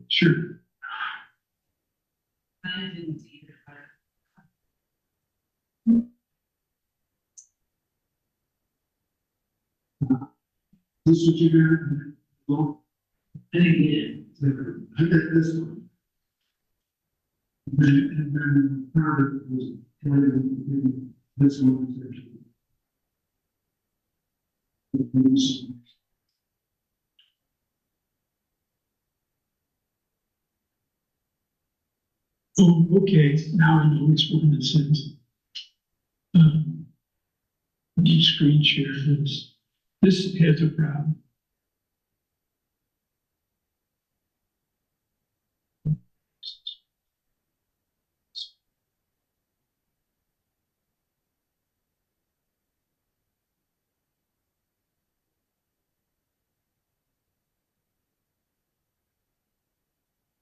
S13: Sure.
S10: I didn't either.
S13: This is what you got? Well,
S10: I did.
S13: I got this one. And then part of it was in this one. Oh, okay, now I know which one this is. Let me screen share this. This has a problem.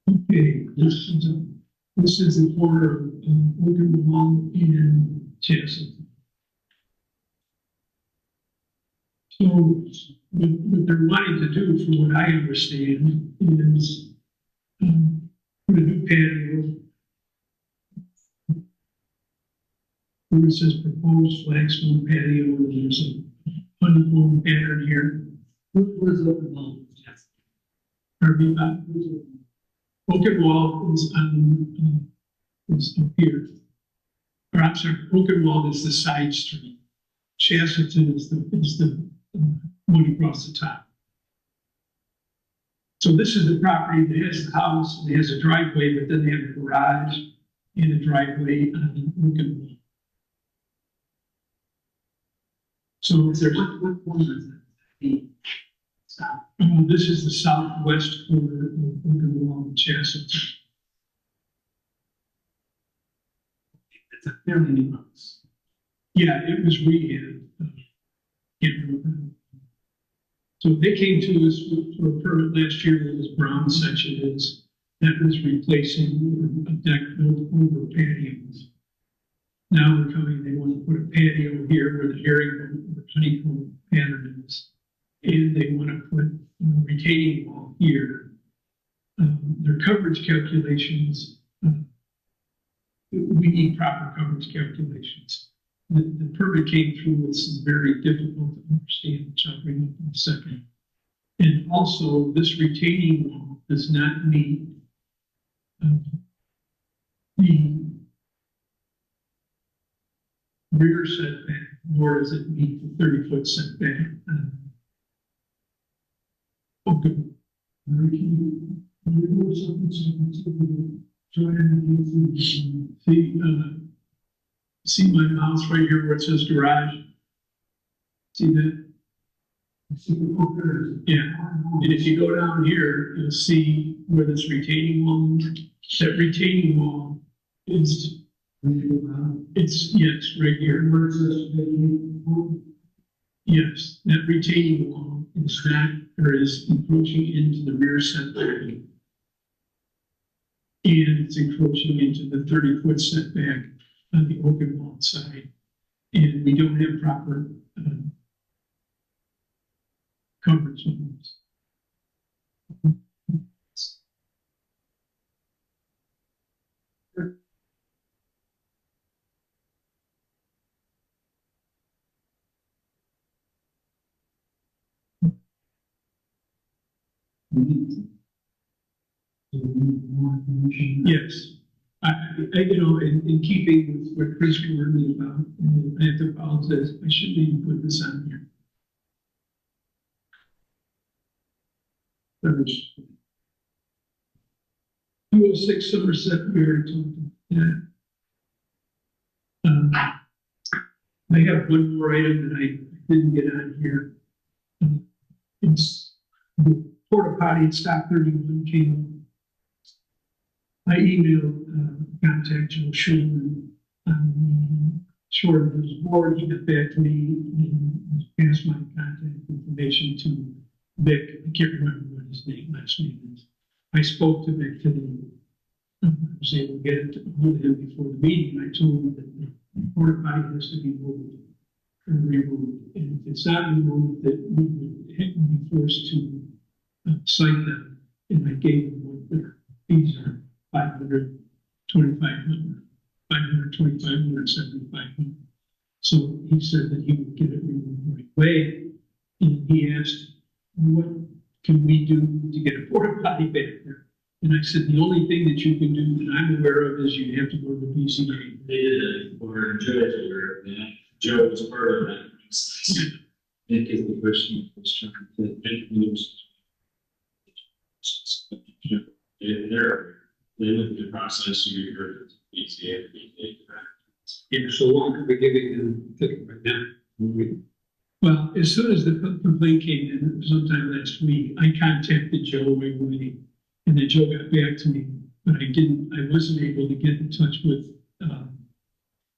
S13: Okay, this is the corner of Oaken Lawn and Chestnut. So what they're wanting to do, from what I understand, is put a new patio. Where it says proposed flagstone patio, and there's a honeycomb pattern here. Where's Oaken Lawn? Pardon me, Oaken Wall is up here. Or I'm sorry, Oaken Wall is the side street. Chesterton is the one across the top. So this is the property that has the house, it has a driveway, but then they have a garage and a driveway on Oaken Wall. So there's what corner is that? This is the southwest corner of Oaken Wall and Chesterton. It's a fairly new house. Yeah, it was rehabbed. So they came to us for a permit last year where this brown section is, that was replacing a deck built over patios. Now they're coming, they want to put a patio here where the herringbone or honeycomb pattern is. And they want to put a retaining wall here. Their coverage calculations, we need proper coverage calculations. The permit came through with some very difficult to understand, which I'll bring up in a second. And also, this retaining wall does not meet the rear setback, nor does it meet the 30-foot setback. Okay. See my mouse right here where it says garage? See that? Yeah, and if you go down here, you'll see where this retaining wall, that retaining wall is, yes, right here. Where it says, yes, that retaining wall is not, or is encroaching into the rear setback. And it's encroaching into the 30-foot setback on the Oaken Wall side. And we don't have proper
S8: comfort zones. Yes. You know, in keeping with what Chris warned me about, and I have to apologize, I shouldn't even put this on here. There's 206 Somerset, we already talked about that. I have one more item that I didn't get on here. It's the porta potty at Stop 31 came. I emailed contact Joe Schuman on short of his board. He got back to me and passed my contact information to Vic. I can't remember what his last name is. I spoke to Vic today. I was able to get it to him before the meeting. I told him that the porta potty has to be moved or removed. And if it's not removed, that we would be forced to cite them. And I gave them what their fees are. 500, 2,500, 500, 2,500, 7,500. So he said that he would get it removed right away. And he asked, what can we do to get a porta potty back there? And I said, the only thing that you can do that I'm aware of is you have to go to the BCA.
S14: They did it for Joe's aware of that. Joe was part of that. It is the question was trying to introduce. They look at the process, you heard BCA.
S13: Yeah, so long could we give it in right now?
S8: Well, as soon as the complaint came in, sometime last week, I contacted Joe right away. And then Joe got back to me, but I wasn't able to get in touch with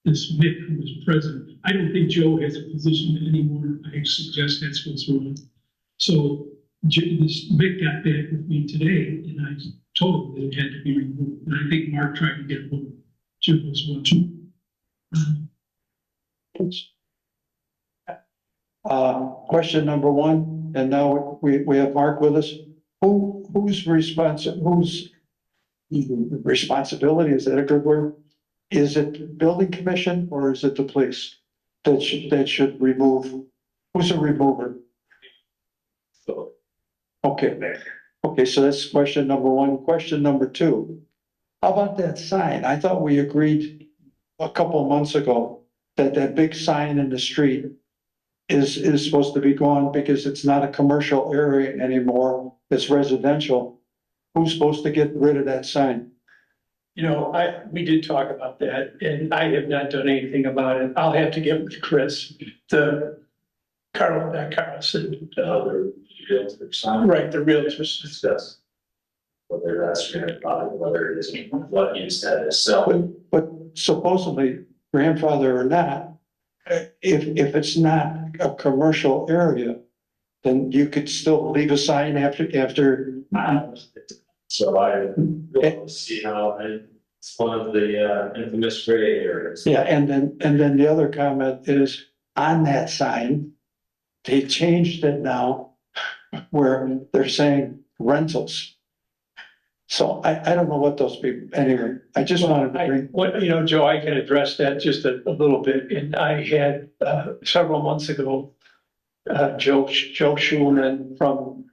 S8: this Mick who was president. I don't think Joe has a position anymore. I suggest that's what's wrong. So this Mick got back with me today and I told him that it had to be removed. And I think Mark tried to get hold of Joe as well.
S6: Question number one, and now we have Mark with us. Whose responsibility, is that a good word? Is it the building commission or is it the police that should remove? Who's a remover? Okay, so that's question number one. Question number two, how about that sign? I thought we agreed a couple of months ago that that big sign in the street is supposed to be gone because it's not a commercial area anymore. It's residential. Who's supposed to get rid of that sign?
S2: You know, we did talk about that and I have not done anything about it. I'll have to get with Chris, Carlson, right, the realtors.
S14: Discuss whether that's grandfather, whether it is what you said is so.
S6: But supposedly grandfather or not, if it's not a commercial area, then you could still leave a sign after.
S14: So I will see how it's one of the infamous gray areas.
S6: Yeah, and then the other comment is on that sign, they changed it now where they're saying rentals. So I don't know what those people, anyway, I just wanted to bring.
S2: Joe, I can address that just a little bit. And I had several months ago, Joe Schulman from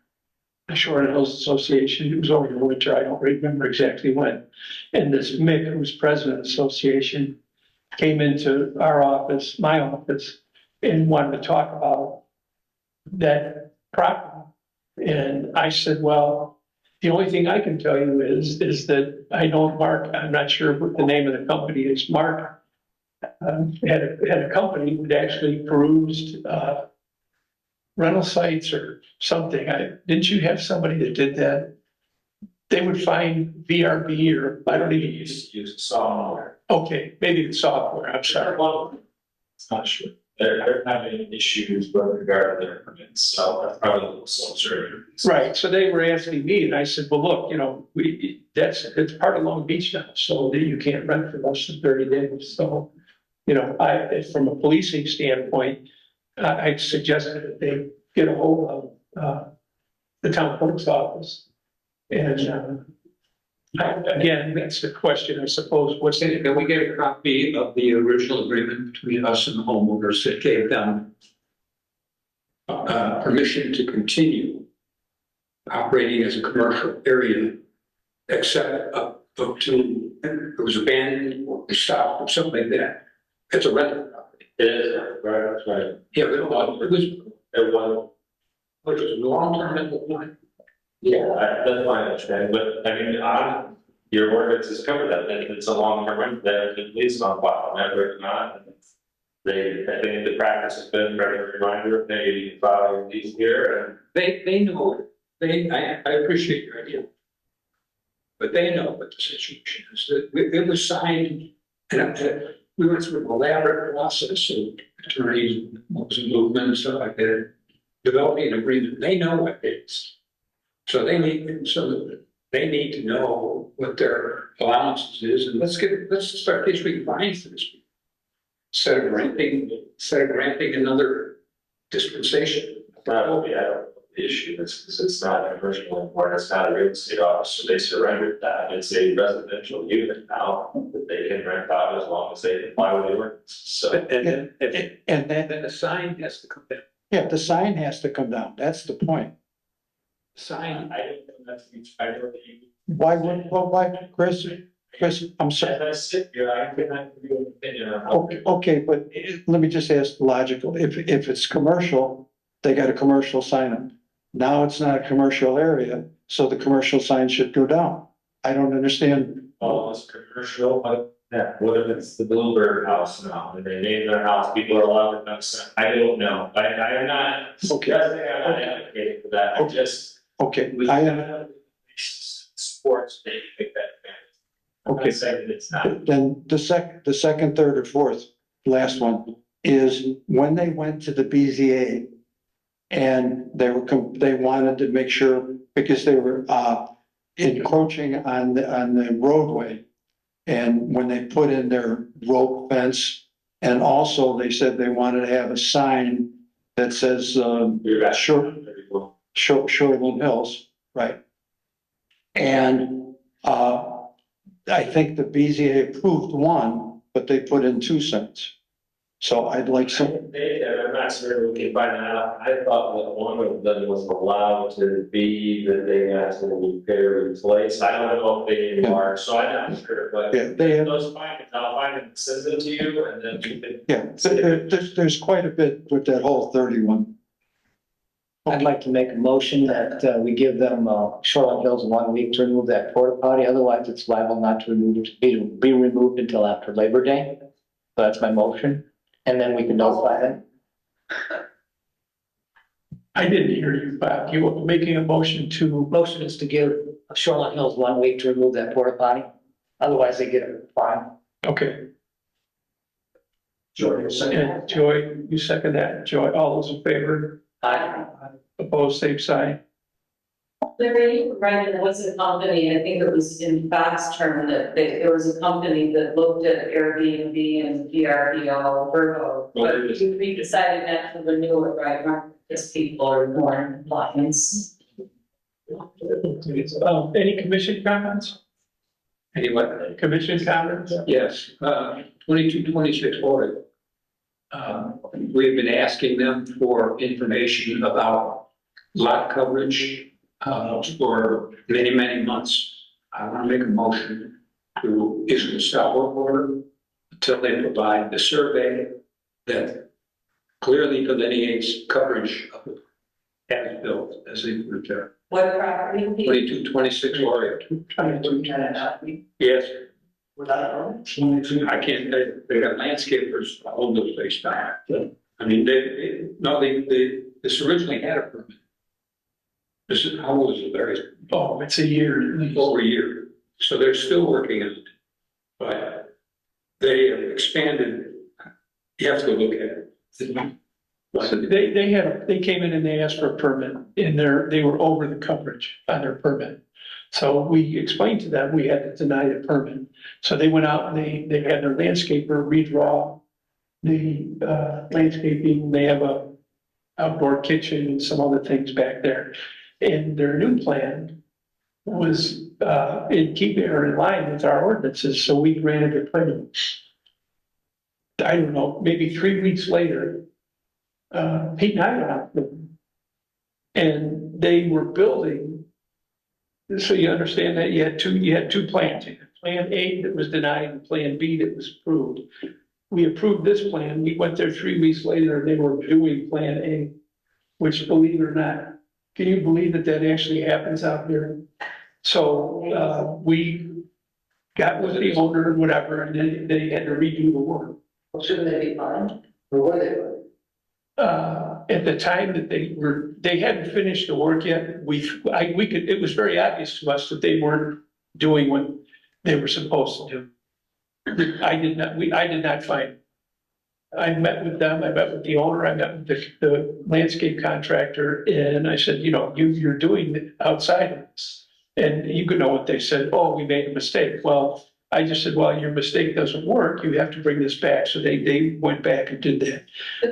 S2: the Shore Hills Association. It was over the winter. I don't remember exactly when. And this Mick, who's president of the association, came into our office, my office, and wanted to talk about that property. And I said, well, the only thing I can tell you is that I know Mark, I'm not sure what the name of the company is. Mark had a company that actually perused rental sites or something. Didn't you have somebody that did that? They would find VRB or I don't even
S14: use software.
S2: Okay, maybe the software. I'm sorry.
S14: It's not sure. They're having issues with regard to their permits, so that's probably self-serving.
S2: Right, so they were asking me, and I said, well, look, it's part of Long Beach now, so you can't rent for less than 30 days. So, from a policing standpoint, I suggested that they get a hold of the town clerk's office. And, again, that's the question, I suppose, what's in it?
S4: Can we get a copy of the original agreement between us and the homeowners that gave them permission to continue operating as a commercial area, except up to, it was abandoned or stopped or something like that. It's a rental property.
S5: It is, right, that's right.
S4: Yeah, but it was a long-term rental plan.
S5: Yeah, that's my understanding, but I mean, your ordinance has covered that, that it's a long-term rental, that at least on file, never if not. They, I think the practice has been very reminder, they file these here,
S4: They know, I appreciate your idea. But they know what the situation is, that it was signed, and we went through an elaborate process of attorneys, movement and stuff like that, developing an agreement, they know what it is. So they need to know what their allowances is, and let's start issuing fines to this people. Instead of granting another dispensation.
S5: probably, I don't, the issue is, because it's not a commercial anymore, it's not a real estate office, so they surrendered that, it's a residential unit now, that they can rent out as long as they comply with the ordinance, so.
S6: And then,
S4: Then the sign has to come down.
S6: yeah, the sign has to come down. That's the point.
S4: Sign,
S5: I don't know, that's, I don't think.
S6: Why, Chris, I'm sorry.
S5: As I sit here, I cannot give you an opinion on how.
S6: Okay, but let me just ask logical. If it's commercial, they got a commercial sign up. Now it's not a commercial area, so the commercial sign should go down. I don't understand.
S5: Oh, it's commercial, but yeah, what if it's the Bluebird house now, and they name their house, people are allowed to know, I don't know, I am not suggesting, I'm not advocating for that, I just.
S6: Okay,
S5: We have sports, they pick that advantage. I'm not saying that it's not.
S6: then the second, third, or fourth, last one, is when they went to the BZA and they wanted to make sure, because they were encroaching on the roadway. And when they put in their rope fence, and also they said they wanted to have a sign that says, Shoreland Hills, right? And I think the BZA approved one, but they put in 2 signs. So I'd like some,
S5: I'm not sure we can find that out. I thought that one of them was allowed to be that they had to repair, replace. I don't know if they are, so I'm not sure, but
S6: yeah, they have,
S5: those findings, I'll find them, send them to you, and then you can.
S6: yeah, there's quite a bit with that whole 31.
S15: I'd like to make a motion that we give them Shoreline Hills 1 week to remove that porta potty, otherwise it's liable not to be removed until after Labor Day. So that's my motion, and then we can notify them.
S2: I didn't hear you, Bob. You were making a motion to,
S15: Motion is to give Shoreline Hills 1 week to remove that porta potty, otherwise they get a fine.
S2: okay,
S4: Joy,
S2: and Joy, you second that, Joy, all those in favor?
S15: Aye.
S2: Opposed, same sign.
S3: Larry, right, there was a company, I think it was in Bob's term, that there was a company that looked at Airbnb and VRBO, Vrbo. But we decided not to renew it, right, not because people are more in compliance.
S2: Any commission comments?
S4: anyway,
S2: Commission comments?
S4: yes, 2226 audit. We've been asking them for information about lot coverage for many, many months. I want to make a motion to issue a stop work order until they provide the survey that clearly delineates coverage of the as built as they return.
S3: What property?
S4: 2226 Laureate. Yes. I can't, they got landscapers all over the place now. I mean, this originally had a permit. This is, how old is it, Larry?
S2: Oh, it's a year.
S4: Over a year. So they're still working on it. But they have expanded, you have to look at it.
S2: So they came in and they asked for a permit and they were over the coverage on their permit. So we explained to them, we had to deny the permit. So they went out and they had their landscaper redraw the landscaping. They have a outdoor kitchen and some other things back there. And their new plan was, in keeping or in line with our ordinances, so we granted a permit. I don't know, maybe 3 weeks later, Pete and I went out there. And they were building, so you understand that you had two plans. You had Plan A that was denied and Plan B that was approved. We approved this plan. We went there 3 weeks later and they were doing Plan A, which, believe it or not, can you believe that that actually happens out there? So, we got with the owner and whatever, and then they had to redo the work.
S3: Well, shouldn't they be fined? Or were they fined?
S2: At the time that they hadn't finished the work yet, it was very obvious to us that they weren't doing what they were supposed to do. I did not find. I met with them, I met with the owner, I met with the landscape contractor, and I said, you're doing it outside of this. And you could know what they said, oh, we made a mistake. Well, I just said, well, your mistake doesn't work, you have to bring this back. So they went back and did that.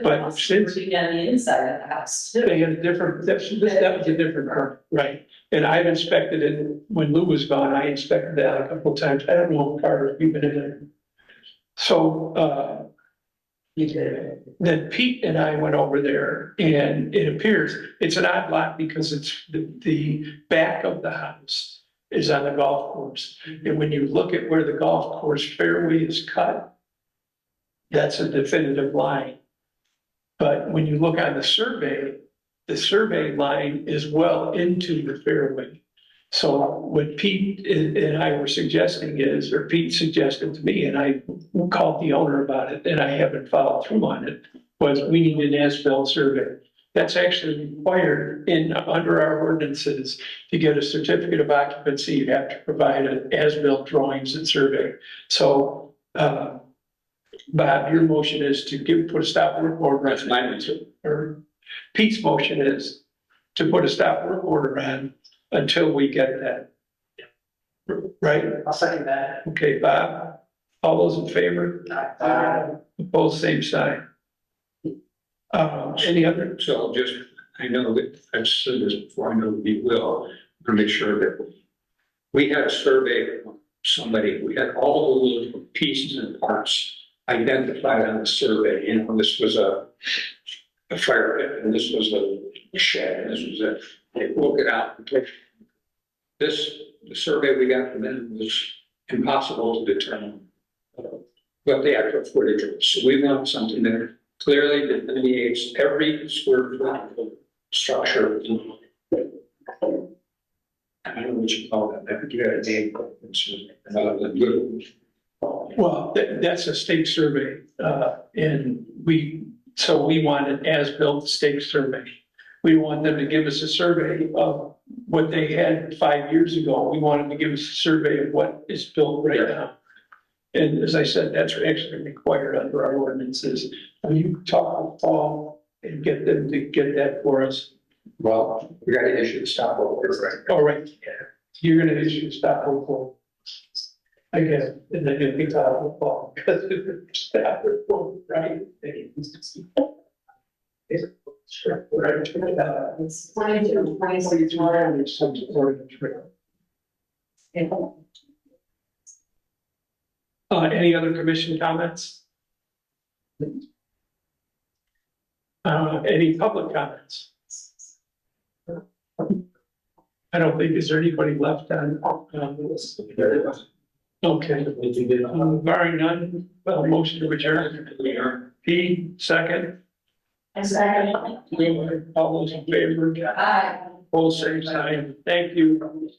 S2: But since
S3: on the inside of the house too.
S2: they had a different, that was a different permit, right? And I've inspected it, when Lou was gone, I inspected that a couple of times. I don't know, Carter, if you've been in there. So, then Pete and I went over there, and it appears it's an odd lot because it's the back of the house is on the golf course. And when you look at where the golf course fairway is cut, that's a definitive line. But when you look on the survey line is well into the fairway. So what Pete and I were suggesting is, or Pete suggested to me, and I called the owner about it, and I haven't followed through on it, was we need an as-built survey. That's actually required under our ordinances. To get a certificate of occupancy, you have to provide an as-built drawings and survey. So, Bob, your motion is to put a stop work order. That's my motion. Or Pete's motion is to put a stop work order on until we get that. Right?
S15: I'll second that.
S2: Okay, Bob, all those in favor? Opposed, same sign. Any other?
S4: So just, I know that I've said this before, I know we will, to make sure that we had a survey of somebody, we had all the little pieces and parts identified on the survey. This was a fire pit, and this was a shed, and this was they broke it out. The survey we got from them was impossible to determine what the actual footage was. So we want something that clearly delineates every square foot of the structure. I don't know what you call that. I think you got a name.
S2: Well, that's a stake survey, and we want an as-built stake survey. We want them to give us a survey of what they had 5 years ago. We want them to give us a survey of what is built right now. And as I said, that's actually required under our ordinances. You talk with Paul and get them to get that for us.
S4: Well, we got to issue the stop work order, right?
S2: All right, you're gonna issue a stop work order. I guess, and then you'll be talking with Paul, because it's stop work order, right? Sure.
S3: It's 22, 26,
S2: There's some support in the trail. Any other commission comments? Any public comments? I don't think, is there anybody left on this? Okay. Barring none, motion to adjourn. P, second.
S3: I second.
S2: All those in favor?
S3: Aye.
S2: Both same sign. Thank you.